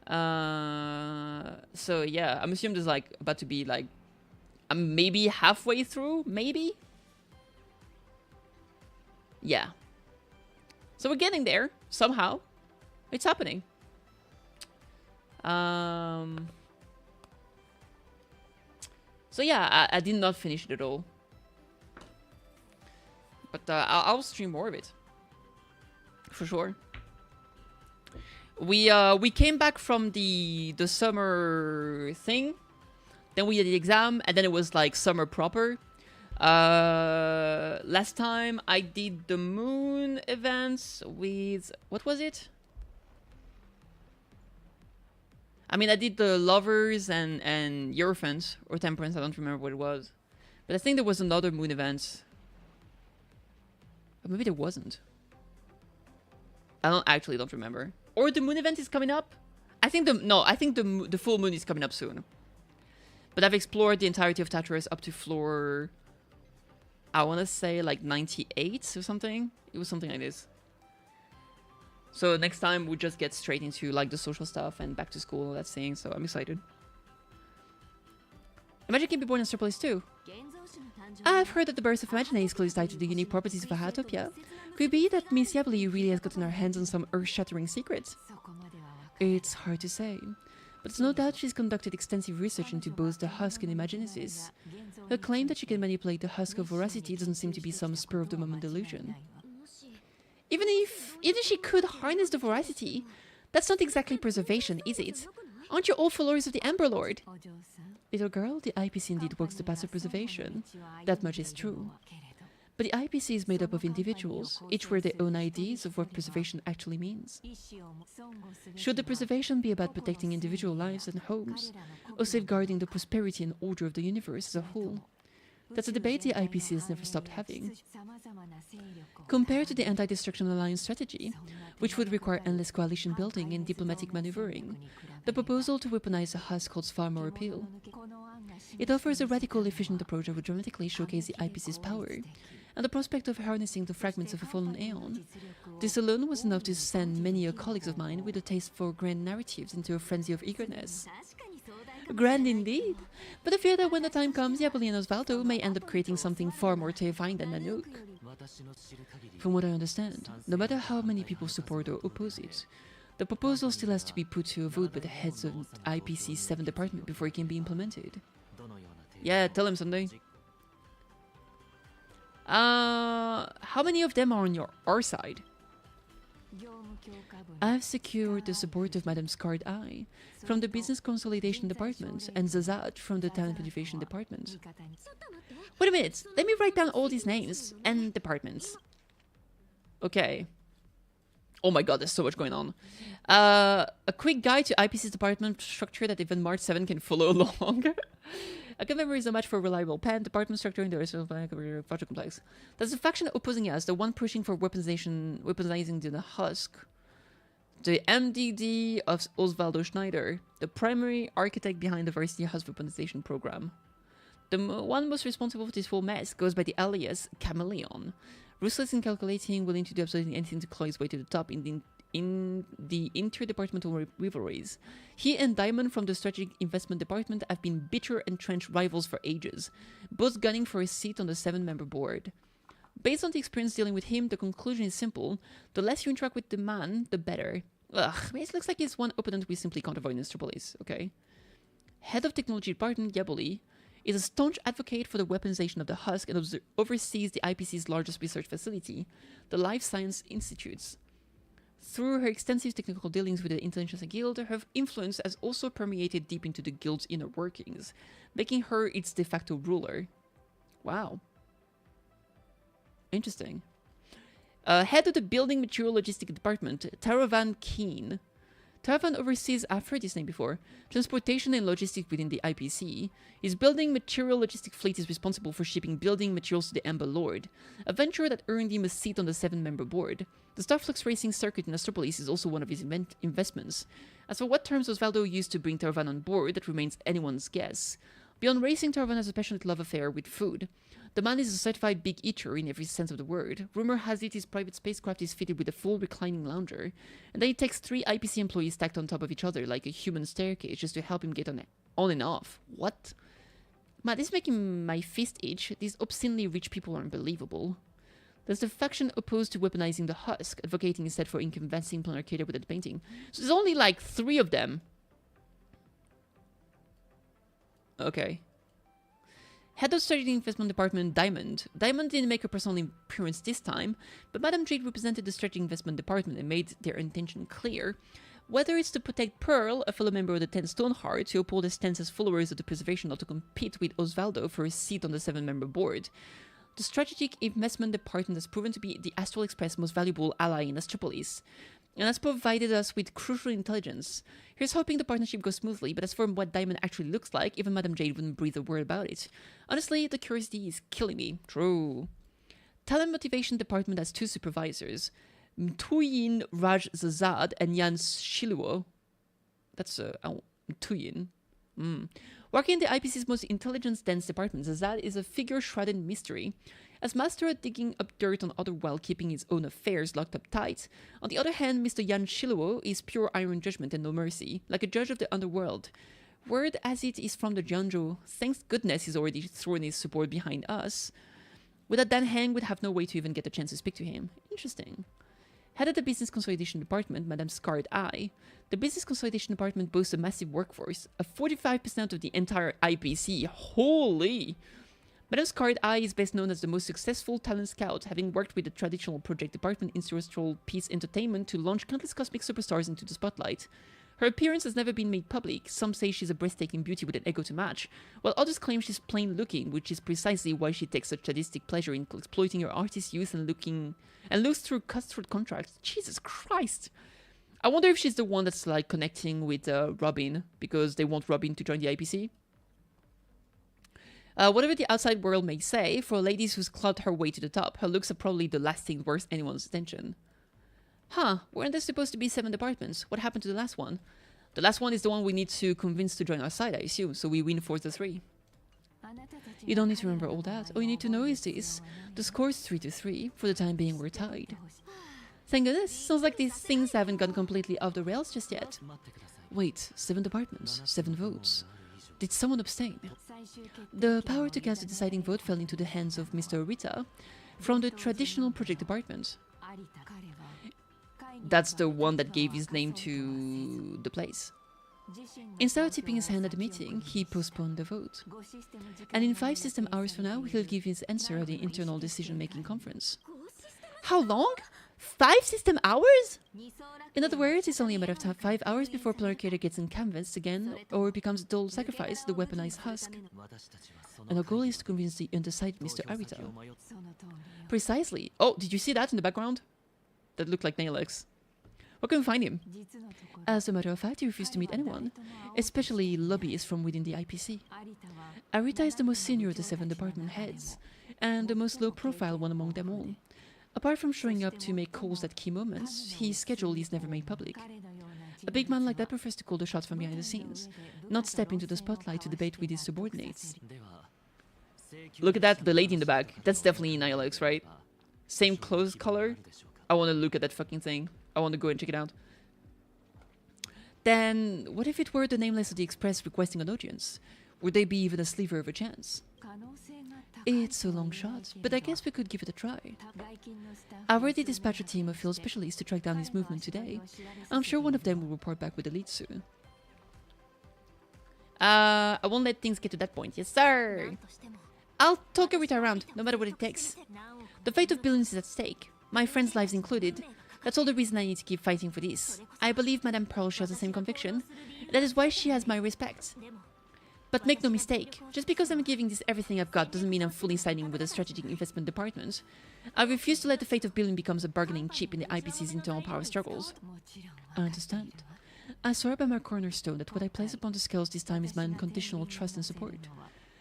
So yeah, I'm assuming there's like about to be like, I'm maybe halfway through, maybe? Yeah. So we're getting there, somehow. It's happening. So yeah, I did not finish it at all. But I'll stream more of it. For sure. We came back from the summer thing. Then we did the exam, and then it was like summer proper. Last time I did the moon events with... What was it? I mean, I did the lovers and Eurofans or temperance. I don't remember what it was. But I think there was another moon event. Or maybe there wasn't. I don't remember. Or the moon event is coming up. I think the full moon is coming up soon. But I've explored the entirety of Tartarus up to floor, I want to say like 98 or something. It was something like this. So next time we just get straight into like the social stuff and back to school and all that thing. So I'm excited. Imagine can be born in Astropolis too. I've heard that the birth of Imagine is closely tied to the unique properties of Ahatopia. Could it be that Miss Yabli really has gotten her hands on some earth-shattering secrets? It's hard to say, but there's no doubt she's conducted extensive research into both the husk and Imagenesis. Her claim that she can manipulate the husk of Voracity doesn't seem to be some spur-of-the-moment delusion. Even if she could harness the Voracity, that's not exactly preservation, is it? Aren't you all followers of the Amber Lord? Little girl, the IPC indeed works the path of preservation. That much is true. But the IPC is made up of individuals, each with their own ideas of what preservation actually means. Should the preservation be about protecting individual lives and homes, or safeguarding the prosperity and order of the universe as a whole? That's a debate the IPC has never stopped having. Compared to the Anti-Destruction Alliance strategy, which would require endless coalition building and diplomatic maneuvering, the proposal to weaponize the husk holds far more appeal. It offers a radical, efficient approach that would dramatically showcase the IPC's power, and the prospect of harnessing the fragments of a fallen aeon. This alone was enough to send many colleagues of mine with a taste for grand narratives into a frenzy of eagerness. Grand indeed, but I fear that when the time comes, Yabali and Osvaldo may end up creating something far more terrifying than Nanook. From what I understand, no matter how many people support or oppose it, the proposal still has to be put to a vote by the heads of IPC's 7th department before it can be implemented. Yeah, tell him something. How many of them are on our side? I've secured the support of Madame Scarred Eye from the Business Consolidation Department and Zazat from the Talent Motivation Department. Wait a minute, let me write down all these names and departments. Okay. Oh my god, there's so much going on. A quick guide to IPC's department structure that even March 7 can follow along. A good memory is a match for a reliable pen, department structure, and the rest of the project complex. There's a faction opposing us, the one pushing for weaponizing the husk. The MDD of Osvaldo Schneider, the primary architect behind the Varsity Husk weaponization program. The one most responsible for this whole mess goes by the alias Chameleon. Ruthless and calculating, willing to do absolutely anything to claw his way to the top in the interdepartmental rivalries. He and Diamond from the Strategic Investment Department have been bitter, entrenched rivals for ages, both gunning for a seat on the 7-member board. Based on the experience dealing with him, the conclusion is simple. The less you interact with the man, the better. Ugh, it looks like he's one opponent we simply can't avoid in Astropolis, okay? Head of Technology Department, Yaboli, is a staunch advocate for the weaponization of the husk and oversees the IPC's largest research facility, the Life Science Institutes. Through her extensive technical dealings with the Intelligence Guild, her influence has also permeated deep into the guild's inner workings, making her its de facto ruler. Wow. Interesting. Head of the Building Material Logistics Department, Taravan Keen. Taravan oversees, I've heard his name before, transportation and logistics within the IPC. His building material logistic fleet is responsible for shipping building materials to the Amber Lord, a venture that earned him a seat on the 7-member board. The Starflux racing circuit in Astropolis is also one of his investments. As for what terms Osvaldo used to bring Taravan on board, that remains anyone's guess. Beyond racing, Taravan has a passionate love affair with food. The man is a certified big eater in every sense of the word. Rumor has it his private spacecraft is fitted with a full reclining lounger, and then he takes 3 IPC employees stacked on top of each other like a human staircase just to help him get on and off. What? Man, this is making my fist itch. These obscenely rich people are unbelievable. There's the faction opposed to weaponizing the husk, advocating instead for inconveniencing planar Arcadia with that painting. So there's only like 3 of them. Okay. Head of Strategic Investment Department, Diamond. Diamond didn't make a personal appearance this time, but Madame Jade represented the Strategic Investment Department and made their intention clear. Whether it's to protect Pearl, a fellow member of the 10 Stoneheart, to uphold his stance as followers of the preservation or to compete with Osvaldo for a seat on the 7-member board. The Strategic Investment Department has proven to be the Astral Express' most valuable ally in Astropolis, and has provided us with crucial intelligence. Here's hoping the partnership goes smoothly, but as for what Diamond actually looks like, even Madame Jade wouldn't breathe a word about it. Honestly, the curiosity is killing me. True. Talent Motivation Department has 2 supervisors. Mtuyin Raj Zazad and Yan Shiluo. That's Mtuyin. Working in the IPC's most intelligence-dense department, Zazad is a figure shrouded in mystery. As master at digging up dirt on others while keeping his own affairs locked up tight. On the other hand, Mr. Yan Shiluo is pure iron judgment and no mercy, like a judge of the underworld. Word as it is from the Jianzhou, thank goodness he's already thrown his support behind us. Without Dan Heng would have no way to even get a chance to speak to him. Interesting. Head of the Business Consolidation Department, Madame Scarred Eye. The Business Consolidation Department boasts a massive workforce, a 45% of the entire IPC. Holy! Madame Scarred Eye is best known as the most successful talent scout, having worked with the traditional project department in Celestial Peace Entertainment to launch countless cosmic superstars into the spotlight. Her appearance has never been made public. Some say she's a breathtaking beauty with an ego to match, while others claim she's plain looking, which is precisely why she takes such sadistic pleasure in exploiting her artist youth and looks through cutthroat contracts. Jesus Christ! I wonder if she's the one that's like connecting with Robin, because they want Robin to join the IPC. Whatever the outside world may say, for ladies who's clawed her way to the top, her looks are probably the last thing worth anyone's attention. Huh, weren't there supposed to be 7 departments? What happened to the last one? The last one is the one we need to convince to join our side, I assume, so we win 4-3. You don't need to remember all that. All you need to know is this. The score's 3-3. For the time being, we're tied. Thank goodness. Sounds like these things haven't gone completely off the rails just yet. Wait, 7 departments, 7 votes. Did someone abstain? The power to cast the deciding vote fell into the hands of Mr. Rita from the traditional project department. That's the one that gave his name to the place. Instead of tipping his hand at the meeting, he postponed the vote. And in 5 system hours from now, he'll give his answer at the internal decision-making conference. How long? 5 system hours? In other words, it's only a matter of 5 hours before Pluricator gets uncanvassed again or becomes a dull sacrifice, the weaponized husk. And our goal is to convince the undecided Mr. Arito. Precisely. Oh, did you see that in the background? That looked like Nailix. Where can we find him? As a matter of fact, he refused to meet anyone, especially lobbyists from within the IPC. Arita is the most senior of the 7 department heads, and the most low-profile one among them all. Apart from showing up to make calls at key moments, his schedule is never made public. A big man like that prefers to call the shots from behind the scenes, not step into the spotlight to debate with his subordinates. Look at that, the lady in the back. That's definitely Nihilux, right? Same clothes color. I want to look at that fucking thing. I want to go and check it out. Then, what if it were the Nameless of the Express requesting an audience? Would they be even a sliver of a chance? It's a long shot, but I guess we could give it a try. I already dispatched a team of field specialists to track down his movement today. I'm sure one of them will report back with the lead soon. I won't let things get to that point. Yes, sir! I'll talk Arita around, no matter what it takes. The fate of billions is at stake, my friends' lives included. That's all the reason I need to keep fighting for this. I believe Madame Pearl shares the same conviction. That is why she has my respect. But make no mistake, just because I'm giving this everything I've got doesn't mean I'm fully siding with the strategic investment department. I refuse to let the fate of billion becomes a bargaining chip in the IPC's internal power struggles. I understand. I swear by my cornerstone that what I place upon the scales this time is my unconditional trust and support.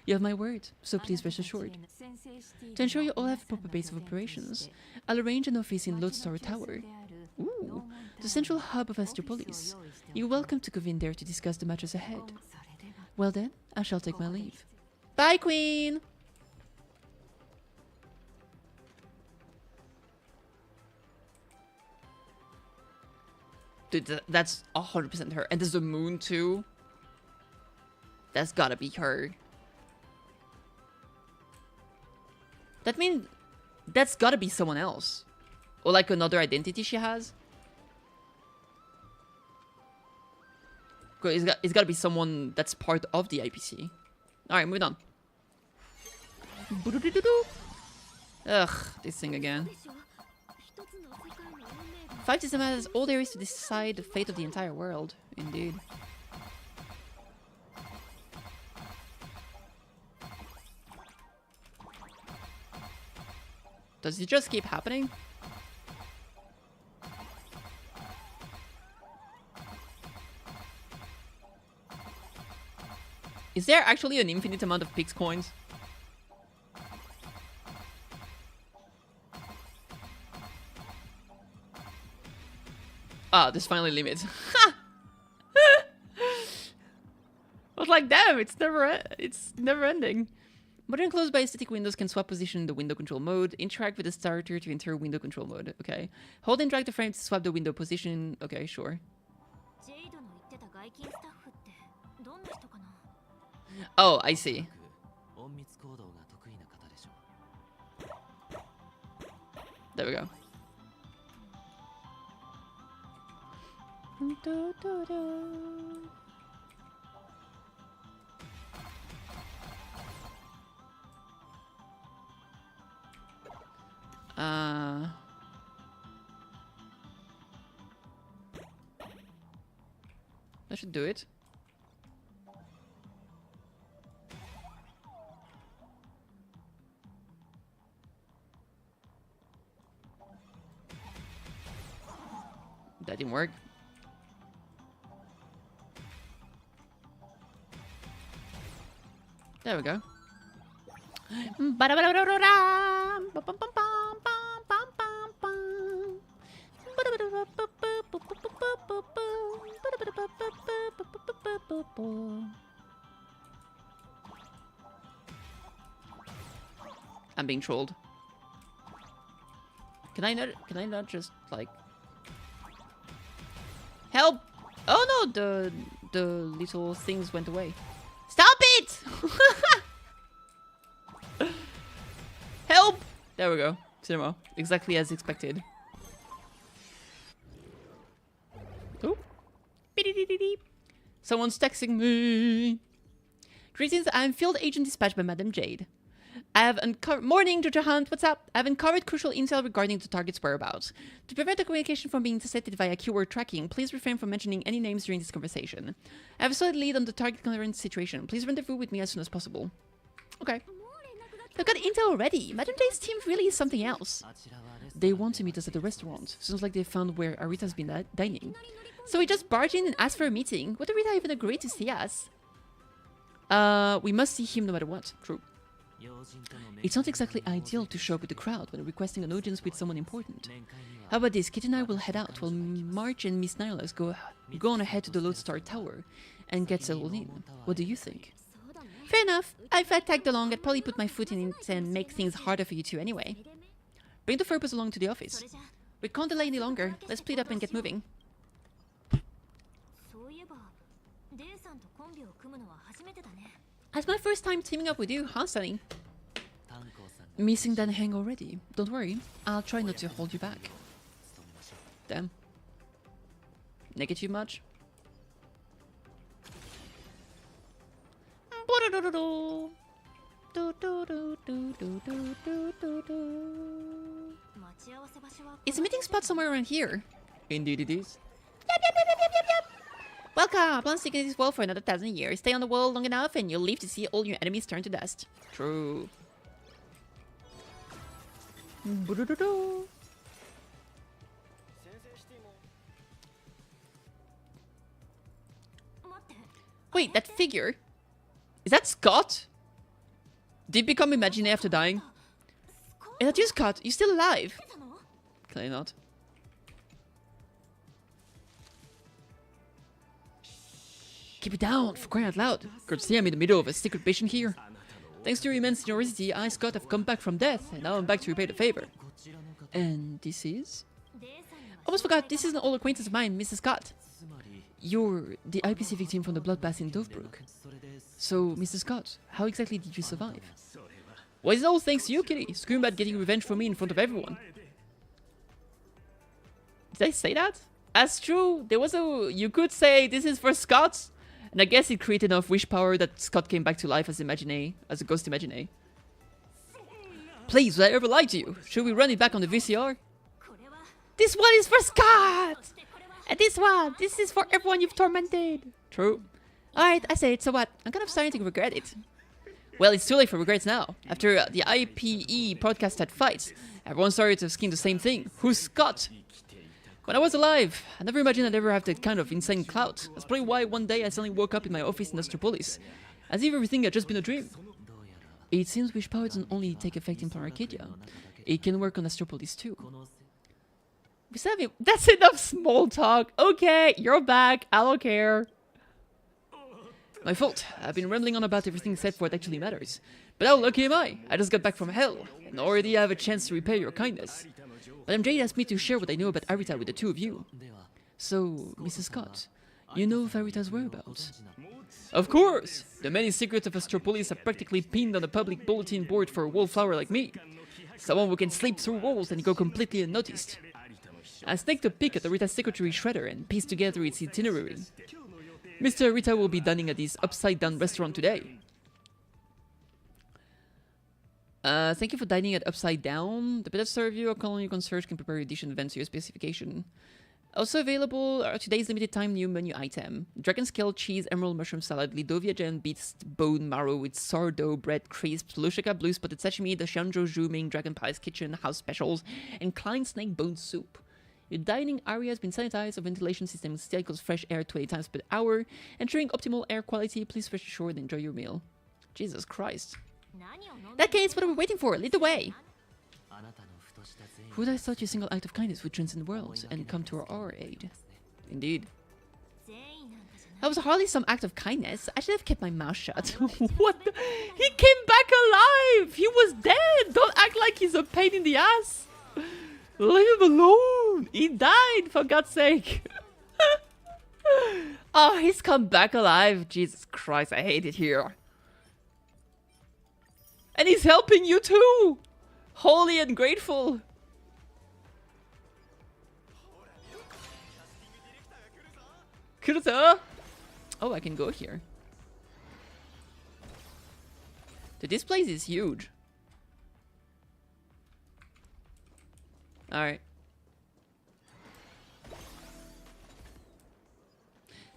You have my word, so please rest assured. To ensure you all have a proper base of operations, I'll arrange an office in Lodestar Tower. Ooh, the central hub of Astropolis. You're welcome to convene there to discuss the matters ahead. Well then, I shall take my leave. Bye, Queen! Dude, that's 100% her. And there's the moon, too. That's gotta be her. That means that's gotta be someone else. Or like another identity she has. It's gotta be someone that's part of the IPC. Alright, moving on. Ugh, this thing again. 5 system has all there is to decide the fate of the entire world. Indeed. Does it just keep happening? Is there actually an infinite amount of Pix coins? Ah, there's finally limit. Ha! I was like, damn, it's never ending. Modern closed by static windows can swap position in the window control mode. Interact with the starter to enter window control mode. Okay. Hold and drag the frame to swap the window position. Okay, sure. Oh, I see. There we go. That should do it. That didn't work. There we go. I'm being trolled. Can I not just like help? Oh no, the little things went away. Stop it! Help! There we go. Cinema. Exactly as expected. Oh. Someone's texting me. Greetings, I'm field agent dispatched by Madam Jade. I have uncovered... Morning, Dr. Hunt, what's up? I've uncovered crucial intel regarding the target's whereabouts. To prevent the communication from being intercepted via keyword tracking, please refrain from mentioning any names during this conversation. I have a solid lead on the target current situation. Please rendezvous with me as soon as possible. Okay. They've got intel already. Madam Jade's team really is something else. They want to meet us at the restaurant. Sounds like they found where Arita's been dining. So we just barged in and asked for a meeting. Would Arita even agree to see us? We must see him no matter what. True. It's not exactly ideal to show up with the crowd when requesting an audience with someone important. How about this? Kit and I will head out while March and Miss Nylas go on ahead to the Lodestar Tower and get settled in. What do you think? Fair enough. If I tagged along, I'd probably put my foot in it and make things harder for you two anyway. Bring the Furpers along to the office. We can't delay any longer. Let's split up and get moving. It's my first time teaming up with you, huh, Sunny? Missing that hang already. Don't worry, I'll try not to hold you back. Damn. Negative much? Is the meeting spot somewhere around here? Indeed it is. Yep. Welcome! Plan sticking this world for another 1,000 years. Stay on the world long enough and you'll live to see all your enemies turn to dust. True. Wait, that figure? Is that Scott? Did he become imaginary after dying? Is that you, Scott? You still alive? Clearly not. Keep it down, for crying out loud. Could see I'm in the middle of a secret mission here. Thanks to your immense generosity, I, Scott, have come back from death, and now I'm back to repay the favor. And this is? Almost forgot, this is an old acquaintance of mine, Mrs. Scott. You're the IPC victim from the bloodbath in Dovebrook. So, Mr. Scott, how exactly did you survive? Well, it's all thanks to you, Kitty. Scream about getting revenge for me in front of everyone. Did I say that? That's true. There was a... You could say this is for Scott. And I guess it created enough wish power that Scott came back to life as a ghost Imagine. Please, would I ever lie to you? Should we run it back on the VCR? This one is for Scott! And this is for everyone you've tormented. True. Alright, I say it, so what? I'm kind of starting to regret it. Well, it's too late for regrets now. After the IPE podcast had fights, everyone started to scheme the same thing. Who's Scott? When I was alive, I never imagined I'd ever have that kind of insane clout. That's probably why one day I suddenly woke up in my office in Astropolis, as if everything had just been a dream. It seems wish power doesn't only take effect in Planet Arcadia. It can work on Astropolis too. That's enough small talk. Okay, you're back. I don't care. My fault. I've been rambling on about everything except what actually matters. But how lucky am I? I just got back from hell, and already have a chance to repay your kindness. Madame Jade asked me to share what I know about Arita with the two of you. So, Mrs. Scott, you know of Arita's whereabouts? Of course! The many secrets of Astropolis are practically pinned on a public bulletin board for a wallflower like me. Someone who can sleep through walls and go completely unnoticed. I sneaked a peek at Arita's secretary shredder and pieced together its itinerary. Mr. Arita will be dining at this upside-down restaurant today. Thank you for dining at Upside Down. The better serve you, a colony concierge can prepare your dish in advance to your specification. Also available are today's limited time new menu item. Dragon scale cheese, emerald mushroom salad, Lidovia gem beets bone marrow with sourdough bread crisps, Lushika blue spotted sashimi, the Shanzhou Zhuming Dragon Pie's Kitchen house specials, and Klein snake bone soup. Your dining area has been sanitized, a ventilation system cycles fresh air 20 times per hour, ensuring optimal air quality. Please rest assured and enjoy your meal. Jesus Christ. In that case, what are we waiting for? Lead the way! Who would have thought your single act of kindness would transcend worlds and come to our aid? Indeed. That was hardly some act of kindness. I should have kept my mouth shut. What the? He came back alive! He was dead! Don't act like he's a pain in the ass! Leave him alone! He died, for God's sake! Oh, he's come back alive. Jesus Christ, I hate it here. And he's helping you too! Holy and grateful! Kuruta! Oh, I can go here. Dude, this place is huge. Alright.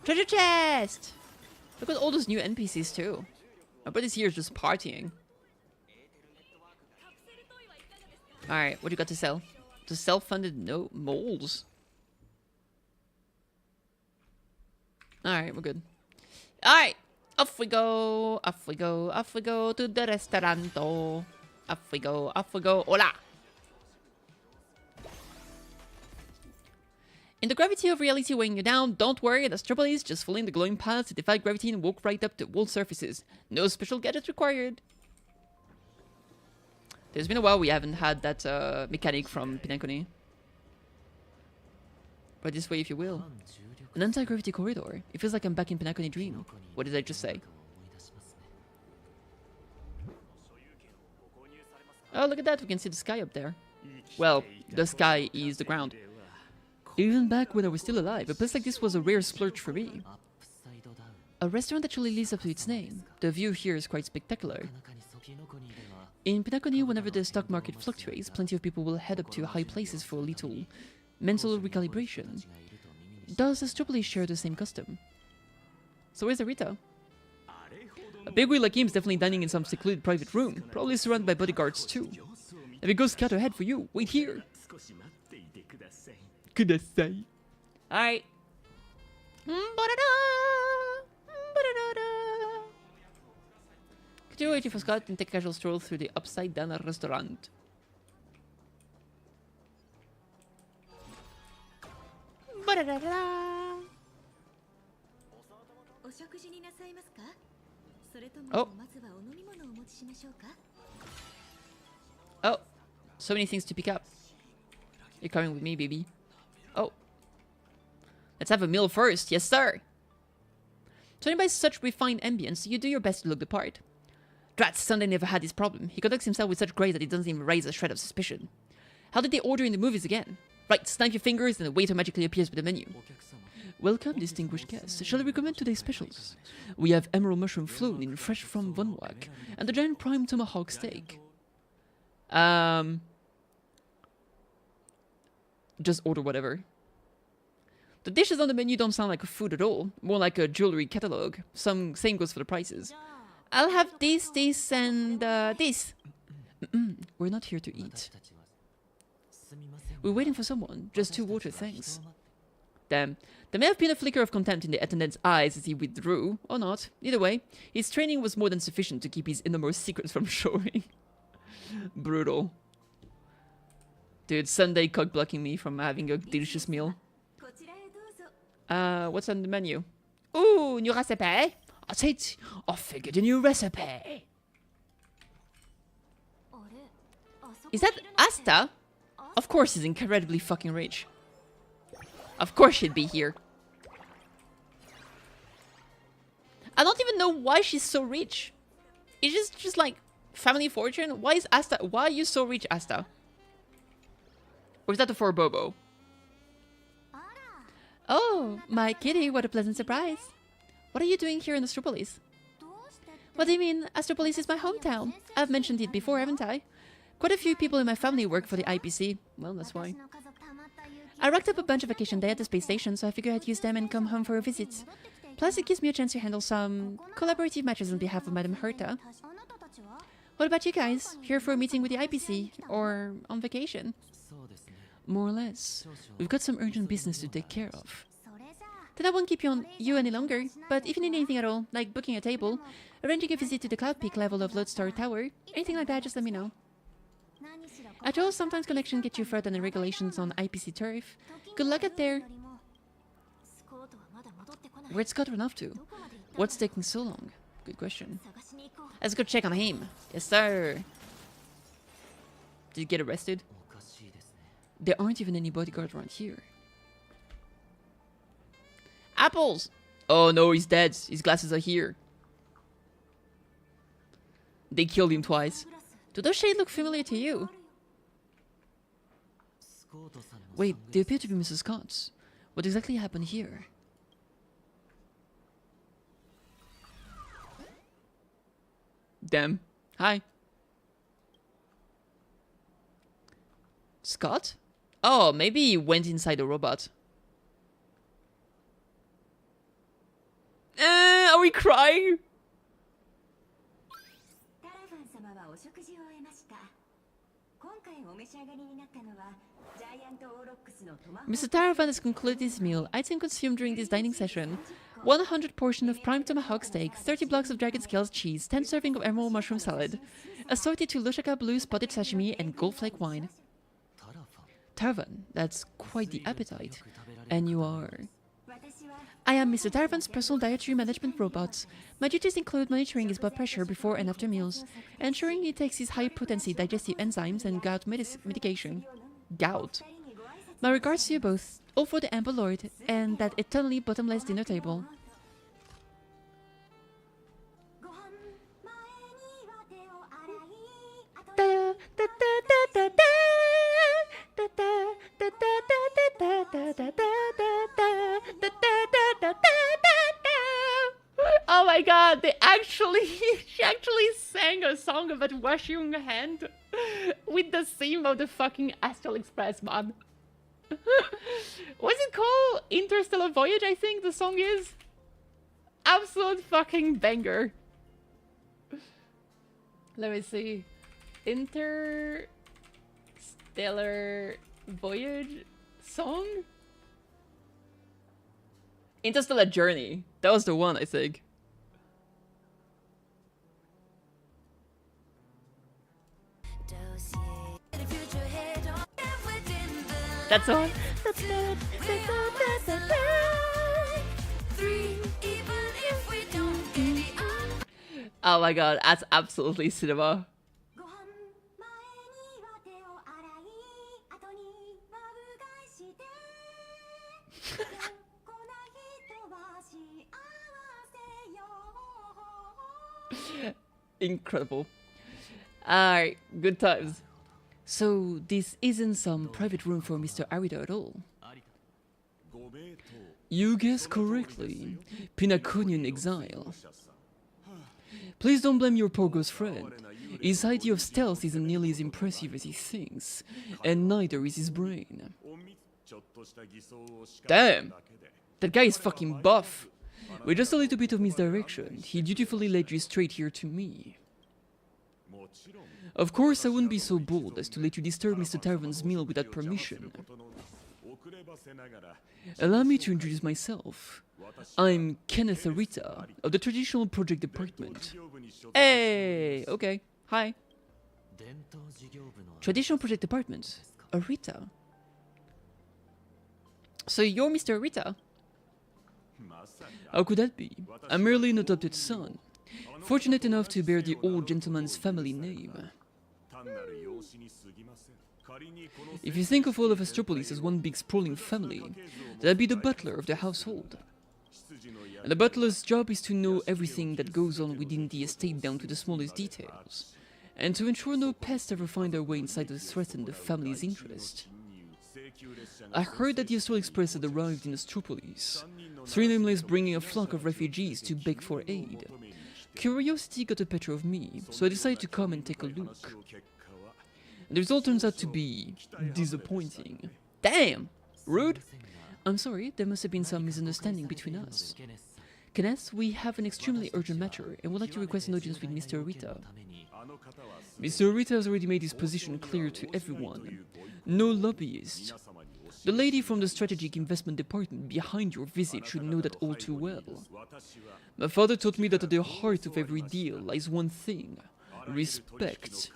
Treasure chest! Look at all those new NPCs too. Everybody's here is just partying. Alright, what do you got to sell? The self-funded moles. Alright, we're good. Alright, off we go, off we go, off we go to the restauranto. Off we go, hola! In the gravity of reality weighing you down, don't worry, the Astropolis just following the glowing paths to defy gravity and walk right up to wall surfaces. No special gadgets required. There's been a while we haven't had that mechanic from Pinakoni. But this way if you will. An anti-gravity corridor. It feels like I'm back in Pinakoni Dream. What did I just say? Oh, look at that. We can see the sky up there. Well, the sky is the ground. Even back when I was still alive, a place like this was a rare splurge for me. A restaurant actually lives up to its name. The view here is quite spectacular. In Pinakoni, whenever the stock market fluctuates, plenty of people will head up to high places for a little mental recalibration. Does Astropolis share the same custom? So where's Arita? A big wheel like him is definitely dining in some secluded private room, probably surrounded by bodyguards too. Let me go scout ahead for you. Wait here. Kudasai. Alright. Could you wait for Scott and take a casual stroll through the upside down restaurant? Oh. Oh. So many things to pick up. You're coming with me, baby. Oh. Let's have a meal first. Yes, sir. Surrounded by such refined ambience, you do your best to look the part. Drat, Sunday never had this problem. He conducts himself with such grace that it doesn't even raise a shred of suspicion. How did they order in the movies again? Right, snap your fingers and the waiter magically appears with the menu. Welcome, distinguished guests. Shall I recommend today's specials? We have emerald mushroom flown in fresh from Vonwak and the giant prime tomahawk steak. Just order whatever. The dishes on the menu don't sound like a food at all, more like a jewelry catalog. Same goes for the prices. I'll have this, and this. We're not here to eat. We're waiting for someone. Just 2 water, thanks. Damn. There may have been a flicker of contempt in the attendant's eyes as he withdrew, or not. Either way, his training was more than sufficient to keep his innermost secrets from showing. Brutal. Dude, Sunday cock blocking me from having a delicious meal. What's on the menu? Ooh, new recipe. That's it. I figured a new recipe. Is that Asta? Of course he's incredibly fucking rich. Of course she'd be here. I don't even know why she's so rich. It's just like family fortune. Why is Asta? Why are you so rich, Asta? Or is that for Bobo? Oh, my kitty, what a pleasant surprise. What are you doing here in Astropolis? What do you mean? Astropolis is my hometown. I've mentioned it before, haven't I? Quite a few people in my family work for the IPC. Well, that's why. I racked up a bunch of vacation day at the space station, so I figured I'd use them and come home for a visit. Plus, it gives me a chance to handle some collaborative matches on behalf of Madame Herta. What about you guys? Here for a meeting with the IPC? Or on vacation? More or less. We've got some urgent business to take care of. Then I won't keep you any longer, but if you need anything at all, like booking a table, arranging a visit to the Cloud Peak level of Lodestar Tower, anything like that, just let me know. After all, sometimes connection gets you further than regulations on IPC turf. Good luck out there. Where'd Scott run off to? What's taking so long? Good question. Let's go check on him. Yes, sir. Did you get arrested? There aren't even any bodyguards around here. Apples! Oh no, he's dead. His glasses are here. They killed him twice. Do those shades look familiar to you? Wait, they appear to be Mrs. Scott's. What exactly happened here? Damn. Hi. Scott? Oh, maybe he went inside a robot. Are we crying? Mr. Taravan has concluded his meal. Item consumed during this dining session: 100 portion of prime tomahawk steak, 30 blocks of dragon scales cheese, 10 serving of emerald mushroom salad, assorted to Lushaka blue spotted sashimi, and gold flake wine. Taravan, that's quite the appetite. And you are... I am Mr. Taravan's personal dietary management robot. My duties include monitoring his blood pressure before and after meals, ensuring he takes his high-potency digestive enzymes and gout medication. Gout? My regards to you both, all for the Amber Lord, and that eternally bottomless dinner table. Oh my god, she actually sang a song about washing your hand with the theme of the fucking Astral Express, man. What's it called? Interstellar Voyage, I think the song is. Absolute fucking banger. Let me see. Interstellar Voyage song? Interstellar Journey. That was the one, I think. That's all. Oh my god, that's absolutely cinema. Incredible. Alright, good times. So, this isn't some private room for Mr. Arida at all. You guessed correctly. Pinaconian exile. Please don't blame your poor ghost friend. His idea of stealth isn't nearly as impressive as he thinks, and neither is his brain. Damn! That guy is fucking buff. With just a little bit of misdirection, he dutifully led you straight here to me. Of course, I wouldn't be so bold as to let you disturb Mr. Taravan's meal without permission. Allow me to introduce myself. I'm Kenneth Arita, of the Traditional Project Department. Hey! Okay, hi. Traditional Project Department. Arita. So you're Mr. Arita? How could that be? I'm merely an adopted son, fortunate enough to bear the old gentleman's family name. If you think of all of Astropolis as one big sprawling family, then I'd be the butler of the household. And the butler's job is to know everything that goes on within the estate down to the smallest details, and to ensure no pests ever find their way inside to threaten the family's interest. I heard that the Astral Express had arrived in Astropolis, 3 nameless bringing a flock of refugees to beg for aid. Curiosity got the better of me, so I decided to come and take a look. The result turns out to be disappointing. Damn! Rude? I'm sorry, there must have been some misunderstanding between us. Kenneth, we have an extremely urgent matter and would like to request an audience with Mr. Arita. Mr. Arita has already made his position clear to everyone. No lobbyist. The lady from the strategic investment department behind your visit should know that all too well. My father taught me that at the heart of every deal lies one thing: respect.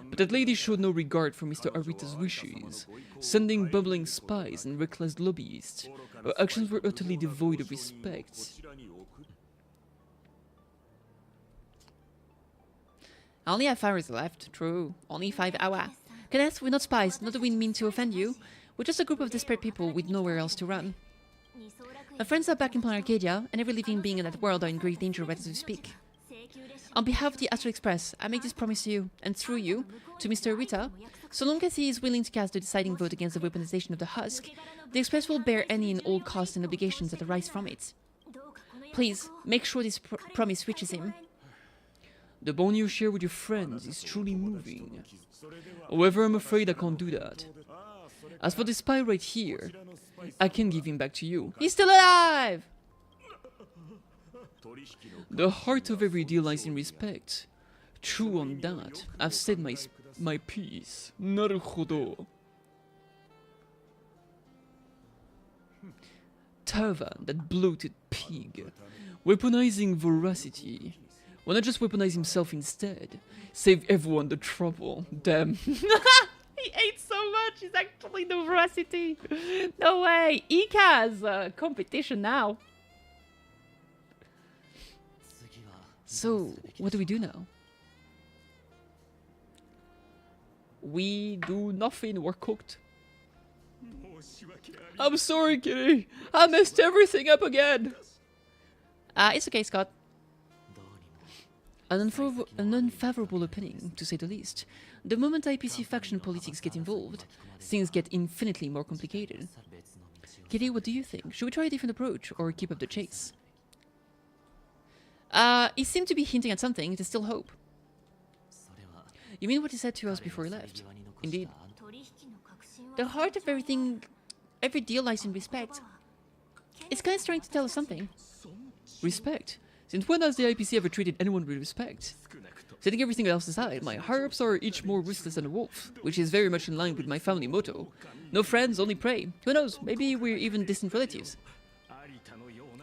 But that lady showed no regard for Mr. Arita's wishes, sending bumbling spies and reckless lobbyists. Her actions were utterly devoid of respect. I only have 5 hours left. True. Only 5 hours. Kenneth, we're not spies. Not that we mean to offend you. We're just a group of desperate people with nowhere else to run. My friends are back in Planet Arcadia, and every living being in that world are in grave danger right as we speak. On behalf of the Astral Express, I make this promise to you, and through you, to Mr. Arita. So long as he is willing to cast the deciding vote against the weaponization of the husk, the Express will bear any and all costs and obligations that arise from it. Please, make sure this promise reaches him. The bond you share with your friends is truly moving. However, I'm afraid I can't do that. As for the spy right here, I can give him back to you. He's still alive! The heart of every deal lies in respect. True on that. I've said my piece. Naruhodo. Tarvan, that bloated pig. Weaponizing Voracity. Why not just weaponize himself instead? Save everyone the trouble. Damn. He ate so much, he's actually the Voracity. No way, Ika has a competition now. So, what do we do now? We do nothing, we're cooked. I'm sorry, Kitty. I messed everything up again. It's okay, Scott. An unfavorable opening, to say the least. The moment IPC faction politics get involved, things get infinitely more complicated. Kitty, what do you think? Should we try a different approach, or keep up the chase? He seemed to be hinting at something. There's still hope. You mean what he said to us before he left? Indeed. The heart of everything, every deal lies in respect. It's kind of trying to tell us something. Respect? Since when has the IPC ever treated anyone with respect? Setting everything else aside, my higher-ups are each more ruthless than a wolf, which is very much in line with my family motto. No friends, only prey. Who knows, maybe we're even distant relatives.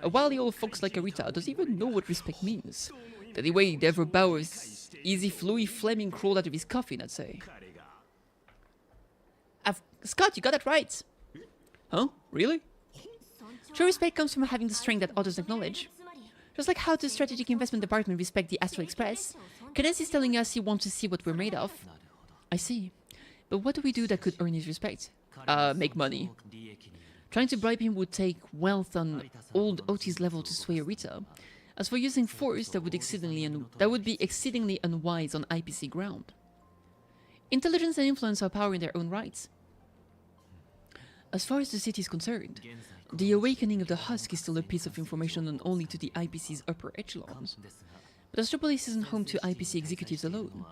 A wily old fox like Arita doesn't even know what respect means. The way he'd ever bow his easy fluey flaming crawled out of his coffin, I'd say. Scott, you got that right. Huh? Really? True respect comes from having the strength that others acknowledge. Just like how the strategic investment department respect the Astral Express, Kenneth is telling us he wants to see what we're made of. I see. But what do we do that could earn his respect? Make money. Trying to bribe him would take wealth on old Otis level to sway Arita. As for using force, that would be exceedingly unwise on IPC ground. Intelligence and influence are power in their own rights. As far as the city is concerned, the awakening of the husk is still a piece of information known only to the IPC's upper echelons. But Astropolis isn't home to IPC executives alone.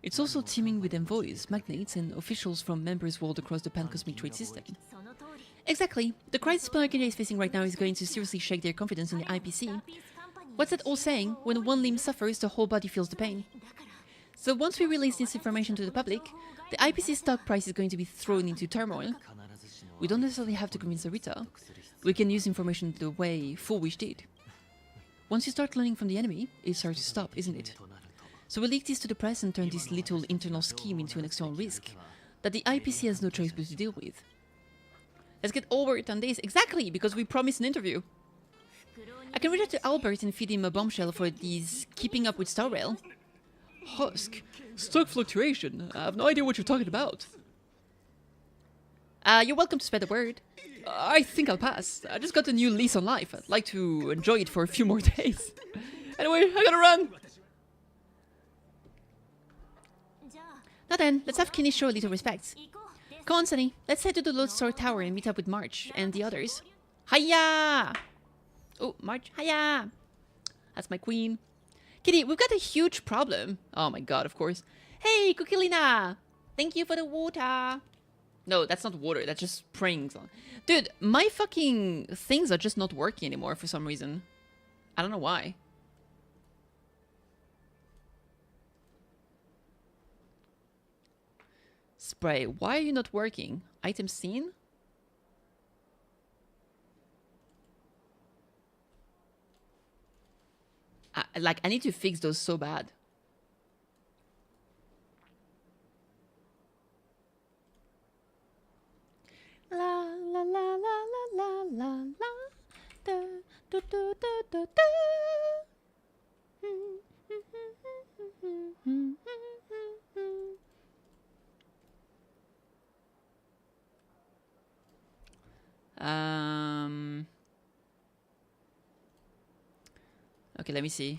It's also teeming with envoys, magnates, and officials from members world across the pan-cosmic trade system. Exactly. The crisis Planet Arcadia is facing right now is going to seriously shake their confidence in the IPC. What's that all saying? When one limb suffers, the whole body feels the pain. So once we release this information to the public, the IPC stock price is going to be thrown into turmoil. We don't necessarily have to convince Arita. We can use information the way Foolish did. Once you start learning from the enemy, it's hard to stop, isn't it? So we leak this to the press and turn this little internal scheme into an external risk. that the IPC has no choice but to deal with. Let's get Albert on this. Exactly, because we promised an interview. I can reach out to Albert and feed him a bombshell for these keeping up with Star Rail. Husk. Stock fluctuation. I have no idea what you're talking about. You're welcome to spread the word. I think I'll pass. I just got a new lease on life. I'd like to enjoy it for a few more days. Anyway, I gotta run. Now then, let's have Kenny show a little respect. Go on, Sunny. Let's head to the Lodestar Tower and meet up with March and the others. Hiya! Oh, March. Hiya! That's my queen. Kitty, we've got a huge problem. Oh my god, of course. Hey, Kukilina! Thank you for the water. No, that's not water. That's just springs. Dude, my fucking things are just not working anymore for some reason. I don't know why. Spray. Why are you not working? Item seen? I need to fix those so bad. La la la la la la la da da da da da. Okay, let me see.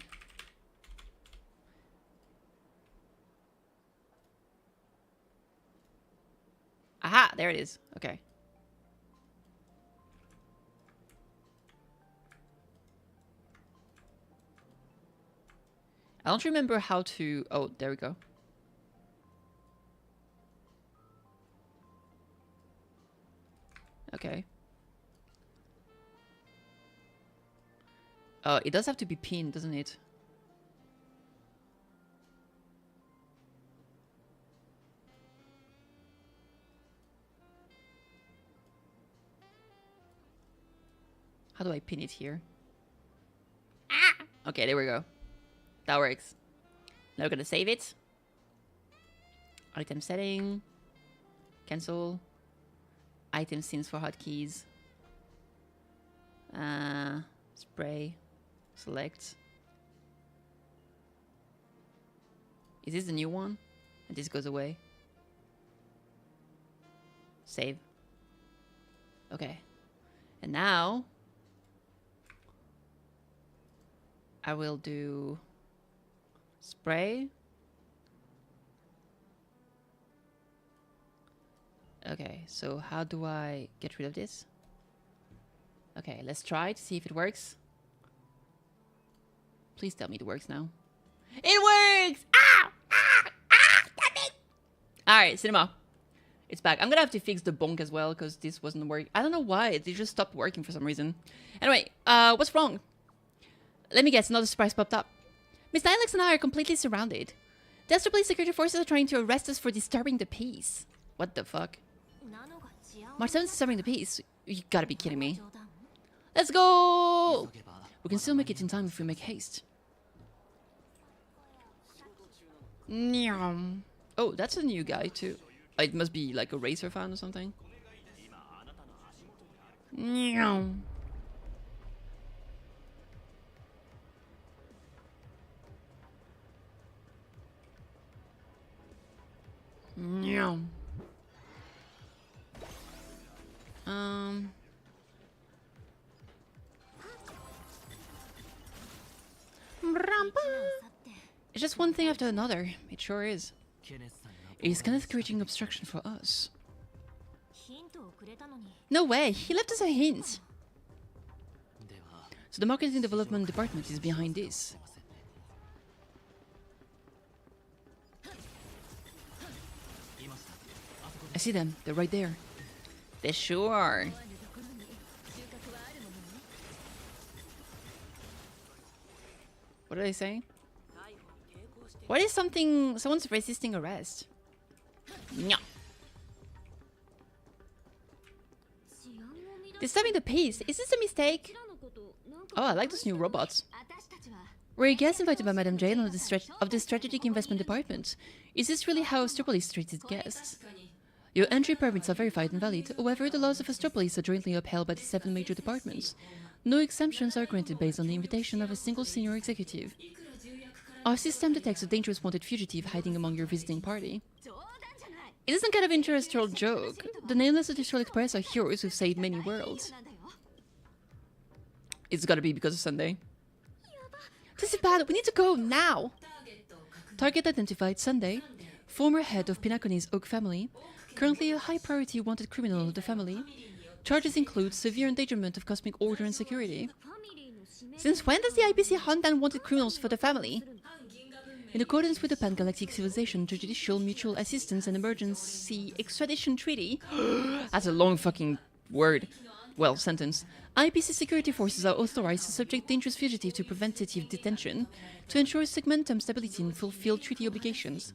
Aha, there it is. Okay. I don't remember how to... Oh, there we go. Okay. It does have to be pinned, doesn't it? How do I pin it here? Ah! Okay, there we go. That works. Now we're gonna save it. Item setting. Cancel. Item scenes for hotkeys. Spray. Select. Is this the new one? And this goes away. Save. Okay. And now I will do spray. Okay, so how do I get rid of this? Okay, let's try to see if it works. Please tell me it works now. It works! Ah! Ah! Ah! Damn it! Alright, cinema. It's back. I'm gonna have to fix the bonk as well because this wasn't working. I don't know why. They just stopped working for some reason. Anyway, what's wrong? Let me guess, another surprise popped up. Miss Dilex and I are completely surrounded. The Astral Police security forces are trying to arrest us for disturbing the peace. What the fuck? March 7's disturbing the peace? You gotta be kidding me. Let's go! We can still make it in time if we make haste. Oh, that's a new guy too. It must be like a racer fan or something. It's just one thing after another. It sure is. Is Kenneth creating obstruction for us? No way! He left us a hint! So the marketing development department is behind this. I see them. They're right there. They sure are. What are they saying? What is someone's resisting arrest? No. Disturbing the peace. Is this a mistake? Oh, I like those new robots. We're guests invited by Madame Jane of the Strategic Investment Department. Is this really how Astropolis treats its guests? Your entry permits are verified and valid. However, the laws of Astropolis are jointly upheld by the 7 major departments. No exemptions are granted based on the invitation of a single senior executive. Our system detects a dangerous wanted fugitive hiding among your visiting party. It isn't kind of an interesting joke. The nameless Official Express are heroes who've saved many worlds. It's gotta be because of Sunday. This is bad. We need to go now. Target identified Sunday, former head of Pinakone's Oak family, currently a high-priority wanted criminal of the family. Charges include severe endangerment of cosmic order and security. Since when does the IPC hunt down wanted criminals for the family? In accordance with the Pan-Galactic Civilization to Judicial Mutual Assistance and Emergency Extradition Treaty... That's a long fucking word. Well, sentence. IPC security forces are authorized to subject dangerous fugitives to preventative detention to ensure segmentum stability and fulfill treaty obligations.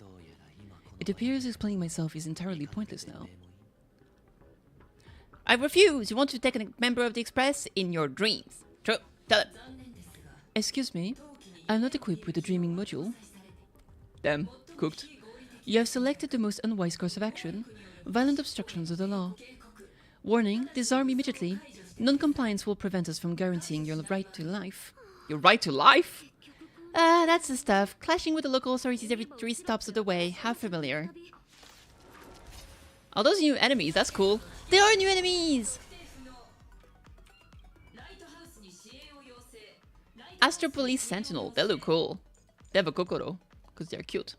It appears explaining myself is entirely pointless now. I refuse! You want to take a member of the Express in your dreams. True. Tell it. Excuse me. I'm not equipped with the dreaming module. Damn. Cooked. You have selected the most unwise course of action. Violent obstructions of the law. Warning, disarm immediately. Non-compliance will prevent us from guaranteeing your right to life. Your right to life? That's the stuff. Clashing with the local authorities every 3 stops of the way. How familiar. Oh, those new enemies. That's cool. There are new enemies! Astropolis Sentinel. They look cool. They have a kokoro, because they're cute.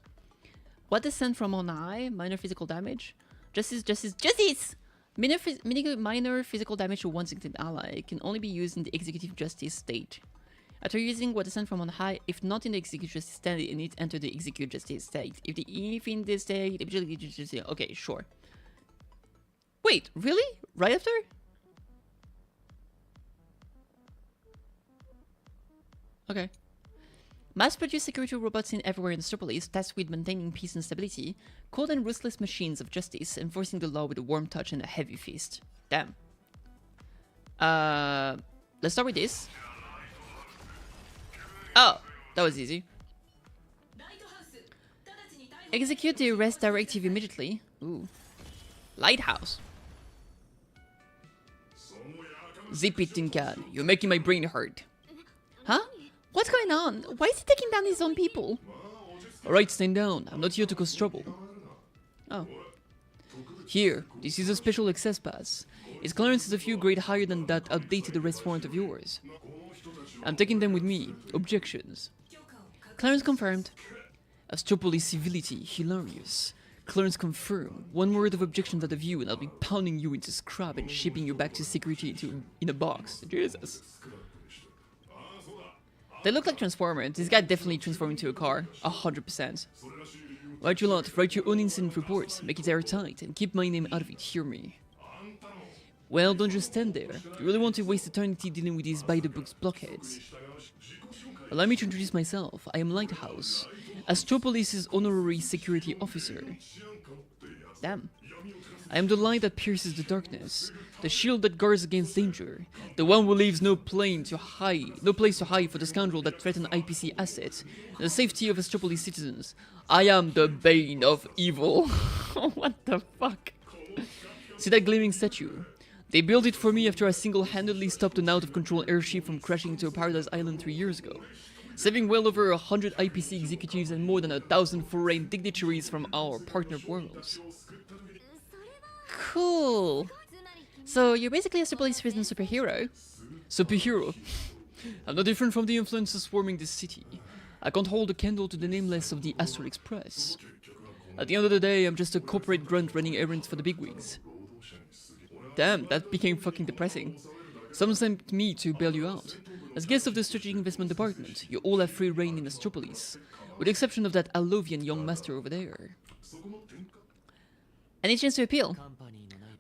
What descent from on high? Minor physical damage? Justice, justice, justice! Minor physical damage to one significant ally can only be used in the executive justice state. After using what descent from on high, if not in the executive justice state, it needs to enter the executive justice state. If in this state, okay, sure. Wait, really? Right after? Okay. Mass-produced security robots seen everywhere in Astropolis, tasked with maintaining peace and stability, cold and ruthless machines of justice, enforcing the law with a warm touch and a heavy fist. Damn. Let's start with this. Oh, that was easy. Execute the arrest directive immediately. Ooh. Lighthouse. Zip it, Tinkan. You're making my brain hurt. Huh? What's going on? Why is he taking down his own people? Alright, stand down. I'm not here to cause trouble. Oh. Here, this is a special access pass. Its clearance is a few grade higher than that outdated arrest warrant of yours. I'm taking them with me. Objections. Clearance confirmed. Astropolis civility, hilarious. Clearance confirmed. One word of objection out of you and I'll be pounding you into scrap and shipping you back to security in a box. Jesus. They look like Transformers. This guy definitely transformed into a car. 100%. Write your lot, write your own incident reports, make it airtight, and keep my name out of it, hear me. Well, don't just stand there. You really want to waste eternity dealing with these by-the-books blockheads. Allow me to introduce myself. I am Lighthouse, Astropolis' honorary security officer. Damn. I am the light that pierces the darkness, the shield that guards against danger, the one who leaves no place to hide for the scoundrel that threaten IPC assets, and the safety of Astropolis citizens. I am the bane of evil. What the fuck? See that gleaming statue? They built it for me after I single-handedly stopped an out-of-control airship from crashing into a paradise island 3 years ago, saving well over 100 IPC executives and more than 1,000 foreign dignitaries from our partner worlds. Cool. So you're basically a Astropolis prison superhero? Superhero. I'm no different from the influences swarming this city. I can't hold a candle to the nameless of the Astral Express. At the end of the day, I'm just a corporate grunt running errands for the bigwigs. Damn, that became fucking depressing. Someone sent me to bail you out. As guest of the Strategic Investment Department, you all have free reign in Astropolis, with the exception of that Alovian young master over there. Any chance to appeal?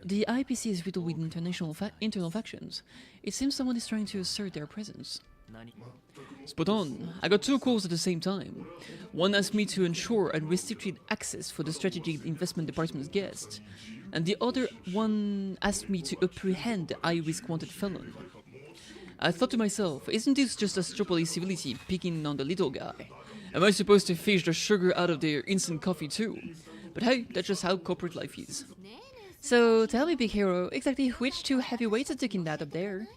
The IPC is riddled with internal factions. It seems someone is trying to assert their presence. Spot on. I got 2 calls at the same time. One asked me to ensure unrestricted access for the Strategic Investment Department's guests, and the other one asked me to apprehend the high-risk wanted felon. I thought to myself, isn't this just Astropolis civility picking on the little guy? Am I supposed to fish the sugar out of their instant coffee too? But hey, that's just how corporate life is. So, tell me, big hero, exactly which two heavyweights are taking that up there?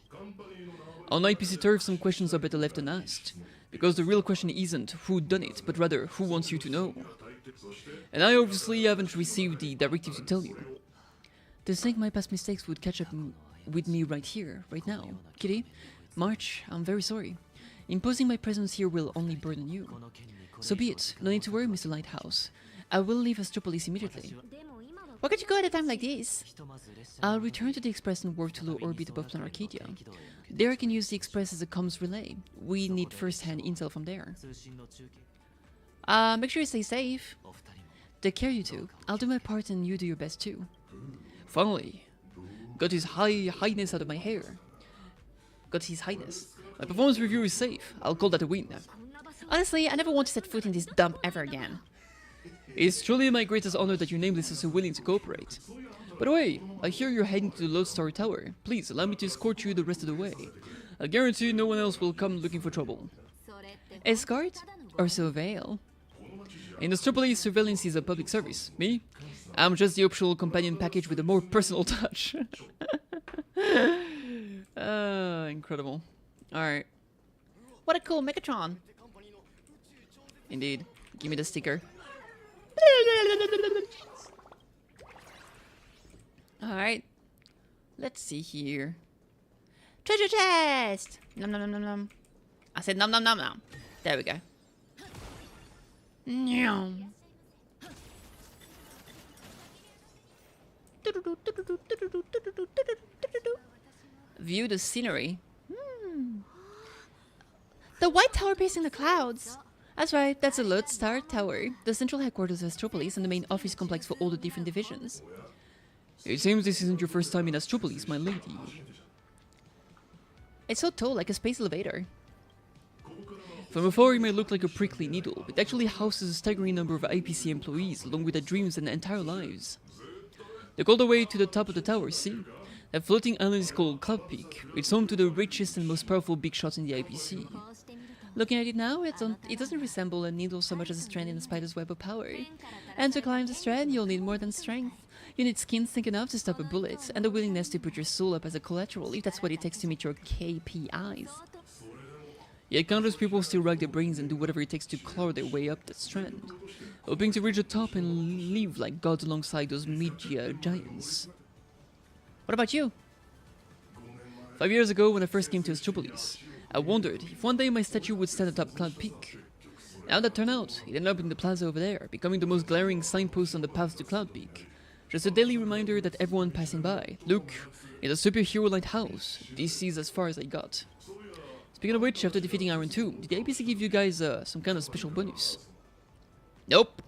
On IPC turf, some questions are better left unasked. Because the real question isn't who done it, but rather who wants you to know. And I obviously haven't received the directive to tell you. To think my past mistakes would catch up with me right here, right now. Kitty, March, I'm very sorry. Imposing my presence here will only burden you. So be it. No need to worry, Mr. Lighthouse. I will leave Astropolis immediately. Why can't you go at a time like this? I'll return to the Express and work to low orbit above Planet Arcadia. There I can use the Express as a comms relay. We need first-hand intel from there. Make sure you stay safe. Take care, you two. I'll do my part and you do your best too. Finally, got his highness out of my hair. Got his highness. My performance review is safe. I'll call that a win. Honestly, I never want to set foot in this dump ever again. It's truly my greatest honor that your nameless is so willing to cooperate. By the way, I hear you're heading to the Lodestar Tower. Please allow me to escort you the rest of the way. I guarantee no one else will come looking for trouble. Escort? Or surveil? In Astropolis, surveillance is a public service. Me? I'm just the optional companion package with a more personal touch. Incredible. Alright. What a cool Megatron. Indeed. Give me the sticker. Alright. Let's see here. Treasure chest! Nom nom nom nom nom. I said nom nom nom nom. There we go. Nyam. View the scenery. The white tower piercing the clouds. That's right, that's the Lodestar Tower, the central headquarters of Astropolis and the main office complex for all the different divisions. It seems this isn't your first time in Astropolis, my lady. It's so tall, like a space elevator. From afar, it may look like a prickly needle, but it actually houses a staggering number of IPC employees, along with their dreams and their entire lives. They go all the way to the top of the tower, see? That floating island is called Cloud Peak. It's home to the richest and most powerful big shots in the IPC. Looking at it now, it doesn't resemble a needle so much as a strand in a spider's web of power. And to climb the strand, you'll need more than strength. You need skin thick enough to stop a bullet, and the willingness to put your soul up as a collateral if that's what it takes to meet your KPIs. Yet countless people still rack their brains and do whatever it takes to claw their way up the strand, hoping to reach the top and live like gods alongside those media giants. What about you? 5 years ago, when I first came to Astropolis, I wondered if one day my statue would stand atop Cloud Peak. Now that turned out, it ended up in the plaza over there, becoming the most glaring signpost on the path to Cloud Peak. Just a daily reminder that everyone passing by, look, it's a superhero lighthouse. This is as far as I got. Speaking of which, after defeating Iron 2, did the APC give you guys some kind of special bonus? Nope.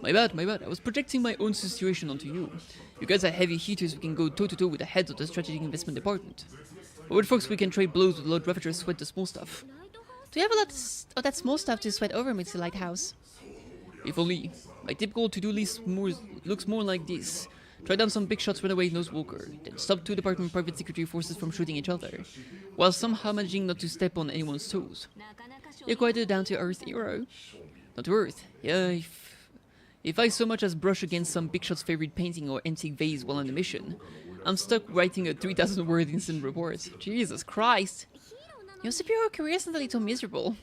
My bad. I was projecting my own situation onto you. You guys are heavy hitters who can go toe-to-toe with the heads of the strategic investment department. But with folks, we can trade blows with Lord Ravager sweat the small stuff. Do you have a lot of that small stuff to sweat over, Mr. Lighthouse? If only. My typical to-do list looks more like this. Try down some big shots, run away, Nosewalker, then stop 2 department private security forces from shooting each other, while somehow managing not to step on anyone's toes. You're quite a down-to-earth hero. Down to earth? Yeah, if I so much as brush against some big shot's favorite painting or antique vase while on the mission, I'm stuck writing a 3,000-word instant report. Jesus Christ! Your superior career isn't a little miserable.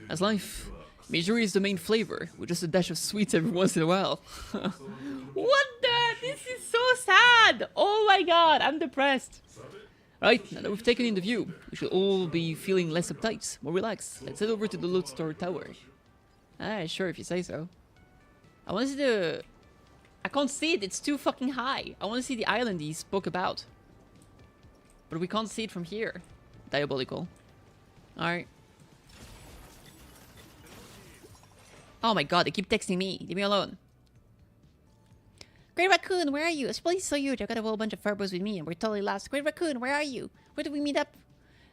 As life, misery is the main flavor, with just a dash of sweets every once in a while. What the? This is so sad! Oh my god, I'm depressed. Right, now that we've taken in the view, we should all be feeling less uptight, more relaxed. Let's head over to the Lodestar Tower. Ah, sure, if you say so. I want to see the... I can't see it, it's too fucking high. I want to see the island he spoke about. But we can't see it from here. Diabolical. Alright. Oh my god, they keep texting me. Leave me alone. Great Raccoon, where are you? This place is so huge. I've got a whole bunch of furbows with me and we're totally lost. Great Raccoon, where are you? Where do we meet up?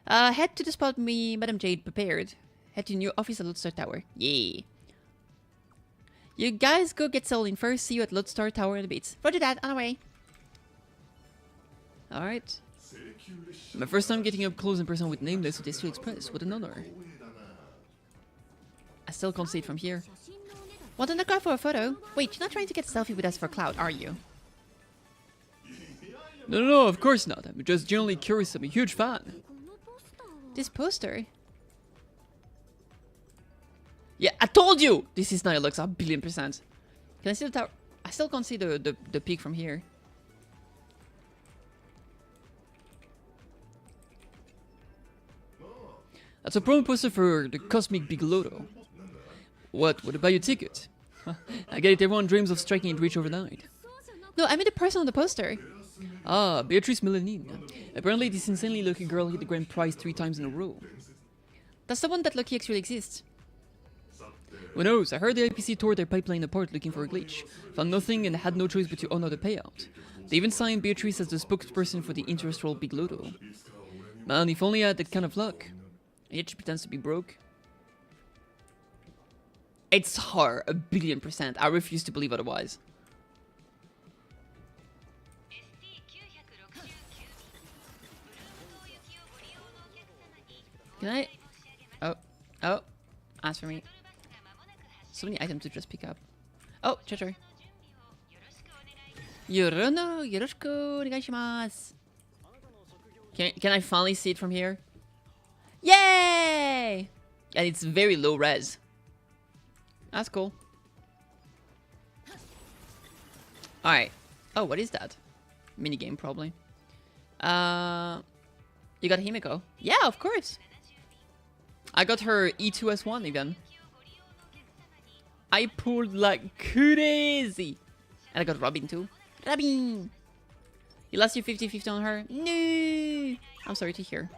Head to the spot Madam Jade prepared. Head to your office at Lodestar Tower. Yay. You guys go get settled in first. See you at Lodestar Tower in a bit. Roger that, on our way. Alright. My first time getting up close in person with Nameless with S2 Express. What an honor. I still can't see it from here. Want an autograph for a photo? Wait, you're not trying to get a selfie with us for clout, are you? No, of course not. I'm just generally curious. I'm a huge fan. This poster? Yeah, I told you! This is not, it looks 1,000,000,000%. Can I see the tower? I still can't see the peak from here. That's a promo poster for the Cosmic Big Lotto. What? Would I buy you a ticket? I get it, everyone dreams of striking it rich overnight. No, I mean the person on the poster. Ah, Beatrice Melanin. Apparently this insanely lucky girl hit the grand prize 3 times in a row. Does someone that lucky actually exist? Who knows? I heard the IPC tore their pipeline apart looking for a glitch. Found nothing and had no choice but to honor the payout. They even signed Beatrice as the spokesperson for the interestral Big Lotto. Man, if only I had that kind of luck. And yet she pretends to be broke. It's her, 1,000,000,000%. I refuse to believe otherwise. Can I? Oh. Ask for me. So many items to just pick up. Oh, Chitter. Yorono, yoroshiku onegaishimasu. Can I finally see it from here? Yay! And it's very low res. That's cool. Alright. Oh, what is that? Minigame, probably. You got Himiko? Yeah, of course. I got her E2S1 again. I pulled like crazy. And I got Robin too. Robin! You lost your 50-50 on her? No! I'm sorry to hear.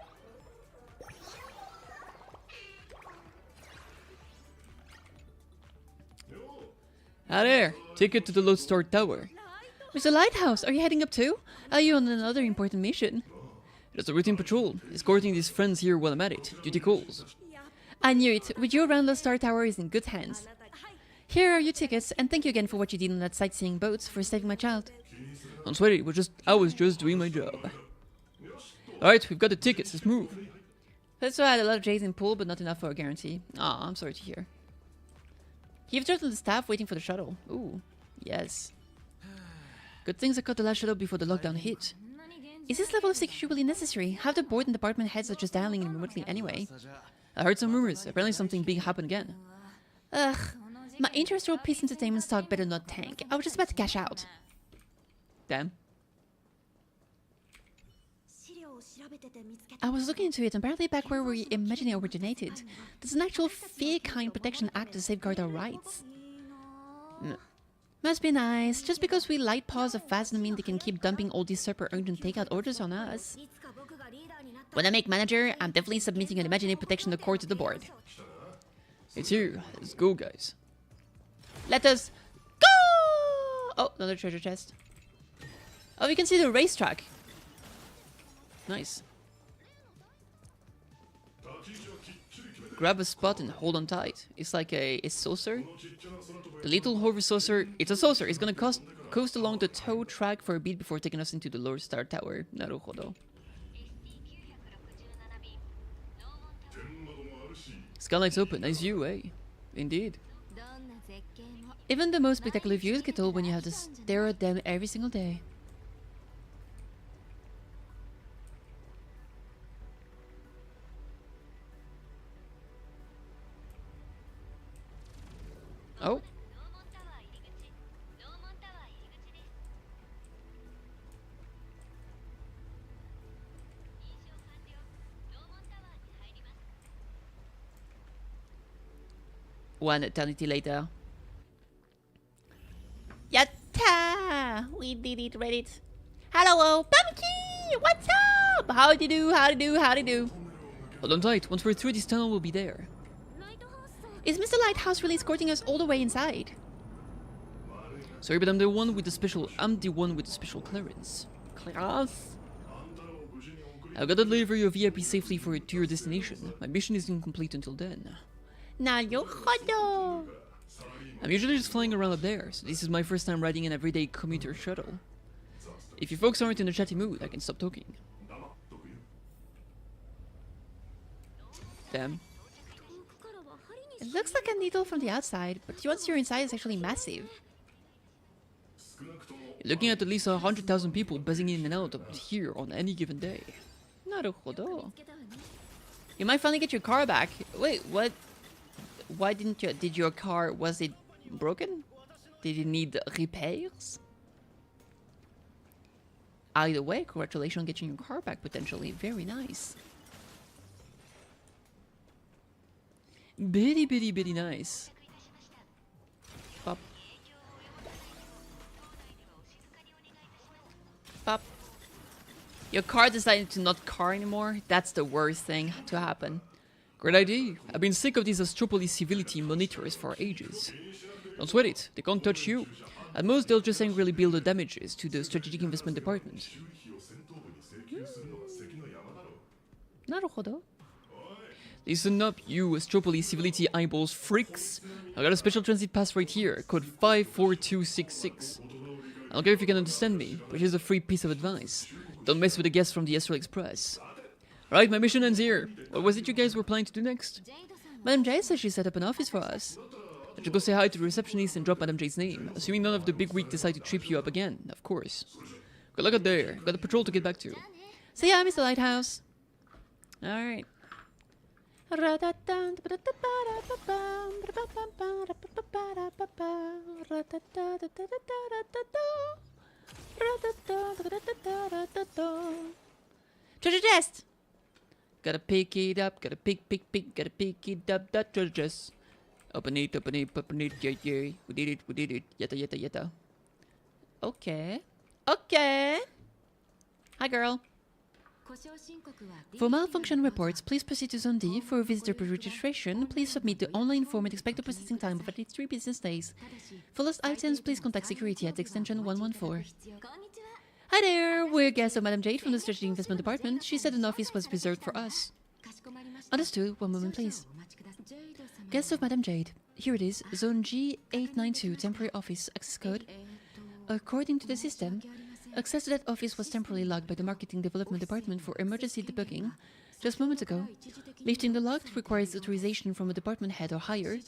Hi there! Ticket to the Lodestar Tower. Mr. Lighthouse, are you heading up too? Are you on another important mission? It's a routine patrol. Escorting these friends here while I'm at it. Duty calls. I knew it. With you around Lodestar Tower is in good hands. Here are your tickets, and thank you again for what you did on that sightseeing boat for saving my child. Don't sweat it. I was just doing my job. Alright, we've got the tickets. Let's move. That's why I had a lot of J's in pool, but not enough for a guarantee. Ah, I'm sorry to hear. You've turned to the staff waiting for the shuttle. Ooh, yes. Good things I caught the last shuttle before the lockdown hit. Is this level of security really necessary? Half the board and department heads are just dialing in remotely anyway. I heard some rumors. Apparently something big happened again. Ugh. My interest role Peace Entertainment stock better not tank. I was just about to cash out. Damn. I was looking into it, and apparently back where we imagine it originated, there's an actual fair kind protection act to safeguard our rights. Must be nice. Just because we light paws of fast doesn't mean they can keep dumping all these super urgent takeout orders on us. When I make manager, I'm definitely submitting an imaginary protection accord to the board. It's here. Let's go, guys. Let us go! Oh, another treasure chest. Oh, we can see the racetrack. Nice. Grab a spot and hold on tight. It's like a saucer. The little hover saucer. It's a saucer. It's gonna coast along the tow track for a bit before taking us into the Lodestar Tower. Naruhodo. Skylight's open. Nice view, eh? Indeed. Even the most spectacular views get old when you have to stare at them every single day. Oh. One eternity later. Yatta! We did it, Reddit. Hello, Pumpkin! What's up? Howdy do, howdy do, howdy do. Hold on tight. Once we're through this tunnel, we'll be there. Is Mr. Lighthouse really escorting us all the way inside? Sorry, but I'm the one with the special clearance. Clearance? I've got to deliver your VIP safely to your destination. My mission is incomplete until then. Naruhodo! I'm usually just flying around up there, so this is my first time riding an everyday commuter shuttle. If you folks aren't in a chatty mood, I can stop talking. Damn. It looks like a needle from the outside, but once you're inside, it's actually massive. Looking at least 100,000 people buzzing in and out of here on any given day. Naruhodo. You might finally get your car back. Wait, what? Why didn't you? Did your car, was it broken? Did it need repairs? Either way, congratulations on getting your car back potentially. Very nice. Bitty nice. Pop. Pop. Your car decided to not car anymore? That's the worst thing to happen. Great idea. I've been sick of these Astropolis civility monitors for ages. Don't sweat it. They can't touch you. At most, they'll just angrily bill the damages to the Strategic Investment Department. Naruhodo. Listen up, you Astropolis civility eyeballs freaks. I got a special transit pass right here, code 54266. I don't care if you can understand me, but here's a free piece of advice. Don't mess with the guests from the Astral Express. Right, my mission ends here. What was it you guys were planning to do next? Madam Jade says she set up an office for us. I should go say hi to the receptionist and drop Madam Jade's name, assuming none of the bigwigs decide to trip you up again, of course. Good luck out there. Got a patrol to get back to. See ya, Mr. Lighthouse. Alright. Treasure chest! Gotta pick it up, gotta pick, gotta pick it up, that treasure chest. Open it, yeah. We did it, yata. Okay. Okay. Hi, girl. For malfunction reports, please proceed to Zone D. For visitor registration, please submit the online form and expect a processing time of at least 3 business days. For lost items, please contact security at extension 114. Hi there, we're guests of Madam Jade from the Strategic Investment Department. She said an office was reserved for us. Understood. One moment, please. Guests of Madam Jade. Here it is, Zone G892, temporary office, access code. According to the system, access to that office was temporarily locked by the Marketing Development Department for emergency debugging just moments ago. Lifting the lock requires authorization from a department head or higher.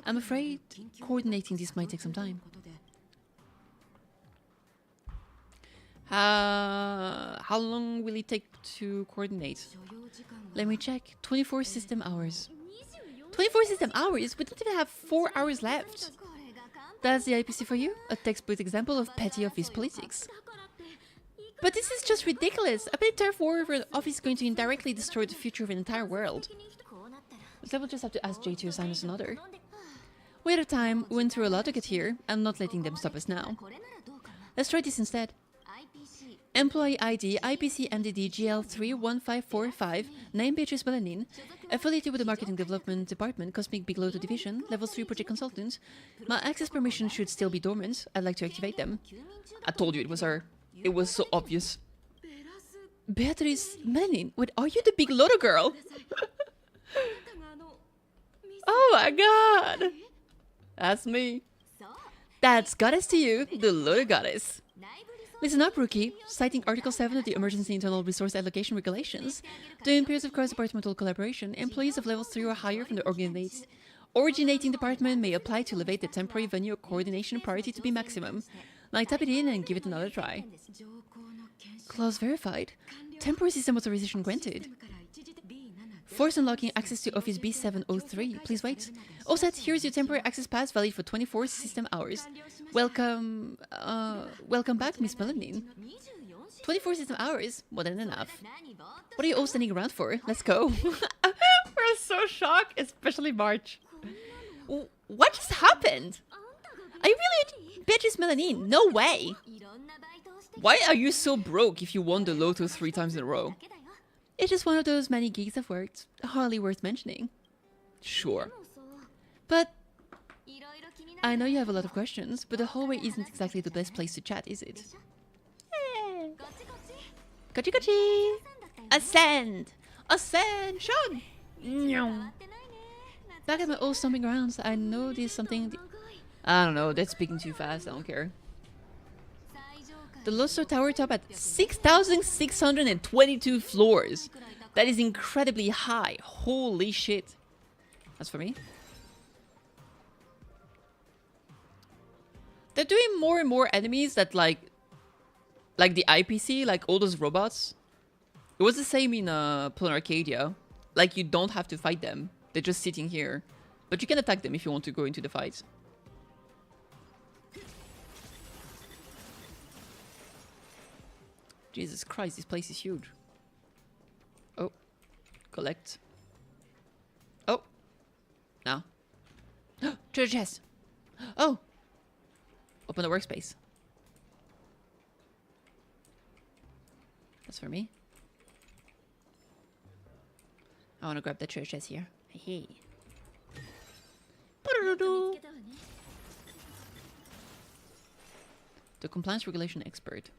I'm afraid coordinating this might take some time. How long will it take to coordinate? Let me check. 24 system hours. 24 system hours? We don't even have 4 hours left. That's the IPC for you? A textbook example of petty office politics. But this is just ridiculous. A entire war over an office is going to indirectly destroy the future of an entire world. But I will just have to ask Jay to assign us another. We had a time, we went through a lot to get here. I'm not letting them stop us now. Let's try this instead. Employee ID IPC MDD GL31545, name Beatrice Melanin, affiliated with the Marketing Development Department, Cosmic Big Lotto Division, Level 3 Project Consultant. My access permission should still be dormant. I'd like to activate them. I told you it was her. It was so obvious. Beatrice Melanin, wait, are you the Big Lotto girl? Oh my god! That's me. That's goddess to you, the Lotto goddess. Listen up, rookie. Citing Article 7 of the Emergency Internal Resource Allocation Regulations, during periods of cross-departmental collaboration, employees of levels 3 or higher from the originating department may apply to elevate the temporary venue coordination priority to be maximum. Now tap it in and give it another try. Clause verified. Temporary system authorization granted. Force unlocking access to Office B703. Please wait. All set. Here's your temporary access pass valid for 24 system hours. Welcome back, Miss Melanin. 24 system hours? More than enough. What are you all standing around for? Let's go. We're so shocked, especially March. What just happened? Are you really Beatrice Melanin? No way. Why are you so broke if you won the Lotto 3 times in a row? It's just one of those many gigs I've worked. Hardly worth mentioning. Sure. But I know you have a lot of questions, but the hallway isn't exactly the best place to chat, is it? Kochi kochi! Ascend! Ascension! Back at my old stomping grounds, I know there's something... I don't know, that's speaking too fast, I don't care. The Luster Tower top at 6,622 floors. That is incredibly high. Holy shit. That's for me. They're doing more and more enemies that like the IPC, like all those robots. It was the same in Planar Arcadia. Like you don't have to fight them. They're just sitting here. But you can attack them if you want to go into the fight. Jesus Christ, this place is huge. Oh. Collect. Oh. No. Treasure chest. Oh. Open the workspace. That's for me. I want to grab the treasure chest here. Hey. The compliance regulation expert.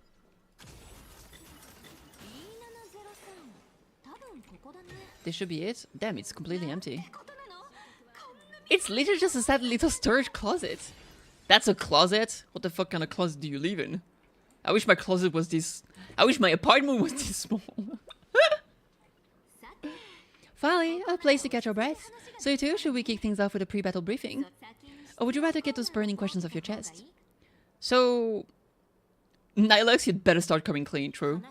This should be it. Damn, it's completely empty. It's literally just a sad little storage closet. That's a closet? What the fuck kind of closet do you live in? I wish my closet was this... I wish my apartment was this small. Finally, a place to catch our breath. So you too, should we kick things off with a pre-battle briefing? Or would you rather get those burning questions off your chest? So... Nilex, you'd better start coming clean, true?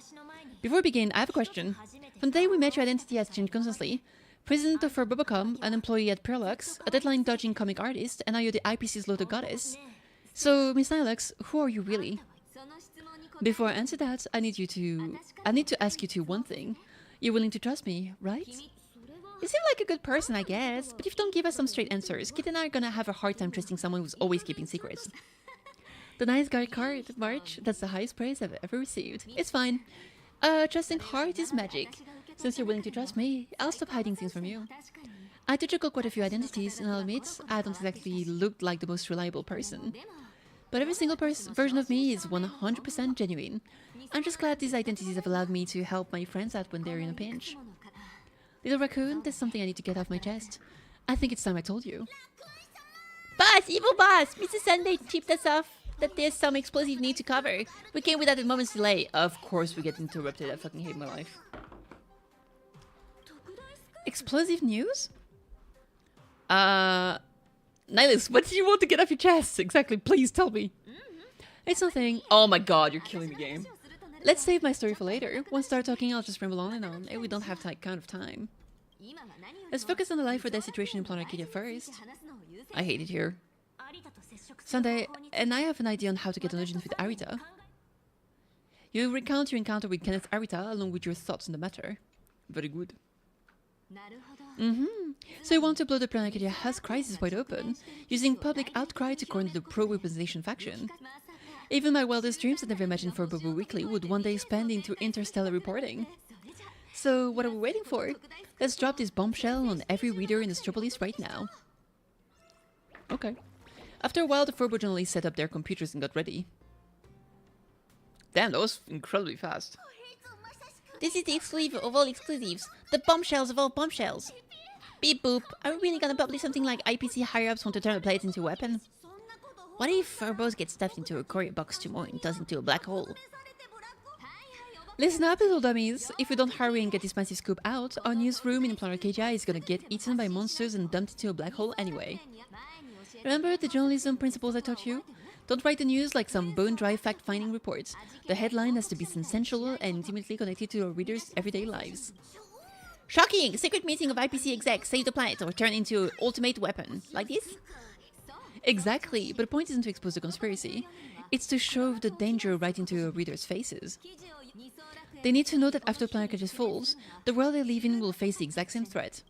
Before we begin, I have a question. From the day we met, your identity has changed constantly. President of Bubblegum, an employee at Parallax, a deadline-dodging comic artist, and now you're the IPC's Lotus Goddess. So, Miss Nilex, who are you really? Before I answer that, I need to ask you two one thing. You're willing to trust me, right? You seem like a good person, I guess, but if you don't give us some straight answers, Kit and I are gonna have a hard time trusting someone who's always keeping secrets. The nice guy card, March, that's the highest praise I've ever received. It's fine. Trusting heart is magic. Since you're willing to trust me, I'll stop hiding things from you. I did juggle quite a few identities, and I'll admit, I don't exactly look like the most reliable person. But every single version of me is 100% genuine. I'm just glad these identities have allowed me to help my friends out when they're in a pinch. Little Raccoon, there's something I need to get off my chest. I think it's time I told you. Boss! Evil boss! Mrs. Sunday tipped us off that there's some explosive need to cover. We came without a moment's delay. Of course we get interrupted. I fucking hate my life. Explosive news? Nihilus, what do you want to get off your chest? Exactly, please tell me. It's nothing. Oh my god, you're killing the game. Let's save my story for later. Once I start talking, I'll just ramble on and we don't have kind of time. Let's focus on the life or death situation in Planar Arcadia first. I hate it here. Sunday, and I have an idea on how to get an audience with Arita. You recount your encounter with Kenneth Arita along with your thoughts on the matter. Very good. So you want to blow the Planar Arcadia House crisis wide open, using public outcry to corner the pro-weaponization faction. Even my wildest dreams I never imagined for Bobo Weekly would one day expand into interstellar reporting. So what are we waiting for? Let's drop this bombshell on every reader in the Astropolis right now. Okay. After a while, the Furbo journalists set up their computers and got ready. Damn, that was incredibly fast. This is the exclusive of all exclusives. The bombshells of all bombshells. Beep boop. Are we really gonna publish something like IPC higher-ups want to turn a plate into a weapon? What if Furbos get stuffed into a courier box tomorrow and tossed into a black hole? Listen up, little dummies. If we don't hurry and get this massive scoop out, our newsroom in Planar Arcadia is gonna get eaten by monsters and dumped into a black hole anyway. Remember the journalism principles I taught you? Don't write the news like some bone-dry fact-finding report. The headline has to be sensational and intimately connected to our readers' everyday lives. Shocking! Secret meeting of IPC execs save the planet or turn into an ultimate weapon. Like this? Exactly, but the point isn't to expose the conspiracy. It's to show the danger right into our readers' faces. They need to know that after Planar Arcadia falls, the world they live in will face the exact same threat.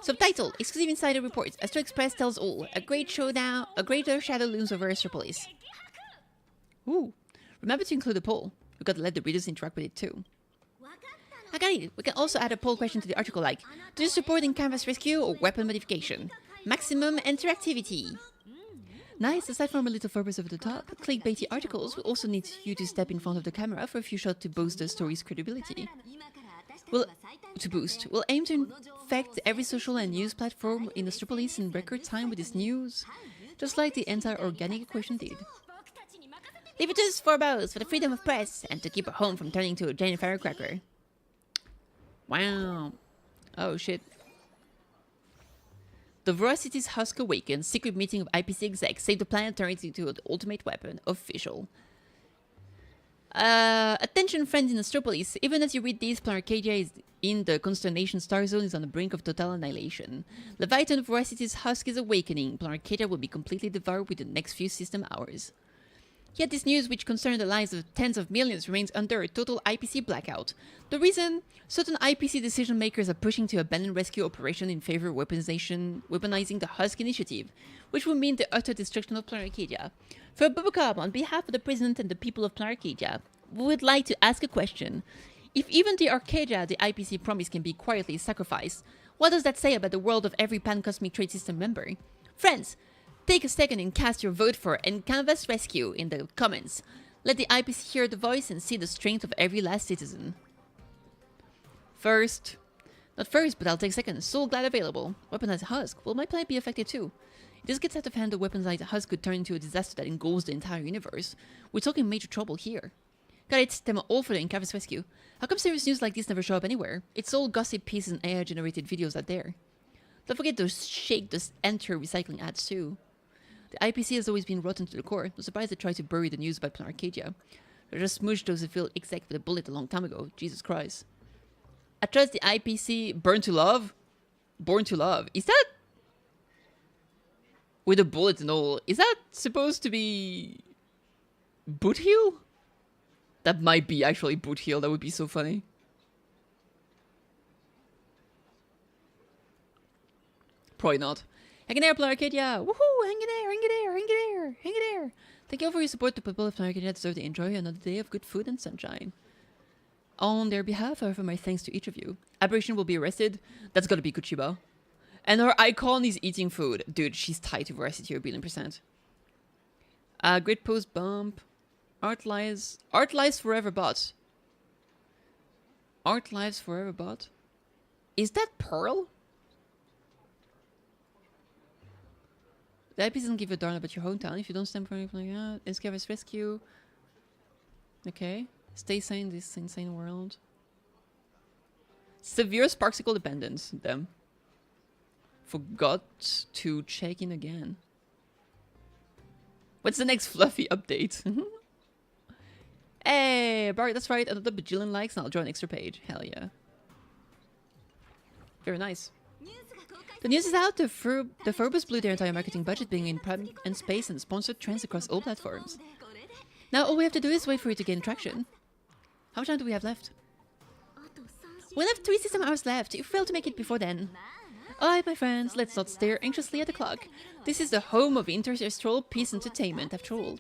Subtitle: Exclusive Insider Reports. Astro Express tells all. A greater shadow looms over Astropolis. Ooh. Remember to include a poll. We've got to let the readers interact with it too. I got it. We can also add a poll question to the article like, do you support in canvas rescue or weapon modification? Maximum interactivity. Nice, aside from a little Furbos over the top, clickbaity articles will also need you to step in front of the camera for a few shots to boost the story's credibility. We'll aim to infect every social and news platform in Astropolis in record time with this news, just like the anti-organic equation did. Leave it to us, Furbos, for the freedom of press and to keep our home from turning into a giant firecracker. Wow. Oh shit. The Voracity's Husk awakens. Secret meeting of IPC execs. Save the planet, turns into the ultimate weapon. Official. Attention friends in Astropolis. Even as you read these, Plan Arcadia is in the Consternation Star Zone is on the brink of total annihilation. Leviathan Voracity's Husk is awakening. Plan Arcadia will be completely devoured within the next few system hours. Yet this news, which concerned the lives of tens of millions, remains under a total IPC blackout. The reason? Certain IPC decision makers are pushing to abandon rescue operation in favor of weaponizing the Husk initiative, which will mean the utter destruction of Plan Arcadia. For Bubblecom, on behalf of the President and the people of Plan Arcadia, we would like to ask a question. If even the Arcadia the IPC promised can be quietly sacrificed, what does that say about the world of every pan-cosmic trade system member? Friends, take a second and cast your vote for Canvas Rescue in the comments. Let the IPC hear the voice and see the strength of every last citizen. Not first, but I'll take second. Soul Glide available. Weaponized Husk. Will my planet be affected too? If this gets out of hand, the weaponized Husk could turn into a disaster that engulfs the entire universe. We're talking major trouble here. Got it, them all for the Canvas Rescue. How come serious news like this never show up anywhere? It's all gossip pieces and AI-generated videos out there. Don't forget to shake those enter recycling ads too. The IPC has always been rotten to the core. No surprise they tried to bury the news about Plan Arcadia. They just smooshed those who feel exec with a bullet a long time ago. Jesus Christ. I trust the IPC. Burn to Love? Born to Love. Is that... with a bullet and all. Is that supposed to be... Boot Heel? That might be actually Boot Heel. That would be so funny. Probably not. Hang in there, Plan Arcadia! Woohoo! Hang in there, hang in there, hang in there, hang in there! Thank you all for your support. The people of Plan Arcadia deserve to enjoy another day of good food and sunshine. On their behalf, I offer my thanks to each of you. Aberration will be arrested. That's gotta be Kuchiba. And her icon is eating food. Dude, she's tied to Voracity a billion%. Great post bump. Art lies forever bot. Art lives forever bot. Is that Pearl? The IP doesn't give a darn about your hometown. If you don't stand for anything like that, Escavis Rescue. Okay. Stay sane in this insane world. Severe sparksicle dependence. Them. Forgot to check in again. What's the next fluffy update? Hey, Barry, that's right. Another bajillion likes and I'll draw an extra page. Hell yeah. Very nice. The news is out. The Furbus blew their entire marketing budget being in prime and space and sponsored trends across all platforms. Now all we have to do is wait for it to gain traction. How much time do we have left? We'll have 3 system hours left. If we fail to make it before then. Alright, my friends, let's not stare anxiously at the clock. This is the home of interstellar peace entertainment, after all.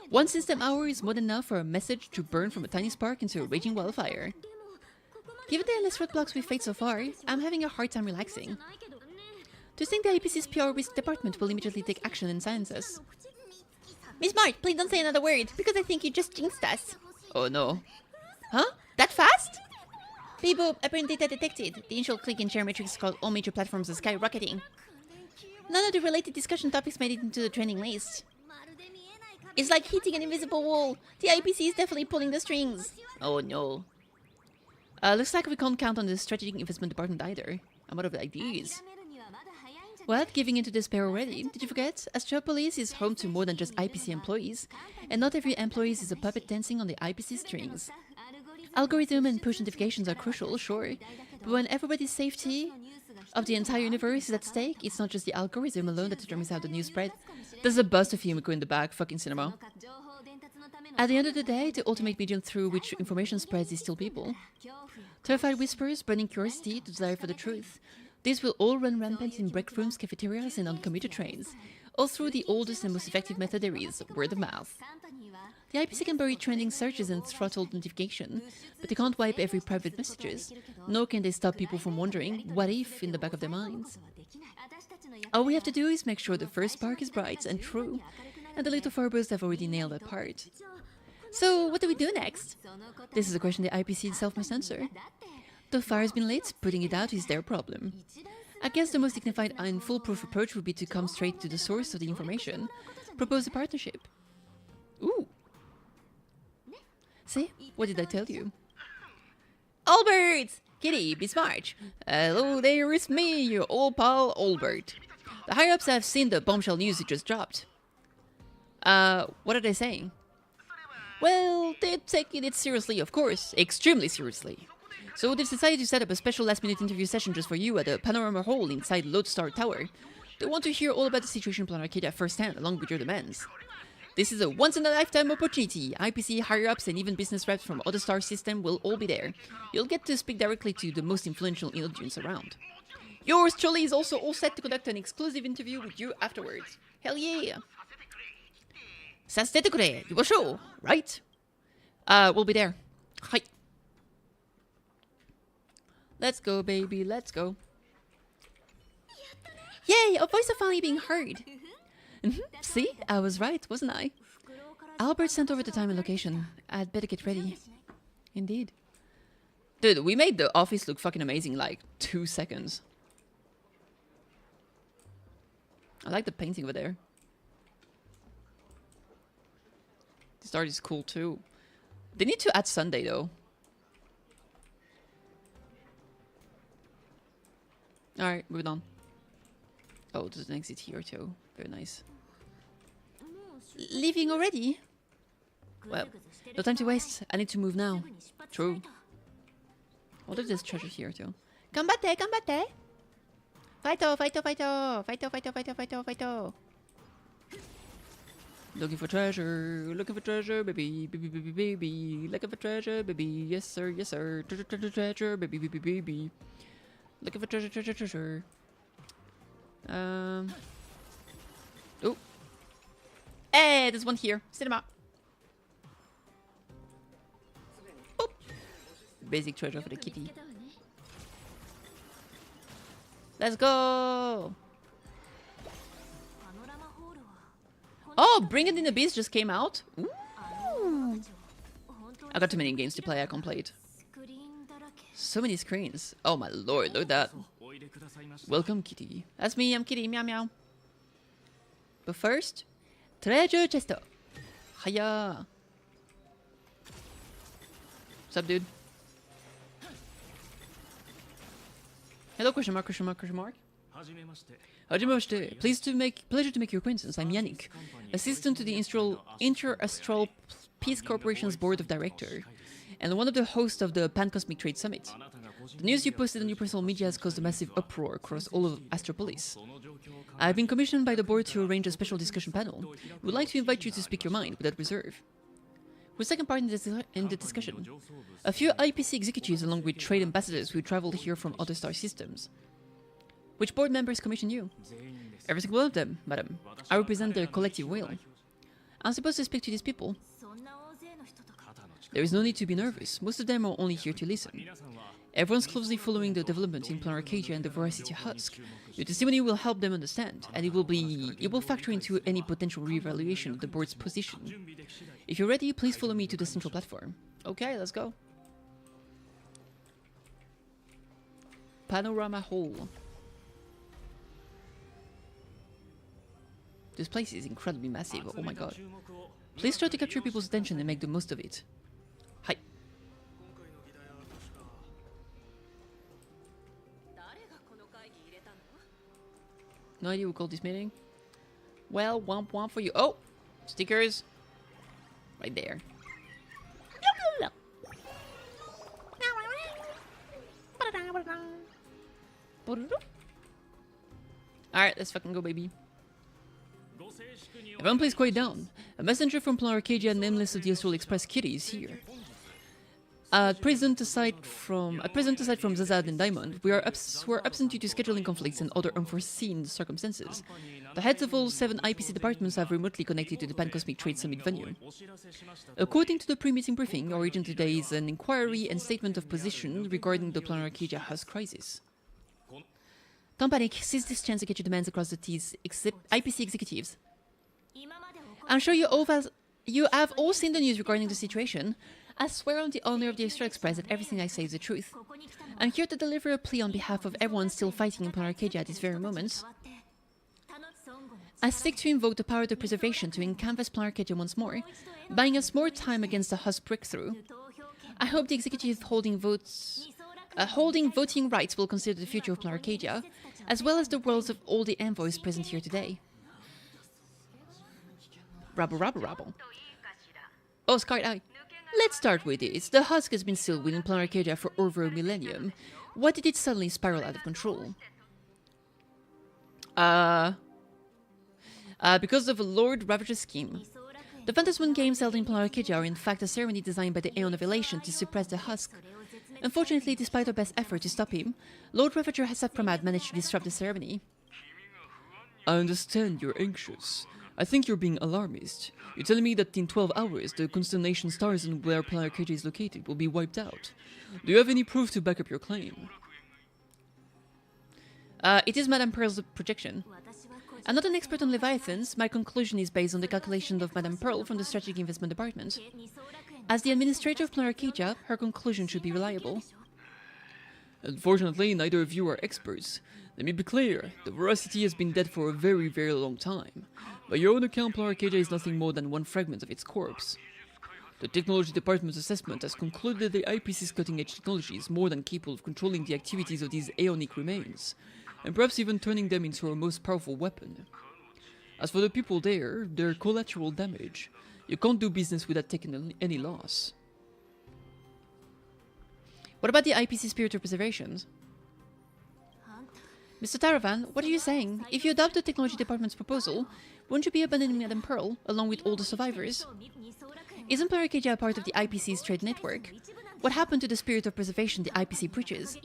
1 system hour is more than enough for a message to burn from a tiny spark into a raging wildfire. Given the endless roadblocks we've faced so far, I'm having a hard time relaxing. Do you think the IPC's PR risk department will immediately take action and silence us? Miss Mart, please don't say another word, because I think you just jinxed us. Oh no. Huh? That fast? Beep boop, apparent data detected. The initial click and share metrics called all major platforms are skyrocketing. None of the related discussion topics made it into the trending list. It's like hitting an invisible wall. The IPC is definitely pulling the strings. Oh no. Looks like we can't count on the strategic investment department either. I'm out of ideas. What? Giving into despair already? Did you forget? Astropolis is home to more than just IPC employees, and not every employee is a puppet dancing on the IPC strings. Algorithm and push notifications are crucial, sure, but when everybody's safety of the entire universe is at stake, it's not just the algorithm alone that determines how the news spread. There's a bust of Himiko in the back, fucking cinema. At the end of the day, the ultimate medium through which information spreads is still people. Terrified whispers, burning curiosity, the desire for the truth. These will all run rampant in break rooms, cafeterias, and on commuter trains, all through the oldest and most effective method there is, word of mouth. The IPC can bury trending searches and throttle notification, but they can't wipe every private messages, nor can they stop people from wondering, what if, in the back of their minds. All we have to do is make sure the first spark is bright and true, and the little Furbus have already nailed that part. So, what do we do next? This is a question the IPC itself must answer. The fire's been lit, putting it out is their problem. I guess the most dignified and foolproof approach would be to come straight to the source of the information, propose a partnership. Ooh. See? What did I tell you? Albert! Kitty, be smart. Hello there, it's me, your old pal Albert. The higher-ups have seen the bombshell news you just dropped. What are they saying? Well, they're taking it seriously, of course. Extremely seriously. So they've decided to set up a special last-minute interview session just for you at the Panorama Hall inside Lodestar Tower. They want to hear all about the situation in Planet Arcadia firsthand, along with your demands. This is a once-in-a-lifetime opportunity. IPC, higher-ups, and even business reps from other star system will all be there. You'll get to speak directly to the most influential audience around. Yours truly is also all set to conduct an exclusive interview with you afterwards. Hell yeah! Sasete kure, yubosho, right? We'll be there. Hi. Let's go, baby, let's go. Yay, our voice are finally being heard. See, I was right, wasn't I? Albert sent over the time and location. I'd better get ready. Indeed. Dude, we made the office look fucking amazing in like 2 seconds. I like the painting over there. This art is cool too. They need to add Sunday though. Alright, moving on. Oh, there's an exit here too. Very nice. Leaving already? Well, no time to waste. I need to move now. True. What if there's treasure here too? Combate, combate! Fighto, fighto, fighto! Fighto, fighto, fighto, fighto, fighto! Looking for treasure, baby, baby, baby, baby. Looking for treasure, baby, yes sir, treasure, baby, baby, baby. Looking for treasure. Oh. Hey, there's one here. Cinema. Boop. Basic treasure for the kitty. Let's go. Oh, Bring It in the Beast just came out. Ooh. I got too many games to play. I can't play it. So many screens. Oh my lord, look at that. Welcome, kitty. That's me, I'm kitty. Meow meow. But first, treasure chest. Hiya. What's up, dude? Hello, question mark, question mark, question mark. Hajimemashite. Pleasure to make your acquaintance. I'm Yannick, assistant to the Inter-Astral Peace Corporation's board of director, and one of the hosts of the Pan-Cosmic Trade Summit. The news you posted on your personal media has caused a massive uproar across all of Astropolis. I have been commissioned by the board to arrange a special discussion panel. We would like to invite you to speak your mind without reserve. For the second part in the discussion, a few IPC executives along with trade ambassadors who traveled here from other star systems. Which board members commissioned you? Every single one of them, madam. I represent their collective will. I'm supposed to speak to these people. There is no need to be nervous. Most of them are only here to listen. Everyone's closely following the development in Planet Arcadia and the Voracity Husk. Your testimony will help them understand, and it will factor into any potential re-evaluation of the board's position. If you're ready, please follow me to the central platform. Okay, let's go. Panorama Hall. This place is incredibly massive, oh my god. Please try to capture people's attention and make the most of it. Hi. No idea who called this meeting? Well, womp womp for you. Oh! Stickers! Right there. Alright, let's fucking go, baby. Everyone please quiet down. A messenger from Planet Arcadia, nameless of the Astral Express Kitty, is here. At present, aside from Zazad and Diamond, we are absent due to scheduling conflicts and other unforeseen circumstances. The heads of all 7 IPC departments have remotely connected to the Pan-Cosmic Trade Summit venue. According to the pre-meeting briefing, our agenda today is an inquiry and statement of position regarding the Planet Arcadia Husk crisis. Don't panic, seize this chance to get your demands across the T's IPC executives. I'm sure you have all seen the news regarding the situation. I swear on the honor of the Astral Express that everything I say is the truth. I'm here to deliver a plea on behalf of everyone still fighting in Planet Arcadia at this very moment. I seek to invoke the power of the preservation to encanvas Planet Arcadia once more, buying us more time against the Husk breakthrough. I hope the executive holding voting rights will consider the future of Planet Arcadia. as well as the worlds of all the envoys present here today. Rabble, rabble, rabble. Oh, Scarlet Eye. Let's start with this. The husk has been sealed within Planar Arcadia for over a millennium. Why did it suddenly spiral out of control? Because of a Lord Ravager's scheme. The Phantasm games held in Planar Arcadia are in fact a ceremony designed by the Aeon of Elation to suppress the husk. Unfortunately, despite our best effort to stop him, Lord Ravager Hassad Pramad managed to disrupt the ceremony. I understand you're anxious. I think you're being alarmist. You're telling me that in 12 hours, the constellation stars and where Planar Arcadia is located will be wiped out. Do you have any proof to back up your claim? It is Madame Pearl's projection. I'm not an expert on Leviathans. My conclusion is based on the calculation of Madame Pearl from the Strategic Investment Department. As the administrator of Planar Arcadia, her conclusion should be reliable. Unfortunately, neither of you are experts. Let me be clear, the Voracity has been dead for a very, very long time. By your own account, Planar Arcadia is nothing more than one fragment of its corpse. The Technology Department's assessment has concluded that the IPC's cutting-edge technology is more than capable of controlling the activities of these aeonic remains, and perhaps even turning them into our most powerful weapon. As for the people there, they're collateral damage. You can't do business without taking any loss. What about the IPC Spirit of Preservation? Mr. Taravan, what are you saying? If you adopt the Technology Department's proposal, won't you be abandoning Madame Pearl, along with all the survivors? Isn't Planar Arcadia a part of the IPC's trade network? What happened to the Spirit of Preservation the IPC preaches?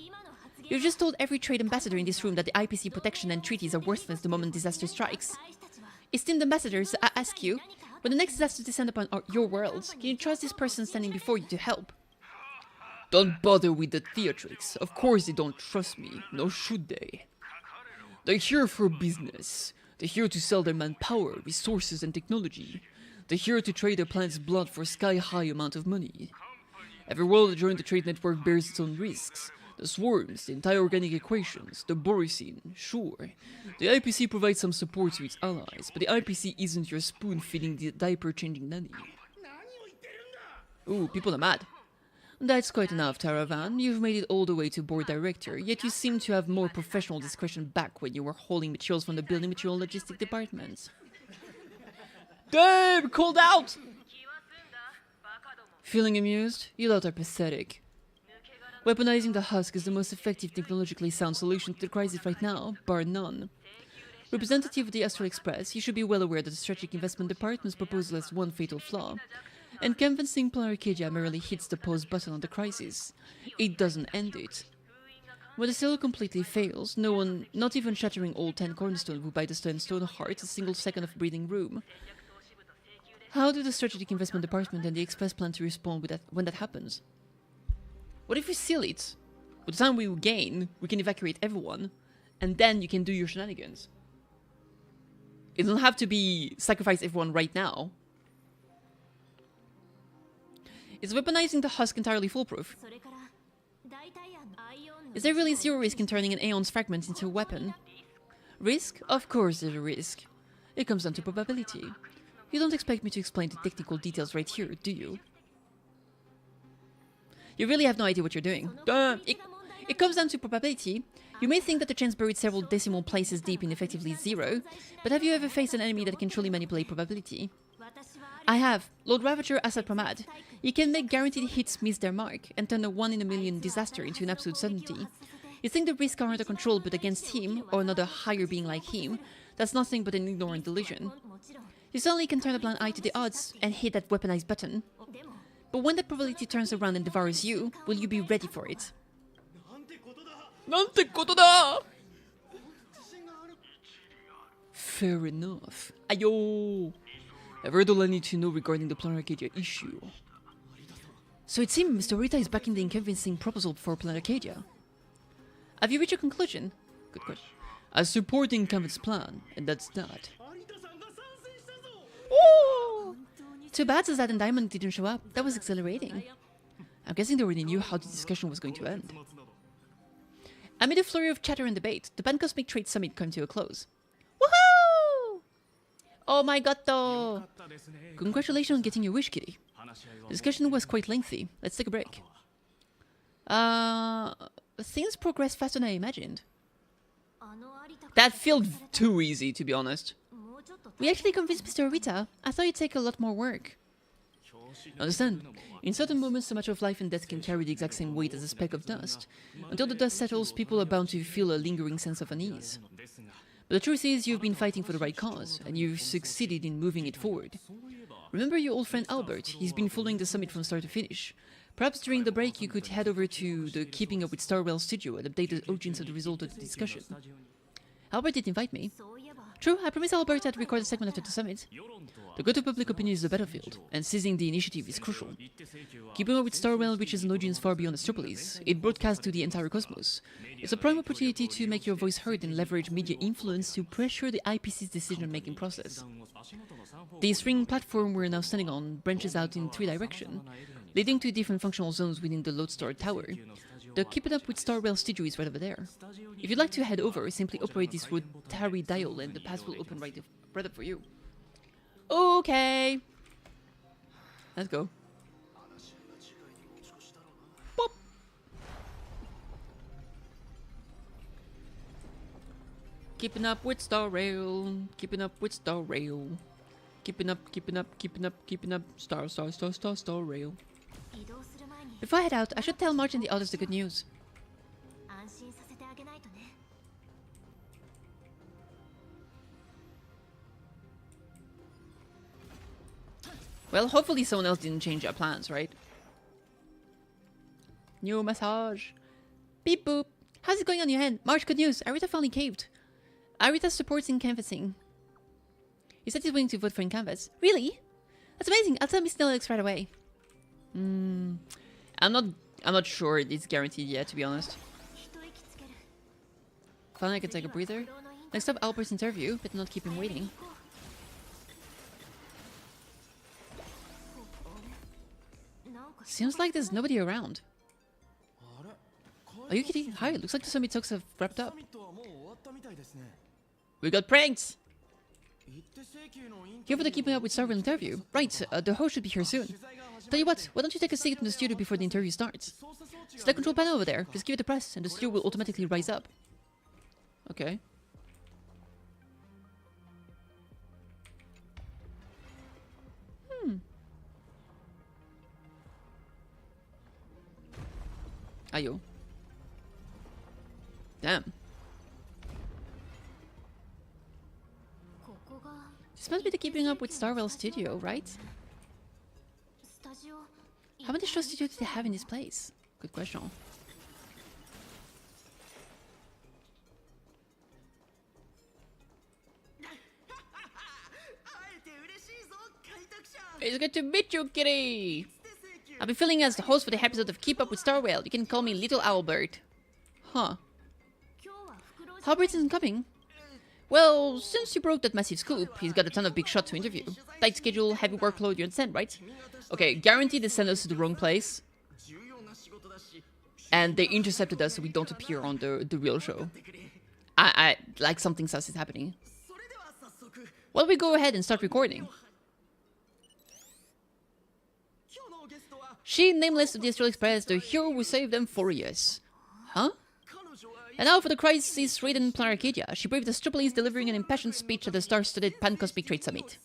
You've just told every trade ambassador in this room that the IPC protection and treaties are worthless the moment disaster strikes. Esteemed ambassadors, I ask you, when the next disaster descends upon your world, can you trust this person standing before you to help? Don't bother with the theatrics. Of course they don't trust me, nor should they. They're here for business. They're here to sell their manpower, resources, and technology. They're here to trade their planet's blood for a sky-high amount of money. Every world that joined the trade network bears its own risks. The swarms, the entire organic equations, the Boricine, sure. The IPC provides some support to its allies, but the IPC isn't your spoon-feeding the diaper-changing nanny. Ooh, people are mad. That's quite enough, Taravan. You've made it all the way to board director, yet you seem to have more professional discretion back when you were hauling materials from the building material logistic department. Damn, called out! Feeling amused? You lot are pathetic. Weaponizing the husk is the most effective technologically sound solution to the crisis right now, bar none. Representative of the Astral Express, you should be well aware that the Strategic Investment Department's proposal has one fatal flaw. And convincing Planar Arcadia merely hits the pause button on the crisis. It doesn't end it. When the sale completely fails, no one, not even shattering all 10 cornerstones, will buy the Stone Heart a single second of breathing room. How do the Strategic Investment Department and the Express plan to respond with that when that happens? What if we seal it? By the time we gain, we can evacuate everyone, and then you can do your shenanigans. It doesn't have to be sacrifice everyone right now. Is weaponizing the husk entirely foolproof? Is there really zero risk in turning an Aeon's fragment into a weapon? Risk? Of course there's a risk. It comes down to probability. You don't expect me to explain the technical details right here, do you? You really have no idea what you're doing. It comes down to probability. You may think that the chance buried several decimal places deep in effectively zero, but have you ever faced an enemy that can truly manipulate probability? I have. Lord Ravager Hassad Pramad. He can make guaranteed hits miss their mark, and turn a 1 in a million disaster into an absolute certainty. You think the risks are under control, but against him, or another higher being like him, that's nothing but an ignorant delusion. You certainly can turn a blind eye to the odds, and hit that weaponized button. But when that probability turns around and devours you, will you be ready for it? Nante koto da! Fair enough. Ayo! I've heard all I need to know regarding the Planar Arcadia issue. So it seems Mr. Rita is backing the inconvincing proposal for Planar Arcadia. Have you reached a conclusion? Good question. I support the incumbent's plan, and that's that. Ooh! Too bad Zazad and Diamond didn't show up. That was exhilarating. I'm guessing they already knew how the discussion was going to end. Amid a flurry of chatter and debate, the Pan-Cosmic Trade Summit came to a close. Woohoo! Oh my god, though! Congratulations on getting your wish, Kitty. The discussion was quite lengthy. Let's take a break. Things progressed faster than I imagined. That felt too easy, to be honest. We actually convinced Mr. Rita. I thought it'd take a lot more work. Understand? In certain moments, so much of life and death can carry the exact same weight as a speck of dust. Until the dust settles, people are bound to feel a lingering sense of unease. But the truth is, you've been fighting for the right cause, and you've succeeded in moving it forward. Remember your old friend Albert? He's been following the summit from start to finish. Perhaps during the break you could head over to the Keeping Up with Starwell studio and update the audience of the result of the discussion. Albert did invite me. True, I promised Albert I'd record a segment after the summit. The good of public opinion is the battlefield, and seizing the initiative is crucial. Keeping Up with Starwell reaches an audience far beyond Astropolis. It broadcasts to the entire cosmos. It's a prime opportunity to make your voice heard and leverage media influence to pressure the IPC's decision-making process. The spring platform we're now standing on branches out in 3 directions, leading to different functional zones within the Lodestar Tower. The Keeping Up with Starwell studio is right over there. If you'd like to head over, simply operate this rotary dial and the path will open right up for you. Okay. Let's go. Boop. Keeping up with Starrail. Keeping up with Starrail. Keeping up, Starrail. Before I head out, I should tell March and the others the good news. Well, hopefully someone else didn't change their plans, right? New massage. Beep boop. How's it going on your end? March, good news. Arita finally caved. Arita supports in canvassing. He said he's willing to vote for in canvas. Really? That's amazing. I'll tell Miss Alex right away. I'm not sure it's guaranteed yet, to be honest. Finally I can take a breather. Next up, Albert's interview, but not keep him waiting. Seems like there's nobody around. Are you kidding? Hi, looks like the summit talks have wrapped up. We got pranked! Here for the Keeping Up with Starwell interview. Right, the host should be here soon. Tell you what, why don't you take a seat in the studio before the interview starts? It's the control panel over there. Just give it a press, and the studio will automatically rise up. Okay. Ayo. Damn. This must be the Keeping Up with Starwell studio, right? How many show studios do they have in this place? Good question. It's good to meet you, Kitty! I'll be filling as the host for the episode of Keep Up with Starwell. You can call me Little Albert. Huh. Albert isn't coming. Well, since you broke that massive scoop, he's got a ton of big shots to interview. Tight schedule, heavy workload, you understand, right? Okay, guaranteed they sent us to the wrong place. And they intercepted us so we don't appear on the real show. I like something sus is happening. Well, we go ahead and start recording. She, nameless of the Astral Express, the hero who saved them 4 years. Huh? And now for the crisis-ridden Planet Arcadia. She braved Astropolis, delivering an impassioned speech at the star-studded Pan-Cosmic Trade Summit.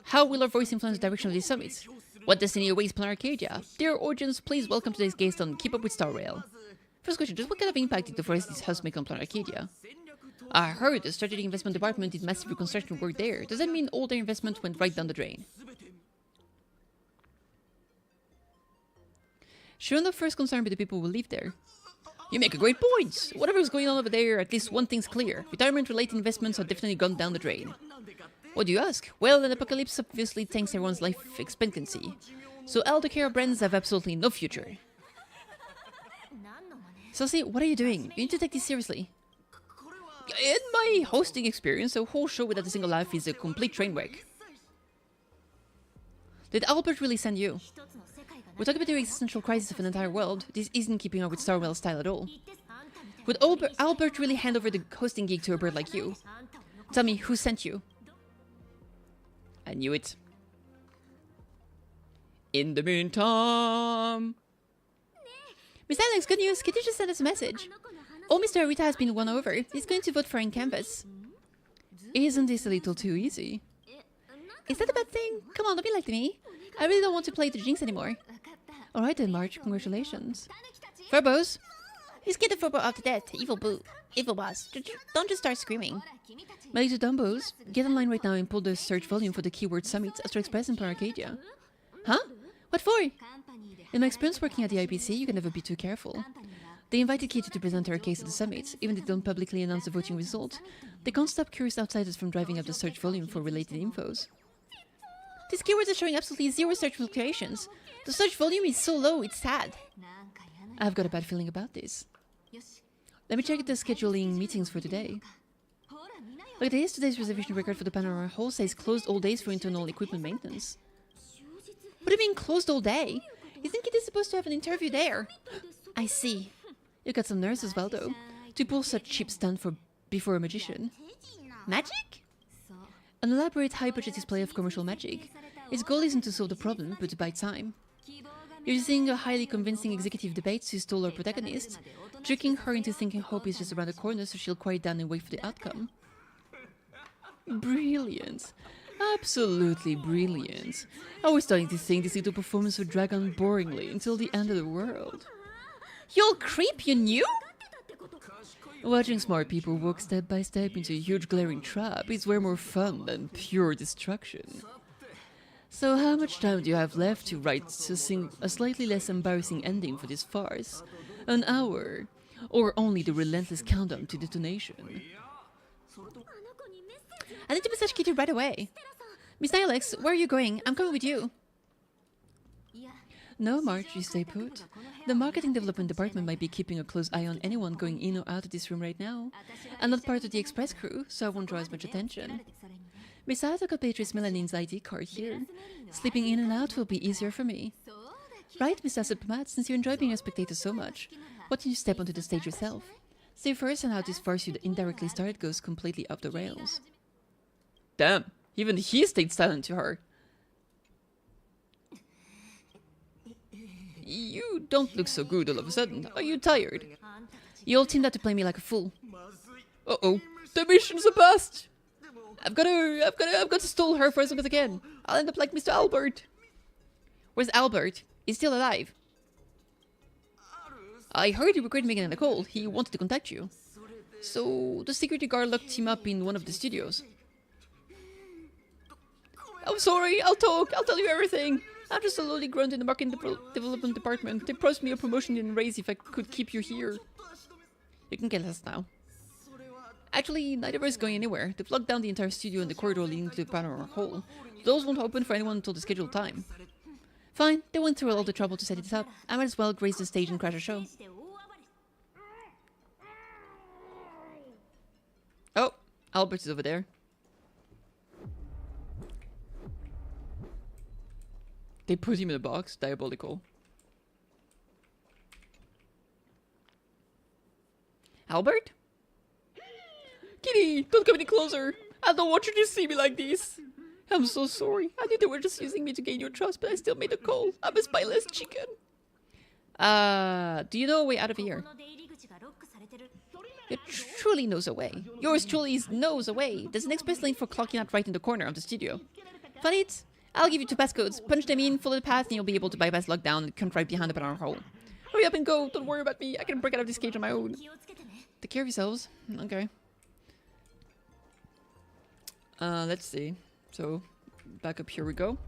How will her voice influence the direction of this summit? What destiny awaits Planet Arcadia? Dear audience, please welcome today's guest on Keep Up with Starwell. First question, just what kind of impact did the Voracity's house make on Planet Arcadia? I heard the strategic investment department did massive reconstruction work there. Does that mean all their investment went right down the drain? Sure enough, first concerned with the people who live there. You make a great point! Whatever's going on over there, at least one thing's clear. Retirement-related investments have definitely gone down the drain. What do you ask? Well, an apocalypse obviously tanks everyone's life expectancy. So elder care brands have absolutely no future. Saucy, what are you doing? You need to take this seriously. In my hosting experience, a whole show without a single laugh is a complete train wreck. Did Albert really send you? We're talking about the existential crisis of an entire world. This isn't keeping up with Starwell style at all. Would Albert really hand over the hosting gig to a bird like you? Tell me, who sent you? I knew it. In the meantime... Miss Alex, good news. Kitty just sent us a message. Oh, Mr. Arita has been won over. He's going to vote for in canvas. Isn't this a little too easy? Is that a bad thing? Come on, don't be like me. I really don't want to play the Jinx anymore. Alright then, March, congratulations. Verbos! You scared the Verbo out to death. Evil boo. Evil boss. Don't just start screaming. My little Dumbos, get online right now and pull the search volume for the keyword Summit Astro Express and Plan Arcadia. Huh? What for? In my experience working at the IPC, you can never be too careful. They invited Kitty to present her case at the summit, even if they don't publicly announce the voting result. They can't stop curious outsiders from driving up the search volume for related infos. These keywords are showing absolutely zero search fluctuations. The search volume is so low, it's sad. I've got a bad feeling about this. Let me check the scheduling meetings for today. Look at this, today's reservation record for the Panorama Hall says closed all days for internal equipment maintenance. What do you mean closed all day? Isn't Kitty supposed to have an interview there? I see. You got some nerves as well, though, to pull such cheap stunt before a magician. Magic? An elaborate high-budget display of commercial magic. Its goal isn't to solve the problem, but to buy time. You're using a highly convincing executive debate to stall our protagonist, tricking her into thinking hope is just around the corner so she'll quiet down and wait for the outcome. Brilliant. Absolutely brilliant. I was starting to think this little performance would drag on boringly until the end of the world. You old creep, you knew? Watching smart people walk step by step into a huge glaring trap is way more fun than pure destruction. So how much time do you have left to write a slightly less embarrassing ending for this farce? An hour? Or only the relentless countdown to detonation? I need to message Kitty right away. Miss Nilex, where are you going? I'm coming with you. No, March, you stay put. The marketing development department might be keeping a close eye on anyone going in or out of this room right now. I'm not part of the express crew, so I won't draw as much attention. Besides, I got Beatrice Melanine's ID card here. Slipping in and out will be easier for me. Right, Miss Asipmat, since you enjoy being a spectator so much, why don't you step onto the stage yourself? See first on how this farce you indirectly started goes completely off the rails. Damn, even he stayed silent to her. You don't look so good all of a sudden. Are you tired? You all teamed up to play me like a fool. Uh-oh. The mission's a bust! I've got to stall her for as long as I can. I'll end up like Mr. Albert. Where's Albert? He's still alive. I heard you were great making a call. He wanted to contact you. So, the security guard locked him up in one of the studios. I'm sorry, I'll talk. I'll tell you everything. I'm just a lowly grunt in the marketing development department. They promised me a promotion and a raise if I could keep you here. You can get us now. Actually, neither of us is going anywhere. They've locked down the entire studio and the corridor leading to the Panorama Hall. Those won't open for anyone until the scheduled time. Fine, they went through all the trouble to set it up. I might as well grace the stage and crash a show. Oh, Albert is over there. They put him in a box. Diabolical. Albert? Kitty, don't come any closer. I don't want you to see me like this. I'm so sorry. I knew they were just using me to gain your trust, but I still made a call. I'm a spyless chicken. Do you know a way out of here? It truly knows a way. Yours truly knows a way. There's an express lane for clocking out right in the corner of the studio. Funny it? I'll give you 2 passcodes. Punch them in, follow the path, and you'll be able to bypass lockdown and come right behind the Panorama Hole. Hurry up and go. Don't worry about me. I can break out of this cage on my own. Take care of yourselves. Okay. Let's see. So, back up here we go.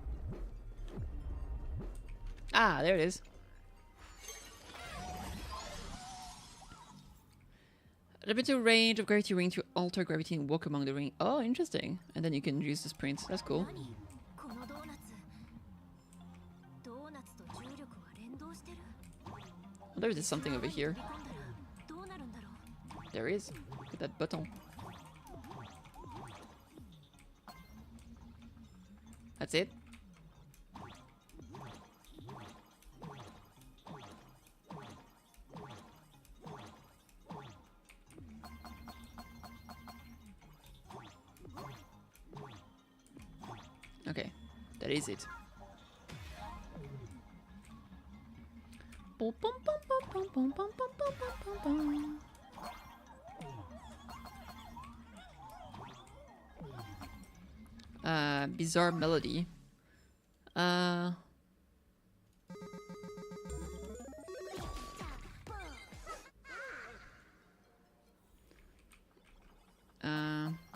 Ah, there it is. Step into a range of gravity ring to alter gravity and walk among the ring. Oh, interesting. And then you can use the sprints. That's cool. Oh, there is something over here. There is. Look at that button. That's it. Okay, that is it. Bizarre melody.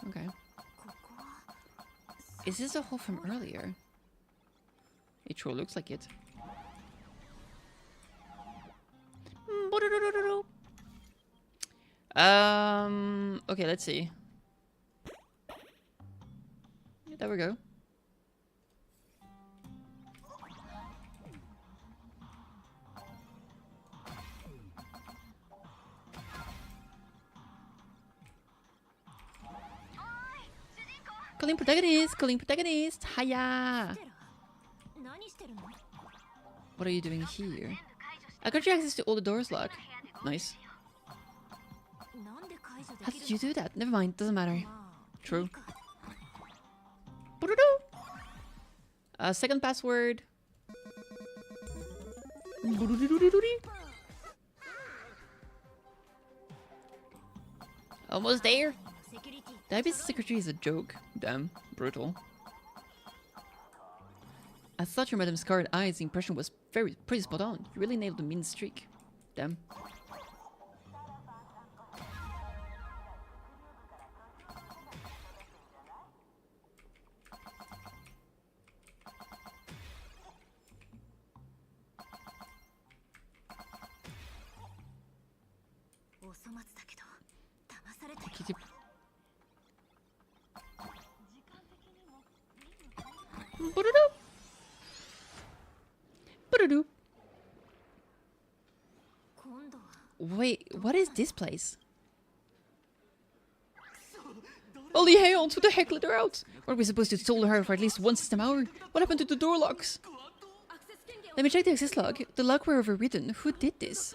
Okay. Is this a hole from earlier? It sure looks like it. Okay, let's see. There we go. Calling protagonist, hiya! What are you doing here? I got you access to all the doors locked. Nice. How did you do that? Never mind, doesn't matter. True. Second password. Almost there. The IB's secretary is a joke. Damn, brutal. I thought your Madame Scarred Eyes impression was pretty spot on. You really nailed the mean streak. Damn. Kitty. Wait, what is this place? Holy hail, who the heck let her out? Were we supposed to stall her for at least one system hour? What happened to the door locks? Let me check the access log. The lock were overridden. Who did this?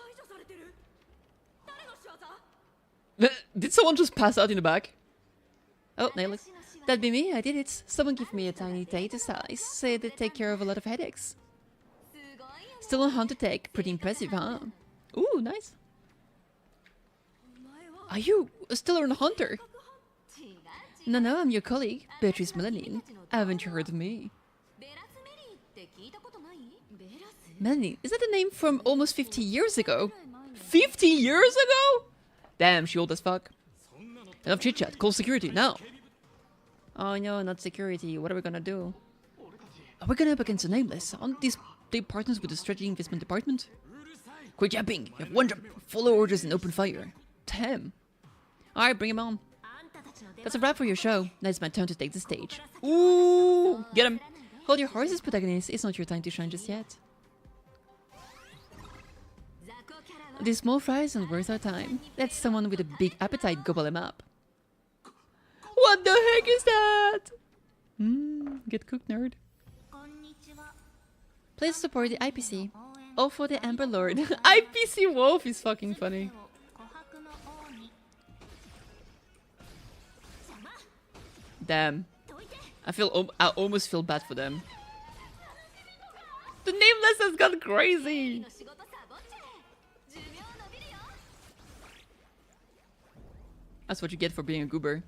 Did someone just pass out in the back? Oh, nail it. That'd be me, I did it. Someone give me a tiny data size. Say they take care of a lot of headaches. Still on Hunter Tech. Pretty impressive, huh? Ooh, nice. Are you still on Hunter? No, I'm your colleague, Beatrice Melanin. Haven't you heard of me? Melanin, is that a name from almost 50 years ago? 50 years ago? Damn, she old as fuck. Enough chit chat. Call security now. Oh no, not security. What are we gonna do? Are we gonna up against the nameless? Aren't these they partners with the strategy investment department? Quit yapping. You have one job. Follow orders and open fire. Damn. Alright, bring him on. That's a wrap for your show. Now it's my turn to take the stage. Ooh, get him. Hold your horses, protagonist. It's not your time to shine just yet. These small fries aren't worth our time. Let someone with a big appetite gobble them up. What the heck is that? Get cooked, nerd. Please support the IPC. All for the Amber Lord. IPC Wolf is fucking funny. Damn. I almost feel bad for them. The nameless has gone crazy. That's what you get for being a goober.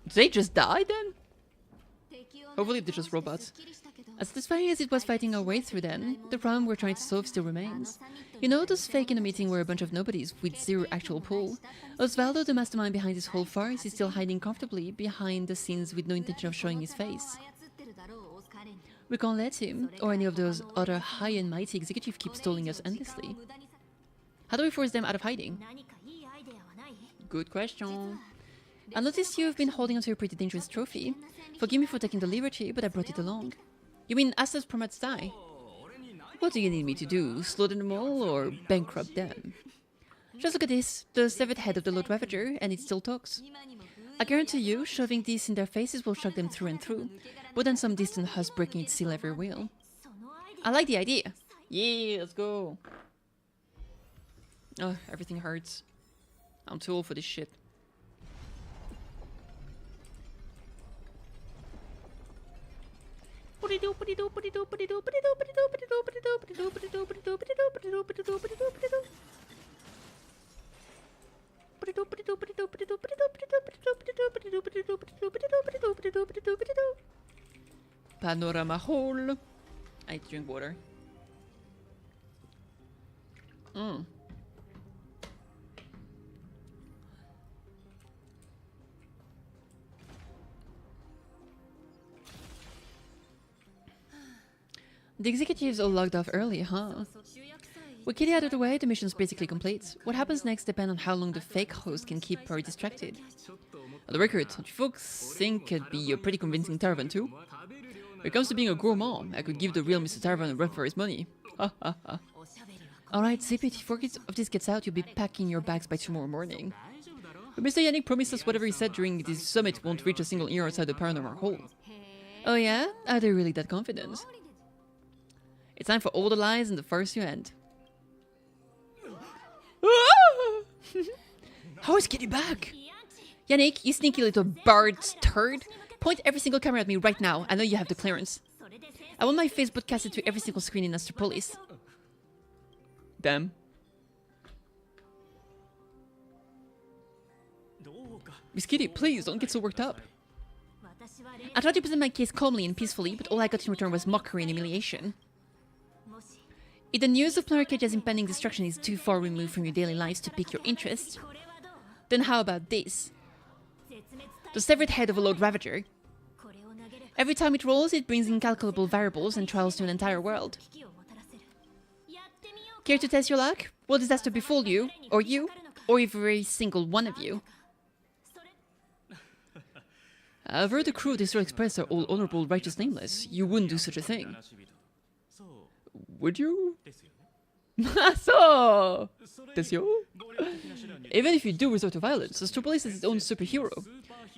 Did they just die then? Hopefully they're just robots. As satisfying as it was fighting our way through then, the problem we're trying to solve still remains. You know those fake in a meeting were a bunch of nobodies with zero actual pull? Osvaldo, the mastermind behind this whole farce, is still hiding comfortably behind the scenes with no intention of showing his face. We can't let him, or any of those other high and mighty executives keep stalling us endlessly. How do we force them out of hiding? Good question. I noticed you've been holding onto a pretty dangerous trophy. Forgive me for taking the liberty, but I brought it along. You mean Asta's Promat's die? What do you need me to do? Slaughter them all or bankrupt them? Just look at this, the severed head of the Lord Ravager, and it still talks. I guarantee you, shoving this in their faces will shock them through and through, more than some distant husk breaking its seal every wheel. I like the idea. Yeah, let's go. Oh, everything hurts. I'm too old for this shit. Panorama hole. I need to drink water. The executives all logged off early, huh? With Kitty out of the way, the mission's basically complete. What happens next depends on how long the fake host can keep her distracted. On the record, don't you folks think I'd be a pretty convincing Tarvan too? When it comes to being a gourmand, I could give the real Mr. Tarvan a run for his money. Ha ha ha. Alright, zip it. Before this gets out, you'll be packing your bags by tomorrow morning. But Mr. Yannick promised us whatever he said during this summit won't reach a single ear outside the paranormal hole. Oh yeah? Are they really that confident? It's time for all the lies and the first you end. How is Kitty back? Yannick, you sneaky little bird turd. Point every single camera at me right now. I know you have the clearance. I want my face broadcasted to every single screen in Astropolis. Damn. Miss Kitty, please don't get so worked up. I tried to present my case calmly and peacefully, but all I got in return was mockery and humiliation. If the news of Planarcage's impending destruction is too far removed from your daily lives to pique your interest, then how about this? The severed head of a Lord Ravager. Every time it rolls, it brings incalculable variables and trials to an entire world. Care to test your luck? Will disaster befall you, or every single one of you? I've heard the crew of the Astral Express are all honorable, righteous, nameless. You wouldn't do such a thing. Would you? So, desyo? Even if you do resort to violence, Astropolis is its own superhero.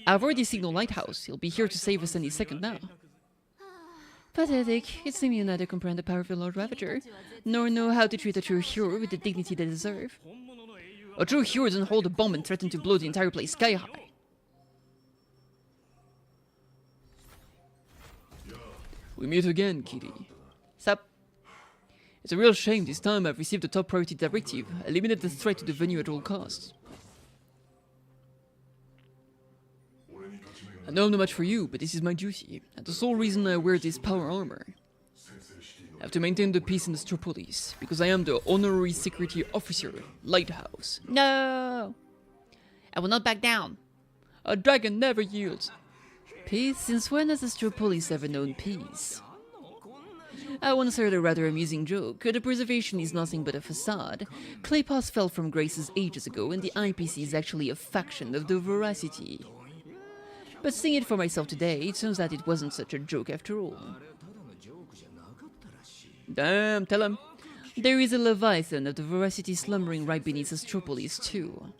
I've already signaled Lighthouse. He'll be here to save us any second now. Pathetic. It seems you neither comprehend the power of the Lord Ravager, nor know how to treat a true hero with the dignity they deserve. A true hero doesn't hold a bomb and threaten to blow the entire place sky high. We meet again, Kitty. Sup? It's a real shame this time I've received a top priority directive. Eliminate the threat to the venue at all costs. I know I'm not much for you, but this is my duty, and the sole reason I wear this power armor. I have to maintain the peace in the Astropolis, because I am the honorary security officer, Lighthouse. No! I will not back down. A dragon never yields. Peace? Since when has Astropolis ever known peace? I once heard a rather amusing joke. The preservation is nothing but a facade. Claypass fell from graces ages ago, and the IPC is actually a faction of the Voracity. But seeing it for myself today, it turns out it wasn't such a joke after all. Damn, tell him. There is a Leviathan of the Voracity slumbering right beneath Astropolis too.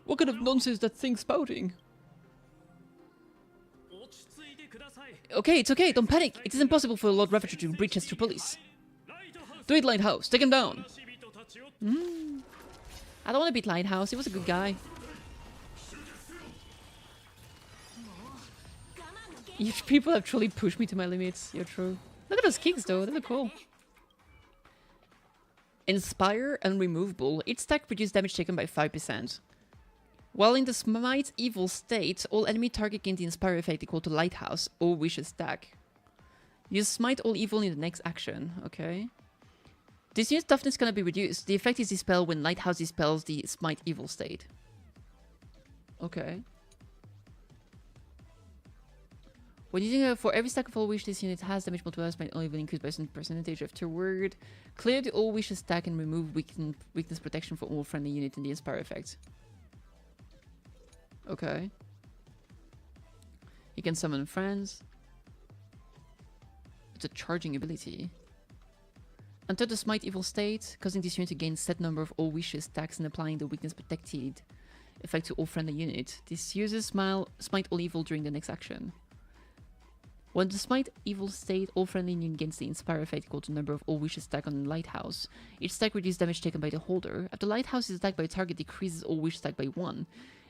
What kind of nonsense is that thing spouting? Okay, it's okay, don't panic. It is impossible for Lord Ravager to breach Astropolis. Do it, Lighthouse. Take him down. I don't want to beat Lighthouse, he was a good guy. You people have truly pushed me to my limits, you're true. Look at those kicks though, they look cool. Inspire Unremovable. Each stack reduces damage taken by 5%. While in the Smite Evil state, all enemy target gain the Inspire effect equal to Lighthouse or Wishes stack. Use Smite All Evil in the next action, okay. This unit's toughness cannot be reduced. The effect is dispelled when Lighthouse dispels the Smite Evil state. Okay. When using for every stack of All Wish, this unit has damage multipliers by only increased by some percentage afterward. Clear the All Wishes stack and remove weakness protection for all friendly units in the Inspire effect. Okay. You can summon friends. It's a charging ability. Enter the Smite Evil state, causing this unit to gain set number of All Wishes stacks and applying the weakness protected effect to all friendly units. This uses Smite All Evil during the next action. When the Smite Evil state, all friendly unit gains the Inspire effect equal to number of All Wishes stack on the Lighthouse. Each stack reduces damage taken by the holder. After Lighthouse is attacked by a target, decreases All Wish stack by 1.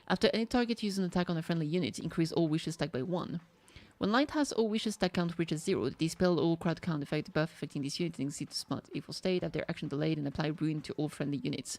After any target uses an attack on a friendly unit, increase All Wishes stack by 1. When Lighthouse all wishes stack count reaches 0, they dispel all crowd count effect buff affecting these units and exceed the spot evil state, have their action delayed, and apply ruin to all friendly units.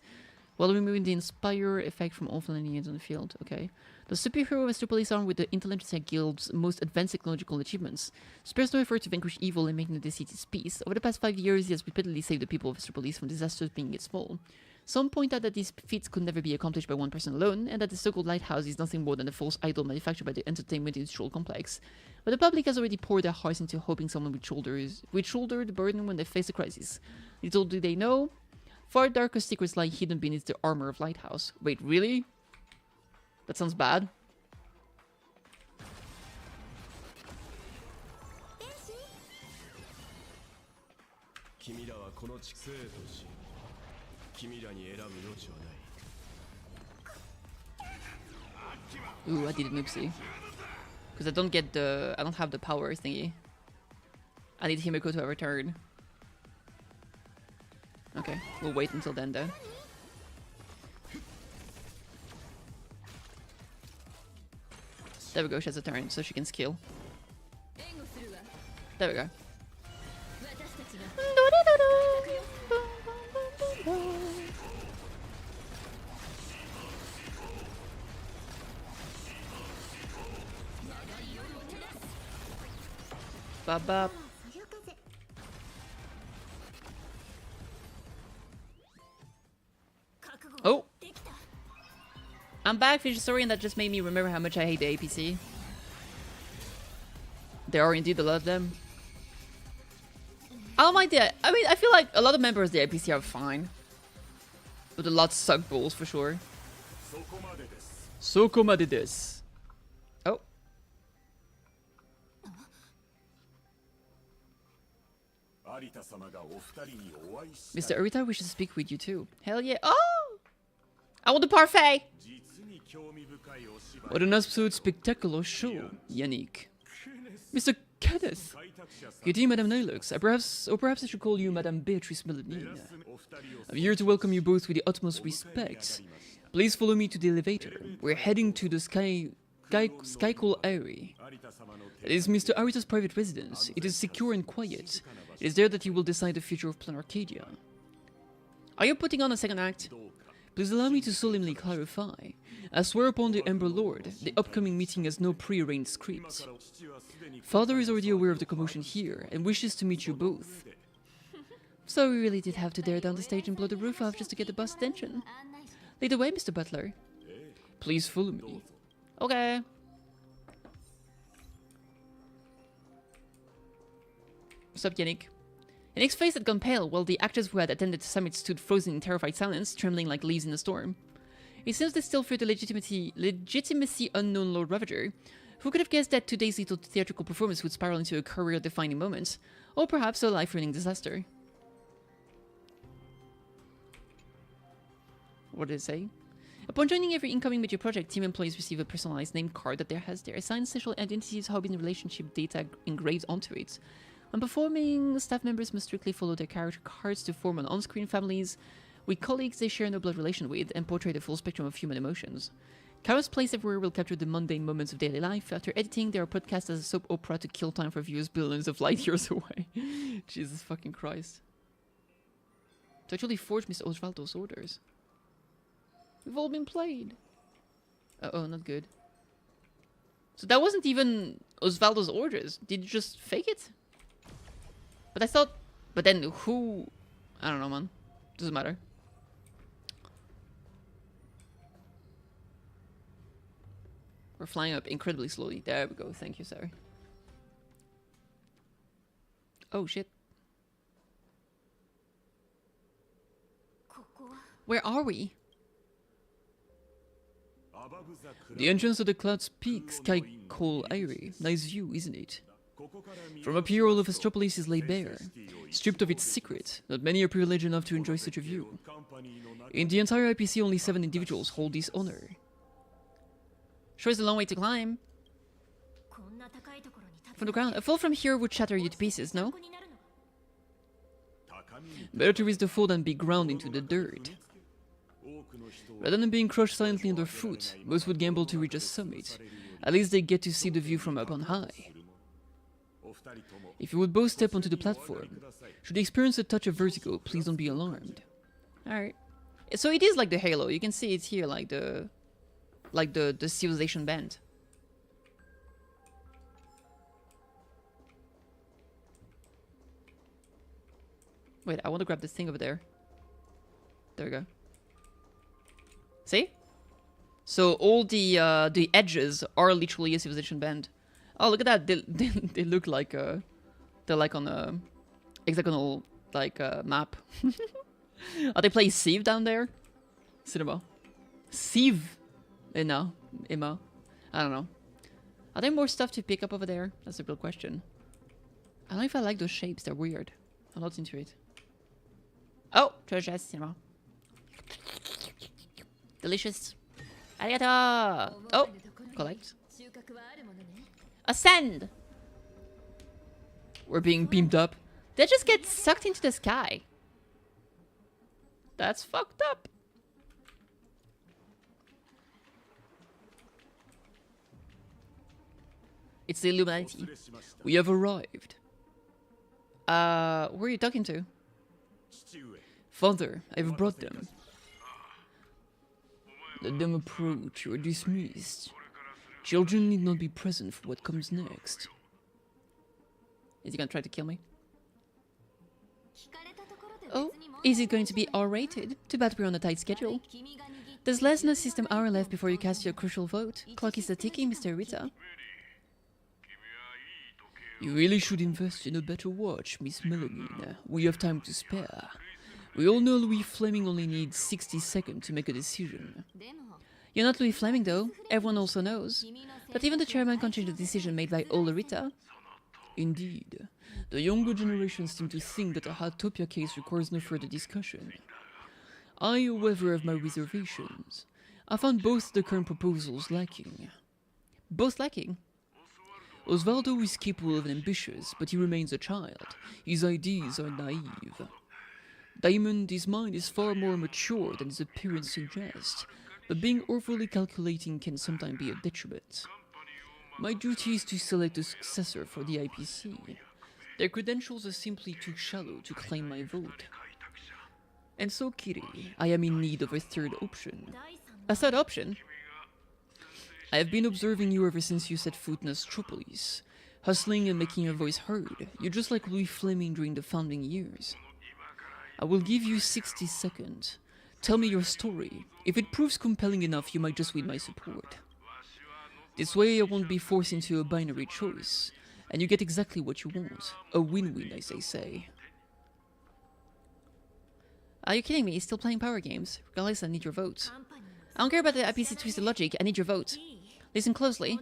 While removing the Inspire effect from all friendly units on the field. Okay. The superhero of Astropolis armed with the Intelligentsia Guild's most advanced technological achievements. Spares no effort to vanquish evil and making the city's peace. Over the past 5 years, he has repeatedly saved the people of Astropolis from disasters being it small. Some point out that these feats could never be accomplished by one person alone, and that the so-called lighthouse is nothing more than a false idol manufactured by the entertainment industrial complex. But the public has already poured their hearts into hoping someone would shoulder the burden when they face a crisis. Little do they know, far darker secrets lie hidden beneath the armor of Lighthouse. Wait, really? That sounds bad. Ooh, I did an oopsie. Because I don't have the power thingy. I need Himiko to have a turn. Okay, we'll wait until then though. There we go, she has a turn, so she can skill. There we go. Bop bop. Oh! I'm back, finished the story, and that just made me remember how much I hate the APC. There are indeed a lot of them. I don't mind the... I mean, I feel like a lot of members of the APC are fine. But a lot suck balls, for sure. Sokomade desu. Oh. Mr. Arita wishes to speak with you too. Hell yeah. Oh! I want the parfait! What an absolute spectacular show, Yannick. Mr. Kenneth! Good evening, Madame Nilux. Perhaps I should call you Madame Beatrice Melanina. I'm here to welcome you both with the utmost respect. Please follow me to the elevator. We're heading to the Skycall area. It is Mr. Arita's private residence. It is secure and quiet. It is there that he will decide the future of Plan Arcadia. Are you putting on a second act? Please allow me to solemnly clarify. I swear upon the Ember Lord, the upcoming meeting has no pre-arranged script. Father is already aware of the commotion here, and wishes to meet you both. So we really did have to dare down the stage and blow the roof off just to get the boss' attention. Lead the way, Mr. Butler. Please follow me. Okay. What's up, Yannick? Yannick's face had gone pale, while the actors who had attended the summit stood frozen in terrified silence, trembling like leaves in a storm. It seems they still fear the legitimacy unknown Lord Ravager. Who could have guessed that today's little theatrical performance would spiral into a career-defining moment, or perhaps a life-ruining disaster? What did it say? Upon joining every incoming major project, team employees receive a personalized name card that has their assigned social identities, hobbies, and relationship data engraved onto it. When performing, staff members must strictly follow their character cards to form an on-screen families with colleagues they share no blood relation with and portray the full spectrum of human emotions. Cameras placed everywhere will capture the mundane moments of daily life. After editing, they are broadcast as a soap opera to kill time for viewers billions of light years away. Jesus fucking Christ. To actually forge Mr. Osvaldo's orders. We've all been played. Uh-oh, not good. So that wasn't even Osvaldo's orders. Did you just fake it? But I thought... But then who... I don't know, man. Doesn't matter. We're flying up incredibly slowly. There we go. Thank you, sir. Oh, shit. Where are we? The entrance to the Cloud's Peak, Skycall Eyrie. Nice view, isn't it? From up here, all of Astropolis is laid bare, stripped of its secret. Not many are privileged enough to enjoy such a view. In the entire IPC, only 7 individuals hold this honor. Sure is a long way to climb. From the ground, a fall from here would shatter you to pieces, no? Better to risk the fall than be ground into the dirt. Rather than being crushed silently underfoot, most would gamble to reach a summit. At least they get to see the view from up on high. If you would both step onto the platform, should you experience a touch of vertigo, please don't be alarmed. Alright. So it is like the Halo. You can see it's here, like the civilization band. Wait, I want to grab this thing over there. There we go. See? So all the edges are literally a civilization band. Oh, look at that! They look like they're like on a hexagonal like map. Are they playing Civ down there? Cinema. Civ. No, Emma. I don't know. Are there more stuff to pick up over there? That's a real question. I don't know if I like those shapes. They're weird. I'm not into it. Oh, treasure chest, cinema. Delicious. Arigato! Oh, collect. Ascend! We're being beamed up. They just get sucked into the sky. That's fucked up. It's the Illuminati. We have arrived. Who are you talking to? Father, I've brought them. Let them approach. You are dismissed. Children need not be present for what comes next. Is he gonna try to kill me? Oh, is it going to be R-rated? Too bad we're on a tight schedule. There's less than a system hour left before you cast your crucial vote. Clock is ticking, Mr. Rita. You really should invest in a better watch, Miss Melamine. We have time to spare. We all know Louis Fleming only needs 60 seconds to make a decision. You're not Louis Fleming, though. Everyone also knows. But even the chairman can't change the decision made by Ola Rita. Indeed. The younger generation seem to think that a Hatopia case requires no further discussion. I, however, have my reservations. I found both the current proposals lacking. Both lacking? Osvaldo is capable and ambitious, but he remains a child. His ideas are naive. Diamond, his mind is far more mature than his appearance suggests, but being overly calculating can sometimes be a detriment. My duty is to select a successor for the IPC. Their credentials are simply too shallow to claim my vote. And so, Kitty, I am in need of a third option. A third option? I have been observing you ever since you set foot in Astropolis, hustling and making your voice heard. You're just like Louis Fleming during the founding years. I will give you 60 seconds. Tell me your story. If it proves compelling enough, you might just win my support. This way I won't be forced into a binary choice, and you get exactly what you want. A win-win, as they say. Are you kidding me? He's still playing power games. Regardless, I need your vote. I don't care about the IPC twisted logic, I need your vote. Listen closely.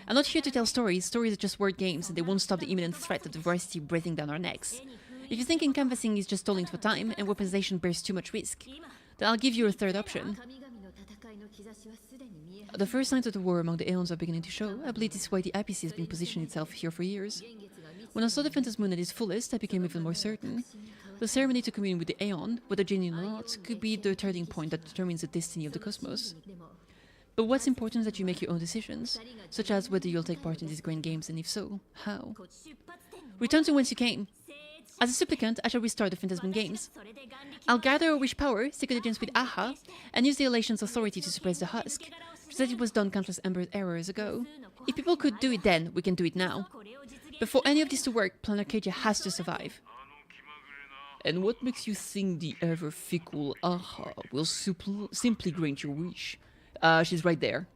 I'm not here to tell stories. Stories are just word games, and they won't stop the imminent threat of the Voracity breathing down our necks. If you think canvassing is just stalling for time, and weaponization bears too much risk, then I'll give you a third option. The first signs of the war among the Aeons are beginning to show. I believe this is why the IPC has been positioning itself here for years. When I saw the Phantasm Moon at its fullest, I became even more certain. The ceremony to commune with the Aeon, whether genuine or not, could be the turning point that determines the destiny of the cosmos. But what's important is that you make your own decisions, such as whether you'll take part in these grand games, and if so, how. Return to whence you came. As a supplicant, I shall restart the Phantasm Games. I'll gather or wish power, seek audience with Aha, and use the Elation's authority to suppress the husk, just as it was done countless eras ago. If people could do it then, we can do it now. But for any of this to work, Planet Arcadia has to survive. And what makes you think the ever-fickle Aha will simply grant your wish? She's right there.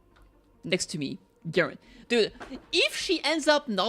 Next to me. Garen. Dude, if she ends up not